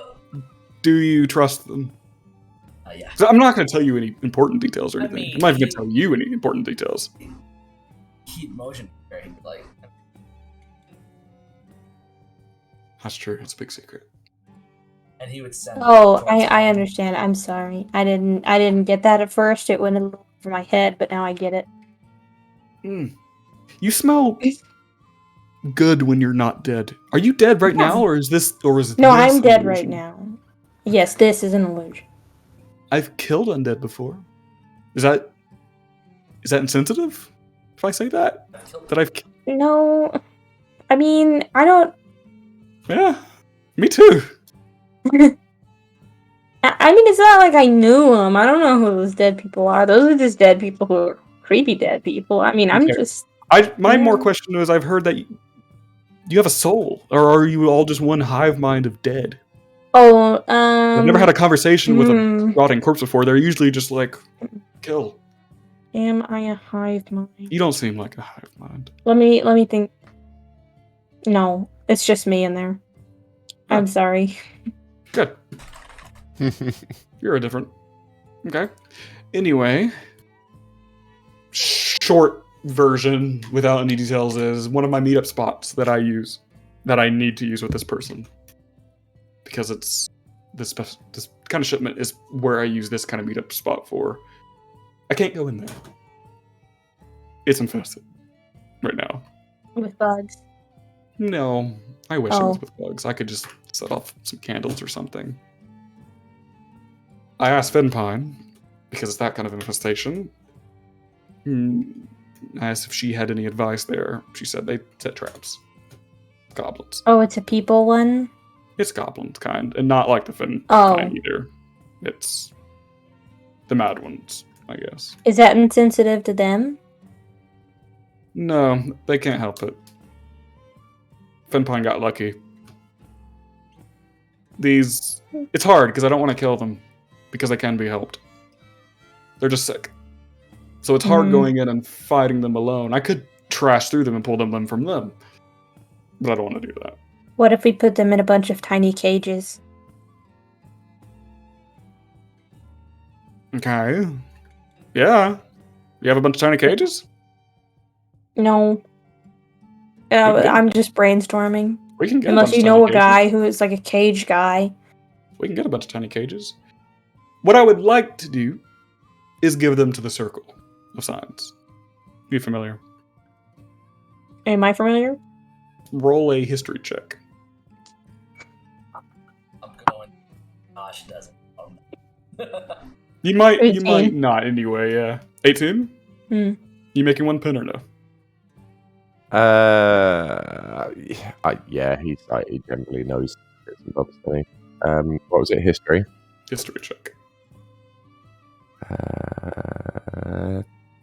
do you trust them? Yeah. 'Cause I'm not going to tell you any important details or I anything. mean, I'm not even going to tell you any important details. Keep motion very like. That's true. It's a big secret. and he would send. Oh, them towards I home. understand. I'm sorry. I didn't get that at first. It went a little over my head, but now I get it. You smell good when you're not dead. Are you dead right Yeah. now, or is this No, this I'm an dead right illusion? now. Yes, this is an illusion. I've killed undead before. Is that insensitive? If I say that I've No, I mean, I don't. yeah, me too. I mean, it's not like I knew them. I don't know who those dead people are. Those are just dead people who are creepy dead people. I mean, I'm Okay. just. My more Yeah. question is, I've heard that you have a soul, or are you all just one hive mind of dead? Oh, I've never had a conversation with a hmm. rotting corpse before. They're usually just like, kill. Am I a hive mind? You don't seem like a hive mind. Let me think. No, it's just me in there. Huh. I'm sorry. Good. You're a different. Okay. Anyway, short version without any details is one of my meetup spots that I use, that I need to use with this person, because it's this kind of shipment is where I use this kind of meetup spot for. I can't go in there. It's infested right now. With bugs. No, I wish it was Oh. with bugs. I could just set off some candles or something. I asked Finpine, because it's that kind of infestation. I asked if she had any advice there. She said they set traps. Goblins. Oh, it's a people one? It's goblins kind, and not like the Finpine Oh. either. It's the mad ones, I guess. Is that insensitive to them? No, they can't help it. Finpine got lucky. It's hard because I don't want to kill them, because they can be helped. They're just sick. So it's hard going in and fighting them alone. I could trash through them and pull them from them, but I don't want to do that. What if we put them in a bunch of tiny cages? Okay. Yeah. You have a bunch of tiny cages? No. I'm just brainstorming. We can get Unless a bunch you of know tiny a guy cages. who is like a cage guy. We can get a bunch of tiny cages. What I would like to do is give them to the Circle of Signs. You familiar? Am I familiar? Roll a history check. I'm going. Gosh, doesn't. You might 18. not anyway, yeah. 18? Hmm. You making one pin or no? Yeah, he generally knows bits and bobs, doesn't he? What was it? History. History check.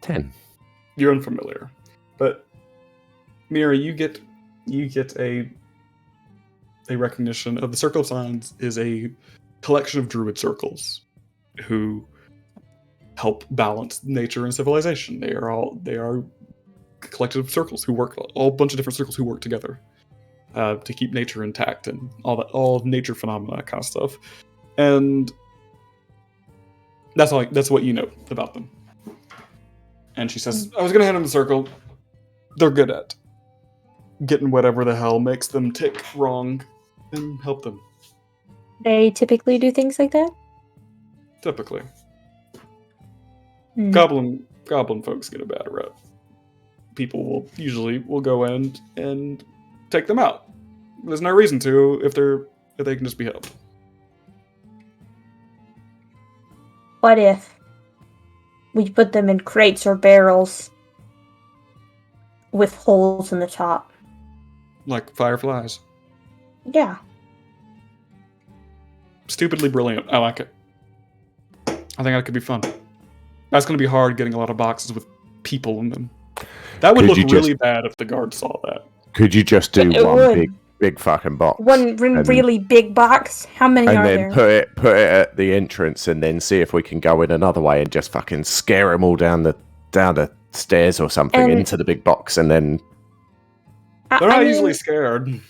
10. You're unfamiliar. But Mira, you get a recognition of the Circle of Signs is a collection of druid circles who help balance nature and civilization. They are a collective of circles who work, all bunch of different circles who work together to keep nature intact and all nature phenomena, that kind of stuff. And that's what you know about them. And she says, I was gonna hand them the circle. They're good at getting whatever the hell makes them tick wrong and help them. They typically do things like that? Typically. Hmm. Goblin folks get a bad rep. People will go in and take them out. There's no reason to if they can just be helped. What if we put them in crates or barrels with holes in the top? Like fireflies. Yeah. Stupidly brilliant. I like it. I think that could be fun. That's going to be hard getting a lot of boxes with people in them. That would Could look you really just- bad if the guards saw that. Could you just do It one would. big fucking box? One and- really big box? How many and are then there? put it at the entrance, and then see if we can go in another way and just fucking scare them all down the stairs or something And- into the big box, and then They're I not mean, easily scared.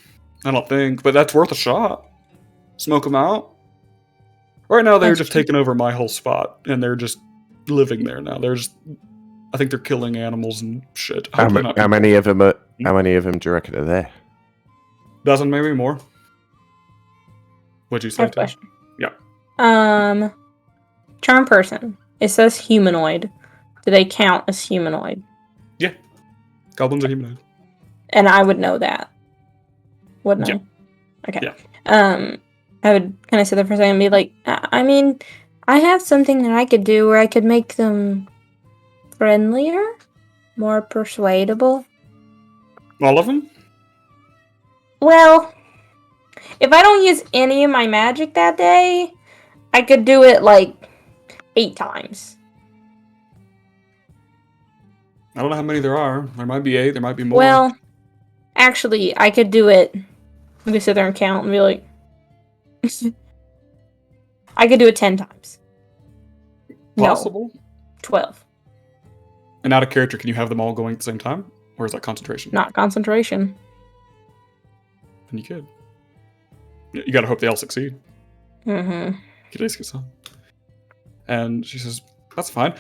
I don't think, but that's worth a shot. Smoke them out. Right now, they're That's just true. taking over my whole spot, and they're just living there now. I think they're killing animals and shit. how Hopefully not people. many of them do you reckon are there? Dozen, maybe more. What'd you I say, have a Tim? question. Yeah. Charm person. It says humanoid. Do they count as humanoid? Yeah. Goblins are humanoid. And I would know that. Wouldn't Yeah. I? Okay. Yeah. I would kind of sit there for a second and be like, I mean, I have something that I could do where I could make them friendlier, more persuadable. All of them? Well, if I don't use any of my magic that day, I could do it like 8 times. I don't know how many there are. There might be 8. There might be more. Well, actually, I could do it. Let me sit there and count and be like, I could do it 10 times. Possible. No, 12. And out of character, can you have them all going at the same time? Or is that concentration? Not concentration. Then you could. You gotta hope they all succeed. Mm-hmm. And she says, that's fine.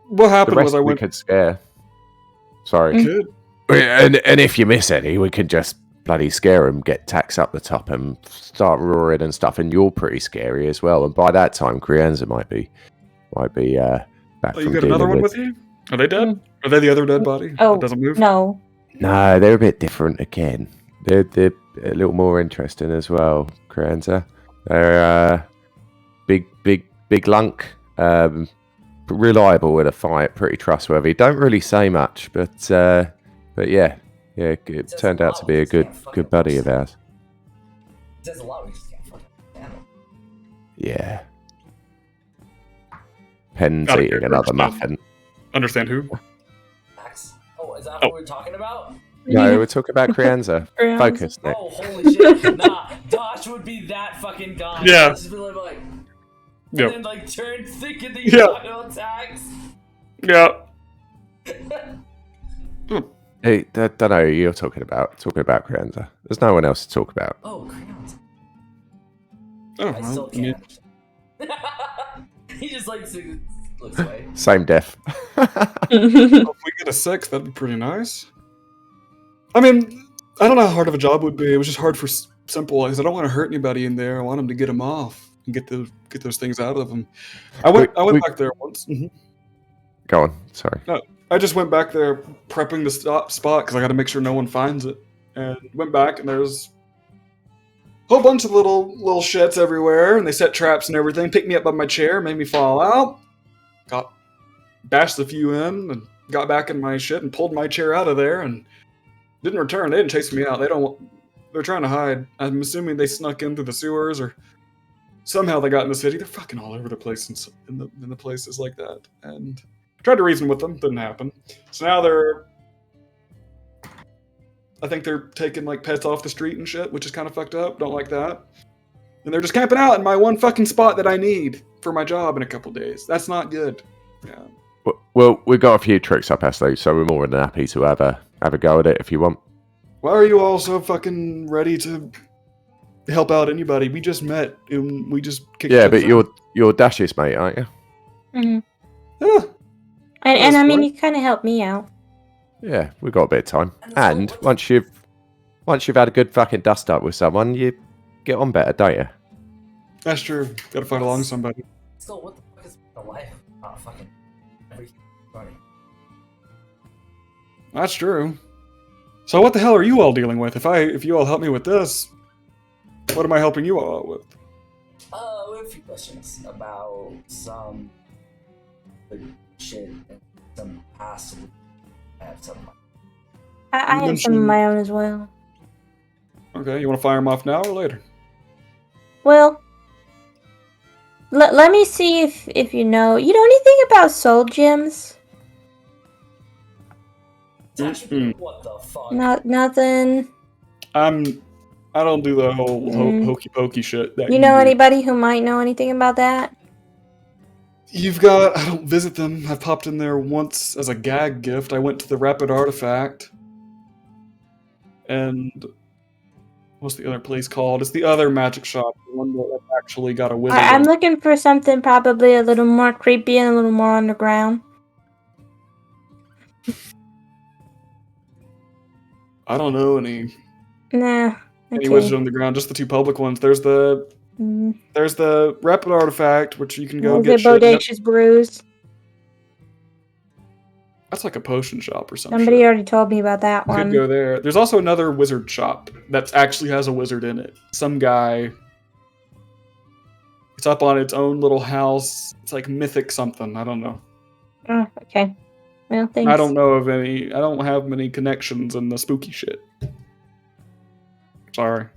What happened The was rest I we went... could scare. Sorry. Good. And if you miss any, we could just bloody scare them, get Tax up the top and start roaring and stuff, and you're pretty scary as well. And by that time, Crianza might be back Oh, from you got dealing another one with you? Are they dead? Are they the other dead body Oh, that doesn't move? no. No, they're a bit different again. They're a little more interesting as well, Crianza. They're big lunk, reliable in a fight, pretty trustworthy. Don't really say much, but yeah, it turned out to be a good buddy of ours. It says a lot, we just can't fucking handle. Yeah. Pen's Gotta eating get another understand. muffin. Understand who? Max? Oh, is that Oh. what we're talking about? No, we're talking about Crianza. Crianza. Focus, Nick. Oh, holy shit. Nah, Tosh would be that fucking guy. Yeah. Just be like, and Yep. then like turn thick in the Yeah. auto attacks. Yeah. Hey, don't know who you're talking about. Talking about Crianza. There's no one else to talk about. Oh, crayons. Oh, I still well, I mean, can't. He just like looks away. Same death. if we get a 6, that'd be pretty nice. I mean, I don't know how hard of a job it would be. It was just hard for simple, because I don't want to hurt anybody in there. I want them to get them off and get those things out of them. I went back there once. Go on. Sorry. I just went back there prepping the spot because I got to make sure no one finds it. And went back and there's a whole bunch of little shits everywhere, and they set traps and everything. Picked me up by my chair, made me fall out. Bashed a few in and got back in my shit and pulled my chair out of there and didn't return. They didn't chase me out. They're trying to hide. I'm assuming they snuck in through the sewers or somehow they got in the city. They're fucking all over the place in the places like that. And I tried to reason with them, didn't happen. So now I think they're taking like pets off the street and shit, which is kind of fucked up. Don't like that. And they're just camping out in my one fucking spot that I need for my job in a couple days. That's not good. Yeah. Well, we've got a few tricks up our sleeve, so we're more than happy to have a go at it if you want. Why are you all so fucking ready to help out anybody? We just met and we just kicked Yeah, shit but down. you're Dash's mate, aren't you? Mm-hmm. Yeah. And I mean, That's you kind of helped me out. Yeah, we've got a bit of time. And so And once you've had a good fucking dust up with someone, you get on better, don't you? That's true. Gotta fight along somebody. So what the fuck is the life about fucking everybody? That's true. So what the hell are you all dealing with? If you all help me with this, what am I helping you all out with? We have a few questions about some good shit and some past. I have some. I have some of mentioned- my own as well. Okay, you want to fire them off now or later? Well, let me see if you know. You know anything about soul gems? Mm-mm. What the fuck? Nothing. I don't do the whole Mm. hokey pokey shit. That You know do. anybody who might know anything about that? I don't visit them. I've popped in there once as a gag gift. I went to the Rapid Artifact. And what's the other place called? It's the other magic shop. The one that actually got a wizard. I'm looking for something probably a little more creepy and a little more underground. I don't know any. Nah, Any Okay. wizard on the ground, just the 2 public ones. There's the rapid artifact, which you can go Was get it shit. Bodacious Brews? That's like a potion shop or some Somebody shit. already told me about that You could one. go there. There's also another wizard shop that actually has a wizard in it. Some guy. It's up on its own little house. It's like mythic something. I don't know. Oh, okay. Well, thanks. I don't know of any. I don't have many connections in the spooky shit. Sorry.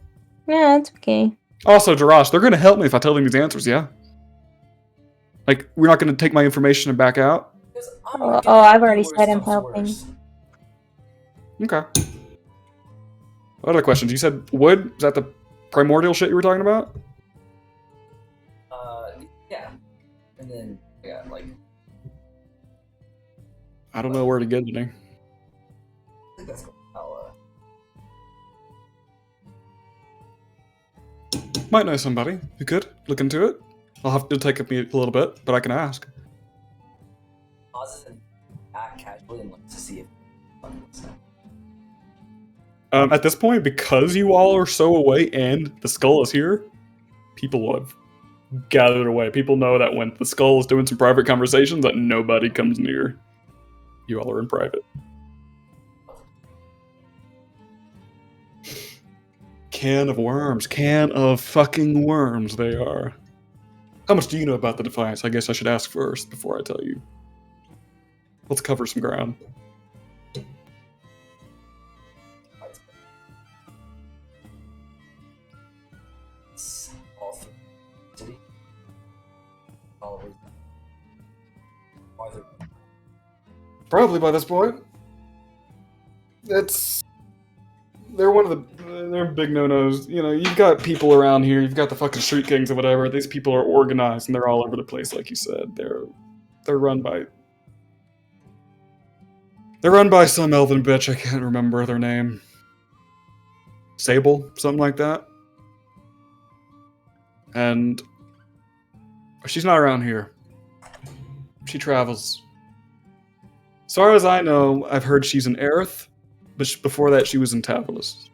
Yeah, it's okay. Also, Jarash, they're gonna help me if I tell them these answers. Yeah. Like, we're not gonna take my information and back out. I've already said I'm helping. Okay. What other questions? You said wood? Is that the primordial shit you were talking about? Yeah. And then, yeah, like... I don't know where to get any. I think that's how, Might know somebody who could look into it. I'll have to take me a little bit, but I can ask. pauses and act casually and looks to see if stuff. At this point, because you all are so away and the skull is here, people have gathered away. People know that when the skull is doing some private conversations, that nobody comes near. You all are in private. Can of worms. Can of fucking worms they are. How much do you know about the Defiance? I guess I should ask first before I tell you. Let's cover some ground. It's all through the city. All over. Why they're Probably by this point. They're one of the they're big no-nos. You know, you've got people around here, you've got the fucking street kings or whatever. These people are organized and they're all over the place, like you said. They're run by some elven bitch, I can't remember their name. Sable, something like that. And she's not around here. She travels. As far as I know, I've heard she's in Aerith, but before that she was in Tavalis.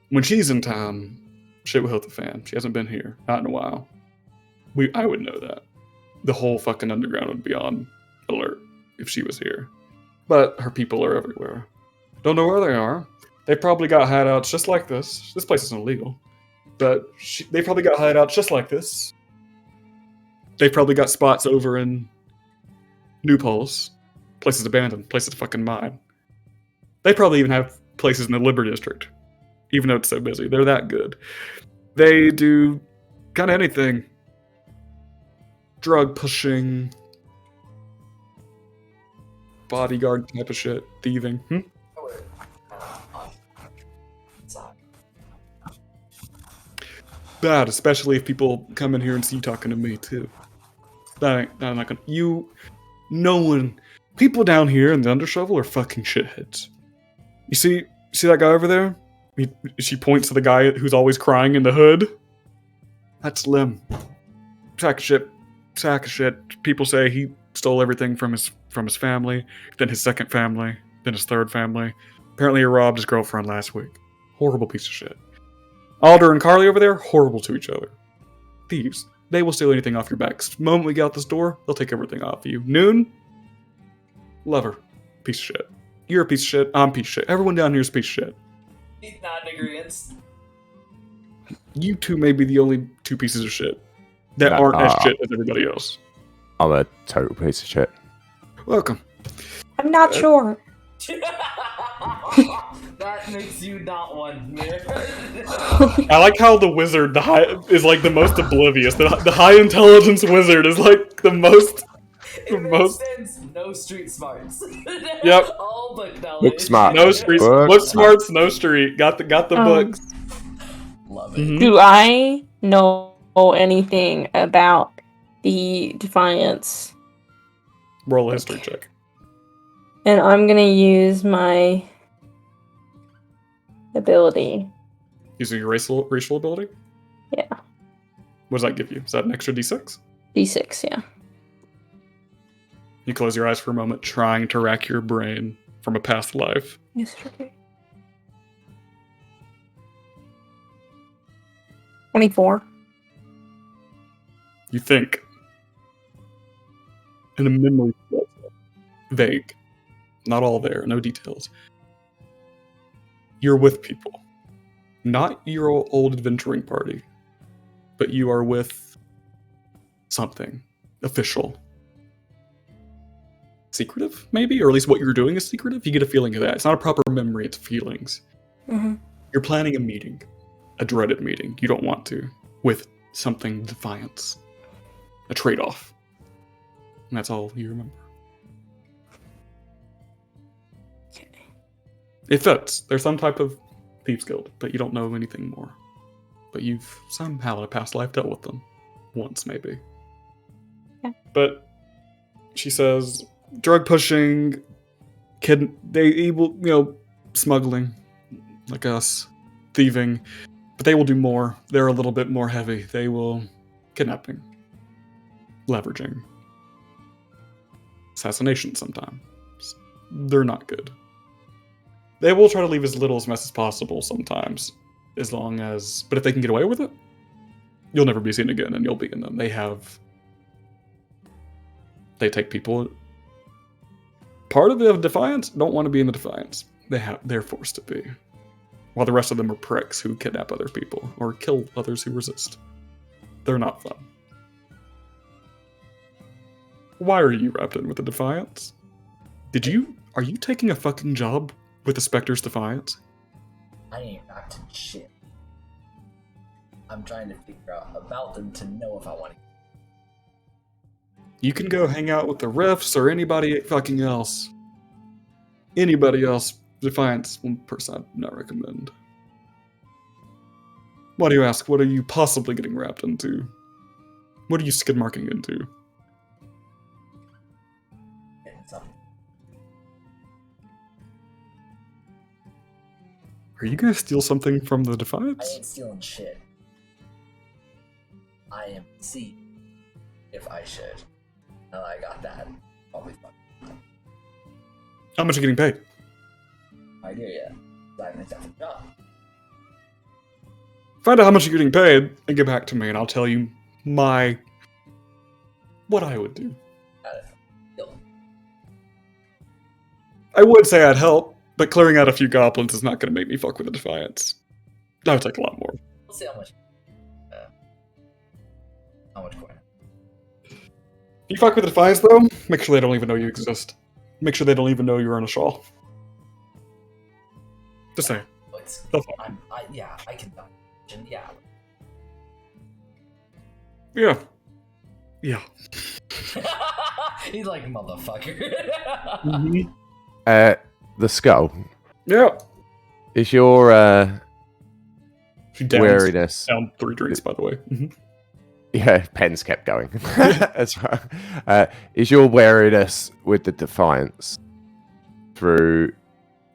When she's in town, shit will hit the fan. She hasn't been here, not in a while. I would know that. The whole fucking underground would be on alert if she was here. But her people are everywhere. Don't know where they are. They probably got hideouts just like this. This place isn't illegal. But they probably got hideouts just like this. They probably got spots over in New Pulse. Places abandoned. Places fucking mine. They probably even have places in the Liber District. Even though it's so busy. They're that good. They do kind of anything. Drug pushing. Bodyguard type of shit. Thieving. Bad, especially if people come in here and see you talking to me too. That I'm not gonna. No one. People down here in the Undershovel are fucking shitheads. You see that guy over there? She points to the guy who's always crying in the hood. That's Lim. Sack of shit. People say he stole everything from his family, then his second family, then his third family. Apparently he robbed his girlfriend last week. Horrible piece of shit. Alder and Carly over there, horrible to each other. Thieves. They will steal anything off your backs. The moment we get out this door, they'll take everything off of you. Noon? Lover. Piece of shit. You're a piece of shit. I'm a piece of shit. Everyone down here is a piece of shit. He's not in agreement. You two may be the only two pieces of shit that aren't as shit as everybody else. I'm a total piece of shit. Welcome. I'm not sure. That makes you not one. I like how the wizard is like the most oblivious. The high intelligence wizard is like the most. It makes sense. No street smarts. Yep. All book knowledge. Book smart. No street. Book smarts, no street. Got the books. Love it. Mhm. Do I know anything about the Defiance? Roll a history check. And I'm gonna use my ability. Using your racial ability? Yeah. What does that give you? Is that an extra d6? D6, yeah. You close your eyes for a moment, trying to rack your brain from a past life. Yesterday. 24. You think. In a memory vague. Not all there, no details. You're with people. Not your old adventuring party, but you are with something official. Secretive, maybe? Or at least what you're doing is secretive? You get a feeling of that. It's not a proper memory, it's feelings. Mm-hmm. You're planning a meeting. A dreaded meeting. You don't want to. With something defiance. A trade-off. And that's all you remember. Okay. It fits. There's some type of thieves guild, but you don't know anything more. But you've somehow in a past life dealt with them. Once, maybe. Yeah. But she says, drug pushing, smuggling, like us, thieving, but they will do more. They're a little bit more heavy. They will kidnapping, leveraging, assassination sometimes. They're not good. They will try to leave as little mess as possible sometimes, but if they can get away with it, you'll never be seen again and you'll be in them. They take people. Part of the Defiance don't want to be in the Defiance. They're forced to be. While the rest of them are pricks who kidnap other people or kill others who resist. They're not fun. Why are you wrapped in with the Defiance? Are you taking a fucking job with the Spectre's Defiance? I ain't wrapped in shit. I'm trying to figure out about them to know if I want to. You can go hang out with the Rifts or anybody fucking else. Anybody else. Defiance, one person I'd not recommend. Why do you ask? What are you possibly getting wrapped into? What are you skid marking into? Getting something. Are you gonna steal something from the Defiance? I ain't stealing shit. I am see if I should. Now that I got that, probably fun. How much are you getting paid? No idea yet. I haven't accepted the job. Find out how much you're getting paid and get back to me, and I'll tell you what I would do. Deal. I would say I'd help, but clearing out a few goblins is not going to make me fuck with the Defiance. That would take a lot more. We'll see how much. How much coin? If you fuck with the Defiance, though, make sure they don't even know you exist. Make sure they don't even know you're on a shawl. Just saying. They'll fuck. I can. Yeah. Yeah. Yeah. He's like, motherfucker. Mm-hmm. The skull. Yeah. Is your Down wariness? 3 drinks, by the way. Mm-hmm. Yeah, pens kept going. As well. Is your wariness with the Defiance through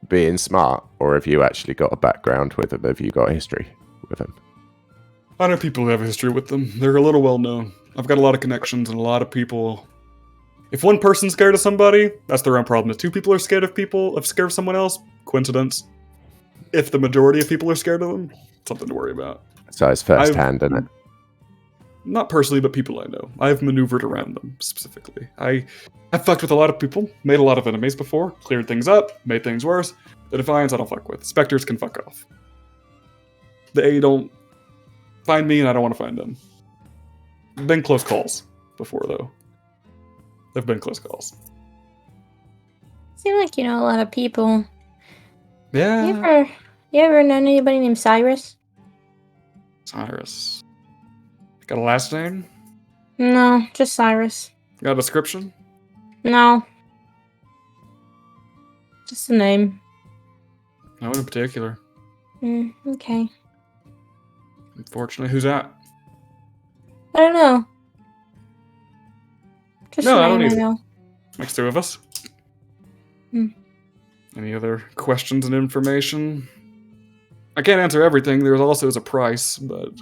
being smart, or have you actually got a background with them? Have you got a history with them? I know people who have a history with them. They're a little well known. I've got a lot of connections and a lot of people. If one person's scared of somebody, that's their own problem. If 2 people are scared of someone else, coincidence. If the majority of people are scared of them, something to worry about. So it's first hand, isn't it? Not personally, but people I know. I've maneuvered around them specifically. I've fucked with a lot of people, made a lot of enemies before, cleared things up, made things worse. The Defiance I don't fuck with. Spectres can fuck off. They don't find me and I don't want to find them. Been close calls before, though. They've been close calls. Seem like you know a lot of people. Yeah. You ever known anybody named Cyrus? Cyrus. Got a last name? No, just Cyrus. Got a description? No. Just a name. No one in particular. Okay. Unfortunately, who's that? I don't know. Just No, a I don't name I either. know. Makes 2 of us. Hmm. Any other questions and information? I can't answer everything. There's also a price, but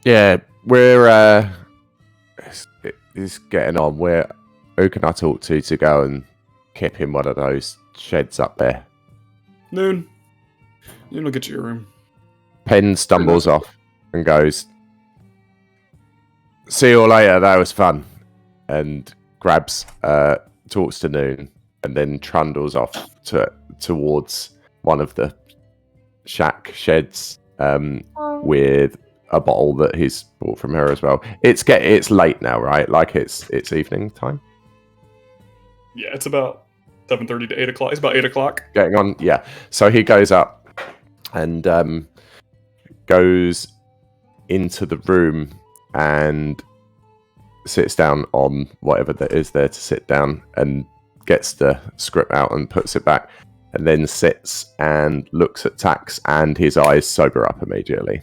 Yeah, we're it's getting on. Who can I talk to go and keep in one of those sheds up there? Noon will get you your room. Pen stumbles off. and goes, "See you all later. That was fun." And grabs, talks to Noon, and then trundles off towards one of the shack sheds with a bottle that he's bought from her as well. It's late now, right? Like it's evening time. Yeah, it's about 7:30 to 8 o'clock. It's about 8 o'clock. Getting on, yeah. So he goes up and goes into the room and sits down on whatever that is there to sit down, and gets the script out and puts it back, and then sits and looks at Tax, and his eyes sober up immediately.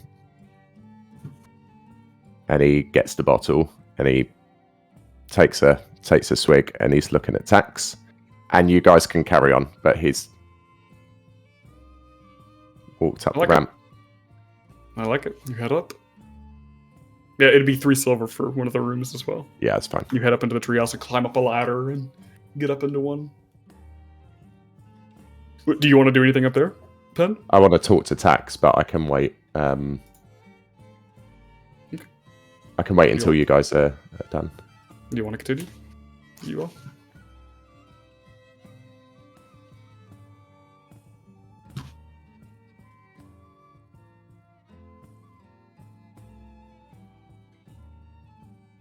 And he gets the bottle and he takes a swig, and he's looking at Tax. And you guys can carry on, but he's walked up the ramp. I like it. You head up. Yeah, it'd be 3 silver for one of the rooms as well. Yeah, it's fine. You head up into the treehouse and climb up a ladder and get up into one. Do you want to do anything up there, Pen? I want to talk to Tax, but I can wait. I can wait until you guys are done. Do you want to continue? You will.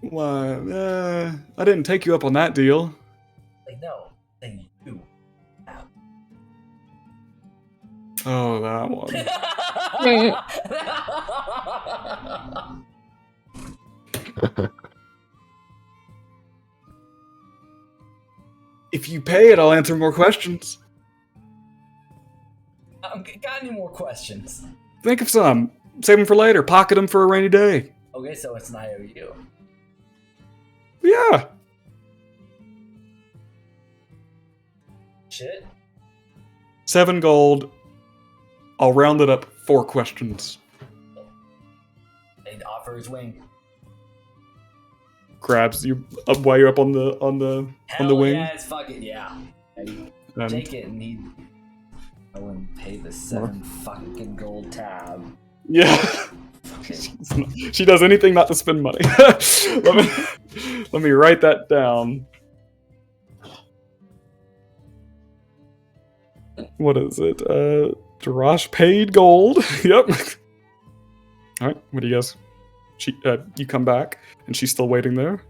Why, I didn't take you up on that deal. Like, no, they do. Oh, that one. If you pay it, I'll answer more questions. Got any more questions? Think of some. Save them for later. Pocket them for a rainy day. Okay, so it's an IOU. Yeah. Shit. 7 gold. I'll round it up 4 questions. They'd offer his wing. Grabs you up while you're up on the wing. Yeah, it's fucking yeah. Take it and I wouldn't pay the 7 fucking gold tab. Yeah. She does anything not to spend money. let me write that down. What is it? Jarash paid gold. Yep. All right. What do you guys? You come back, and she's still waiting there.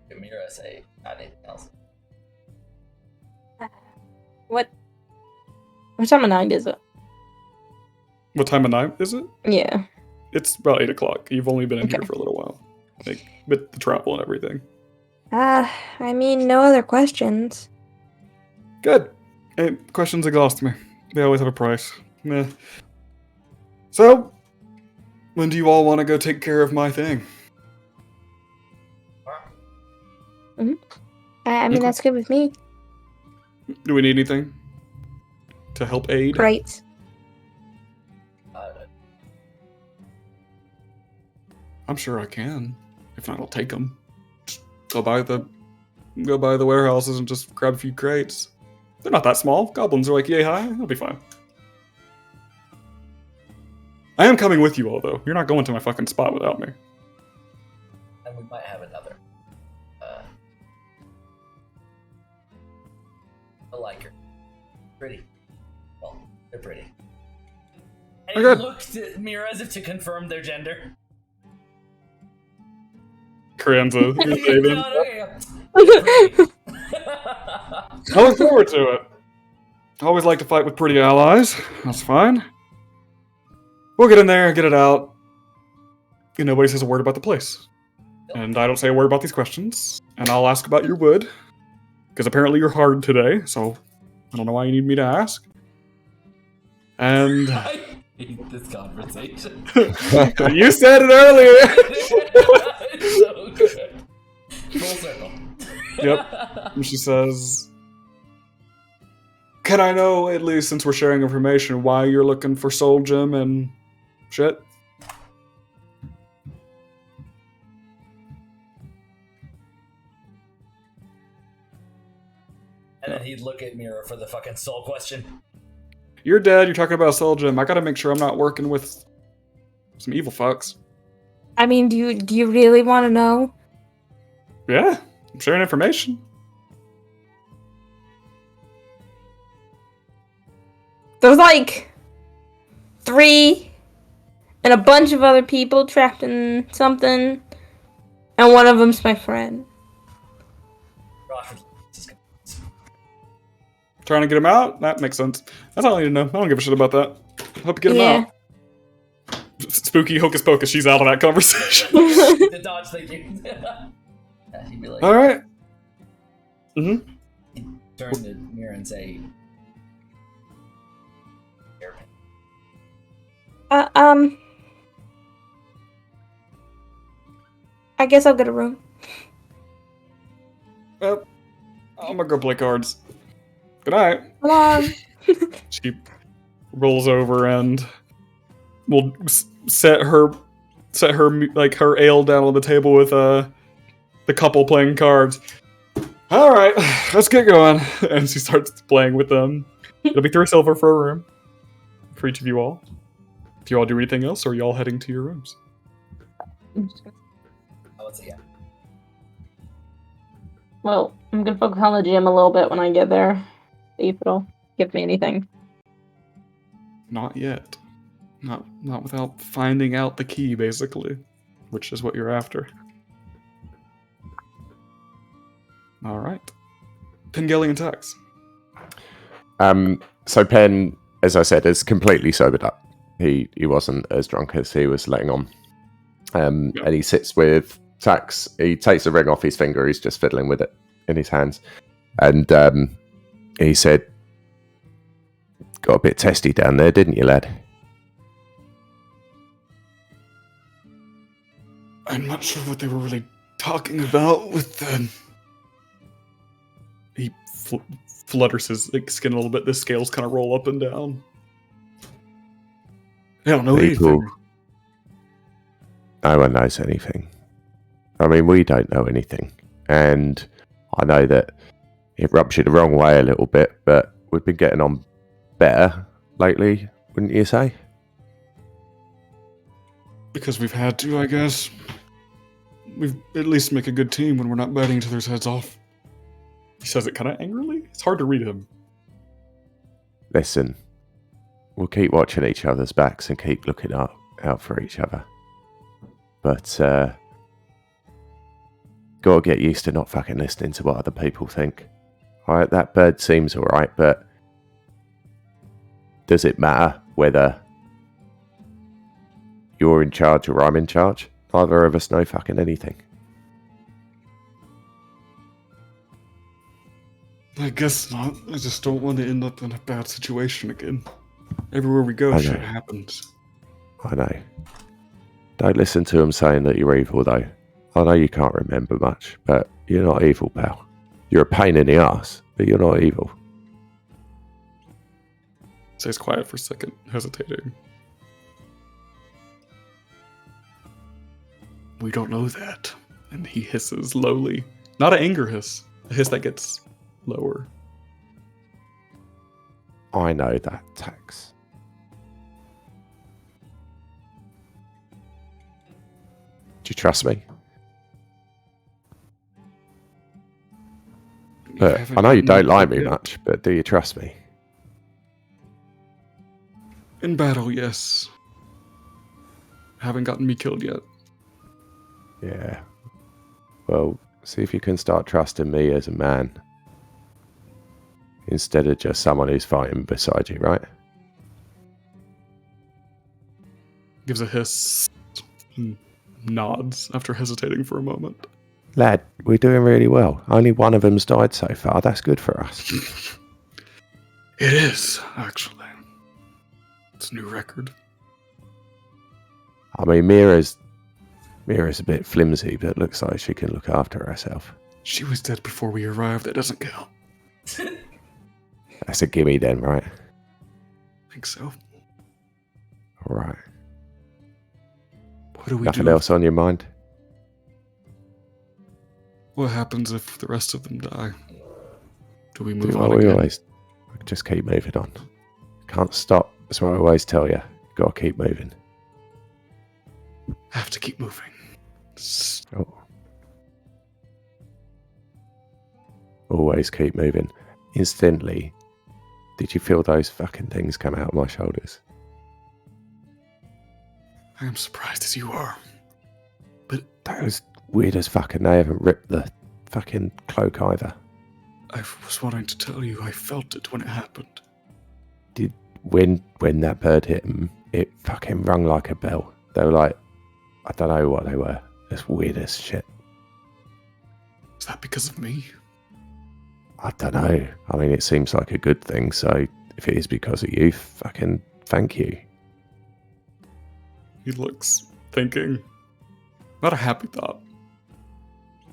Mira say anything else? What time of night is it? What time of night is it? Yeah. It's about 8 o'clock. You've only been in Okay. here for a little while, like with the travel and everything. I mean, no other questions. Good. Hey, questions exhaust me. They always have a price. Meh. So, when do you all want to go take care of my thing? I mean, Okay. that's good with me. Do we need anything to help aid? Right. I'm sure I can. If not, I'll take them. Just go by the warehouses and just grab a few crates. They're not that small. Goblins are like yay high. I'll be fine. I am coming with you all, though. You're not going to my fucking spot without me. And we might have another. I like her. Pretty. Well, they're pretty. And he Okay. looked at Mira as if to confirm their gender. Kranza. No, yeah. I look forward to it. I always like to fight with pretty allies. That's fine. We'll get in there, get it out. And nobody says a word about the place. And I don't say a word about these questions. And I'll ask about your wood. Because apparently you're hard today, so I don't know why you need me to ask. And I hate this conversation. you said it earlier. It's so good. Full circle. Yep. And she says, can I know, at least since we're sharing information, why you're looking for Soul Gem and shit? And then he'd look at Mira for the fucking soul question. You're dead, you're talking about Soul Gem. I gotta make sure I'm not working with Some evil fucks. I mean, do you really want to know? Yeah, I'm sharing information. There's like 3 and a bunch of other people trapped in something, and one of them's my friend. Trying to get him out? That makes sense. That's all I need to know. I don't give a shit about that. Hope you get him Yeah. out. Spooky hocus pocus, she's out of that conversation. The dodge, thank you. Yeah, he'd be like, Alright. Mm-hmm. turn to Mira and say, I guess I'll get a room. Well, I'm gonna go play cards. Good night. Come on. She rolls over and will set her like her ale down on the table with the couple playing cards. All right, let's get going. And she starts playing with them. It'll be 3 silver for a room for each of you all. Do you all do anything else, or are you all heading to your rooms? oh, let's see, yeah. Well, I'm gonna focus on the gym a little bit when I get there. See if it'll give me anything. Not yet. Not without finding out the key, basically, which is what you're after. All right. Pengelly and Tex. So Penn, as I said, is completely sobered up. He wasn't as drunk as he was letting on. And he sits with Tax. He takes the ring off his finger. He's just fiddling with it in his hands. And he said, got a bit testy down there, didn't you, lad? I'm not sure what they were really talking about with the... He flutters his skin a little bit. The scales kind of roll up and down. I don't know anything. No one knows anything. I mean, we don't know anything. And I know that it rubs you the wrong way a little bit, but we've been getting on better lately, wouldn't you say? Because we've had to, I guess. We've at least make a good team when we're not biting each other's heads off. He says it kind of angrily. It's hard to read him. Listen, we'll keep watching each other's backs and keep looking out for each other. But, gotta get used to not fucking listening to what other people think. Alright, that bird seems alright, but does it matter whether you're in charge or I'm in charge? Neither of us know fucking anything. I guess not. I just don't want to end up in a bad situation again. Everywhere we go, shit happens. I know. Don't listen to him saying that you're evil, though. I know you can't remember much, but you're not evil, pal. You're a pain in the ass, but you're not evil. Stays quiet for a second, hesitating. We don't know that. And he hisses lowly. Not an anger hiss. A hiss that gets lower. I know that, Tax. Do you trust me? Look, I know you don't like me much, but do you trust me? In battle, yes. Haven't gotten me killed yet. Yeah. Well, see if you can start trusting me as a man. Instead of just someone who's fighting beside you, right? Gives a hiss. And nods after hesitating for a moment. Lad, we're doing really well. Only one of them's died so far. That's good for us. It is, actually. It's a new record. I mean, Mira's a bit flimsy, but looks like she can look after herself. She was dead before we arrived. That doesn't count. That's a gimme then, right? I think so. All right. What do we Nothing do? else on your mind? What happens if the rest of them die? Do we move Do on what we again? always just keep moving on. Can't stop. That's what I always tell you. Got to keep moving. I have to keep moving. Oh. Always keep moving. Instantly, did you feel those fucking things come out of my shoulders? I am surprised as you are. But That was weird as fuck, and they haven't ripped the fucking cloak either. I was wanting to tell you I felt it when it happened. When that bird hit him, it fucking rung like a bell. They were like, I don't know what they were. It's weird as shit. Is that because of me? I don't know. I mean, it seems like a good thing, so if it is because of you, fucking thank you. He looks thinking. Not a happy thought,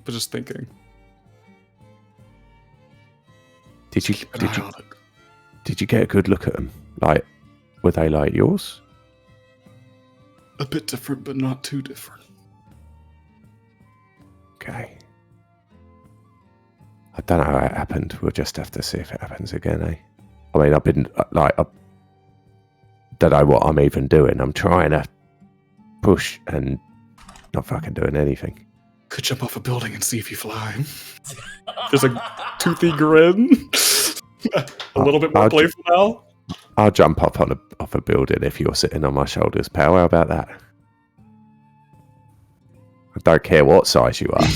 but just thinking. Did you Keep an eye on it. did you get a good look at them? Like, were they like yours? A bit different, but not too different. Okay. I don't know how it happened. We'll just have to see if it happens again, eh? I mean, I've been, I don't know what I'm even doing. I'm trying to push and not fucking doing anything. Could jump off a building and see if you fly. There's a toothy grin. A little bit more I'll playful now. I'll jump up off a building if you're sitting on my shoulders, pal. How about that? I don't care what size you are.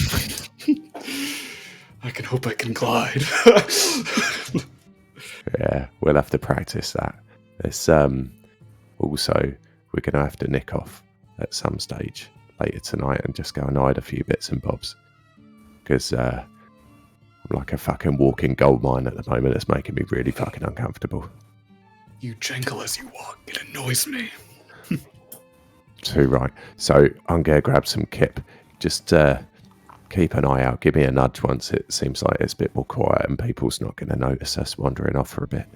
I can hope I can glide. Yeah, we'll have to practice that. It's also we're gonna have to nick off at some stage later tonight and just go and hide a few bits and bobs. Because I'm like a fucking walking gold mine at the moment. It's making me really fucking uncomfortable. You jangle as you walk. It annoys me. Too right. So I'm gonna grab some kip. Just keep an eye out. Give me a nudge once it seems like it's a bit more quiet and people's not going to notice us wandering off for a bit.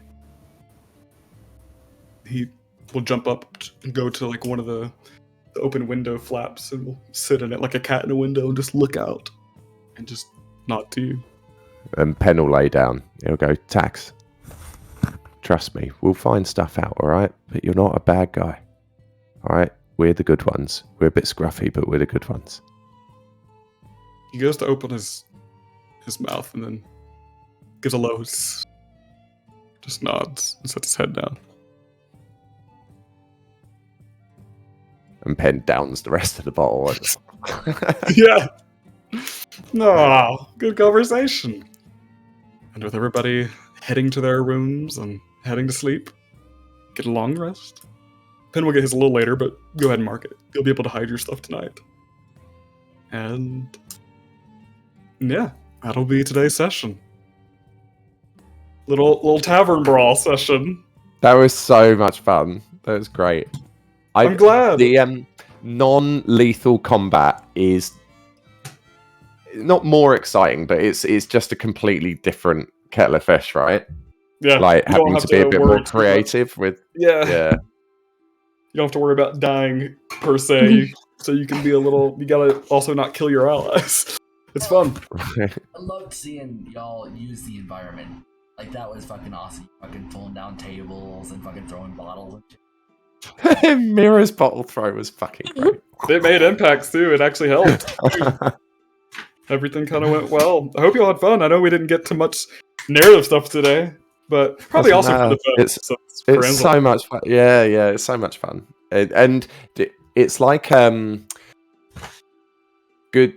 He will jump up and go to like one of the open window flaps and will sit in it like a cat in a window and just look out and just nod to you. And Pen will lay down. He'll go, Tax, trust me, we'll find stuff out, all right? But you're not a bad guy, all right? We're the good ones. We're a bit scruffy, but we're the good ones. He goes to open his mouth and then gives a low just nods and sets his head down. And Pen downs the rest of the bottle. Yeah. No, good conversation. And with everybody heading to their rooms and heading to sleep, get a long rest. Pen will get his a little later, but go ahead and mark it. You'll be able to hide your stuff tonight. And yeah, that'll be today's session. Little tavern brawl session. That was so much fun. That was great. I'm glad. The non-lethal combat is not more exciting, but it's just a completely different kettle of fish, right? Yeah, like you don't having have to be a bit worry more too much. creative with. Yeah. Yeah. You don't have to worry about dying per se, so you can be a little. You gotta also not kill your allies. It's fun. I loved seeing y'all use the environment. Like, that was fucking awesome. Fucking pulling down tables and fucking throwing bottles and shit. Mira's bottle throw was fucking great. It made impacts too. It actually helped. Everything kind of went well. I hope you all had fun. I know we didn't get to much narrative stuff today, but probably Doesn't also for matter. the fun. It's so much fun. Yeah, it's so much fun. And it's like good.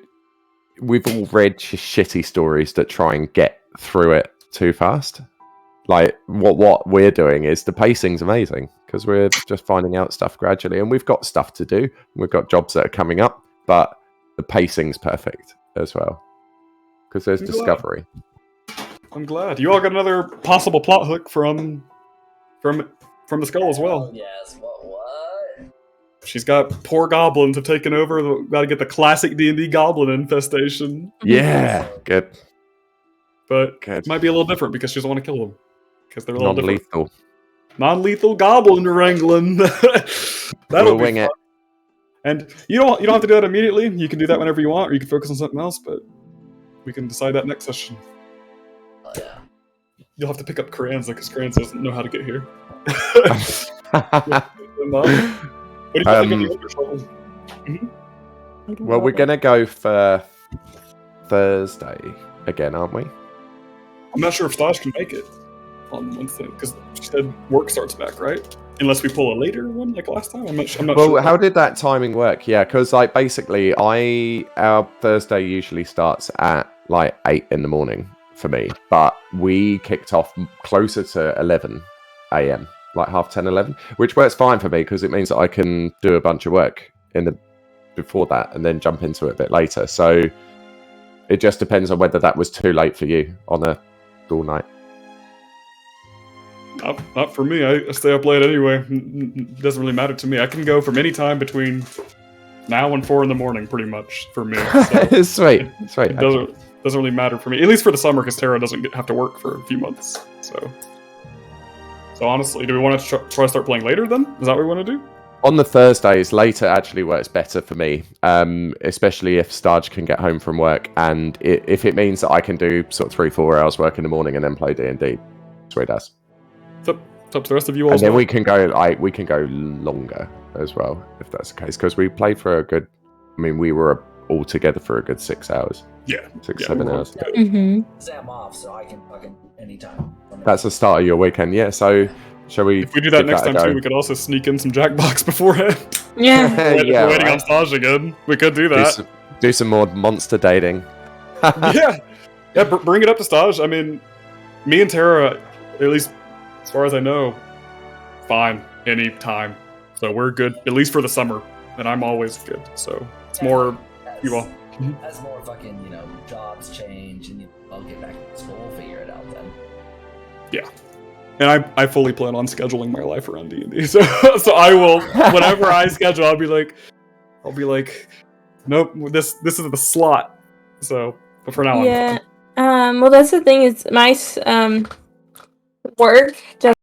We've all read shitty stories that try and get through it too fast. Like what we're doing is the pacing's amazing because we're just finding out stuff gradually, and we've got stuff to do. We've got jobs that are coming up, but the pacing's perfect as well because there's discovery. I'm glad you all got another possible plot hook from the skull as well. Oh, yes. What? She's got poor goblins have taken over. Got to get the classic D&D goblin infestation. Yeah, good. But Good. it might be a little different because she doesn't want to kill them because they're a little different. Non-lethal. Non-lethal goblin wrangling. We'll wing it. And you don't have to do that immediately. You can do that whenever you want, or you can focus on something else. But we can decide that next session. Oh, yeah. You'll have to pick up Carranza because Carranza doesn't know how to get here. What do you think of the Oversoul? Well, we're gonna go for Thursday again, aren't we? I'm not sure if Staj can make it on Wednesday because she said work starts back, right? Unless we pull a later one like last time. I'm not Well, sure. how did that timing work? Yeah, because like basically, our Thursday usually starts at like 8 in the morning for me, but we kicked off closer to 11 a.m., like half 10, 11, which works fine for me because it means that I can do a bunch of work before that and then jump into it a bit later. So it just depends on whether that was too late for you on a school night. Not for me. I stay up late anyway. It doesn't really matter to me. I can go from any time between now and 4 in the morning, pretty much for me. So Sweet. it doesn't really matter for me, at least for the summer, because Tara doesn't have to work for a few months. So honestly, do we want to try to start playing later then? Is that what we want to do? On the Thursdays, later actually works better for me, especially if Starge can get home from work, and if it means that I can do sort of 3-4 hours work in the morning and then play D&D. Sweet as. It's up to the rest of you all. And then we can go longer as well if that's the case, because we played for a good. I mean, we were all together for a good 6 hours. Yeah, 7 hours. Mm-hmm. I'm off, so I can fucking anytime. That's the start of your weekend, yeah. So, shall we? If we do that give next a time go? too, we could also sneak in some Jackbox beforehand. Yeah. If Yeah, we're waiting on right. Staj again. We could do that. Do some more monster dating. Yeah. Bring it up to Staj. I mean, me and Tara, at least as far as I know, fine any time. So we're good, at least for the summer. And I'm always good. So it's more you all. As more fucking, jobs change and I'll get back to school, we'll figure it out then. Yeah. And I fully plan on scheduling my life around D&D. So I will, whenever I schedule, I'll be like, nope, this is the slot. So, but for now, Yeah. I'm fine. Well, that's the thing is my work just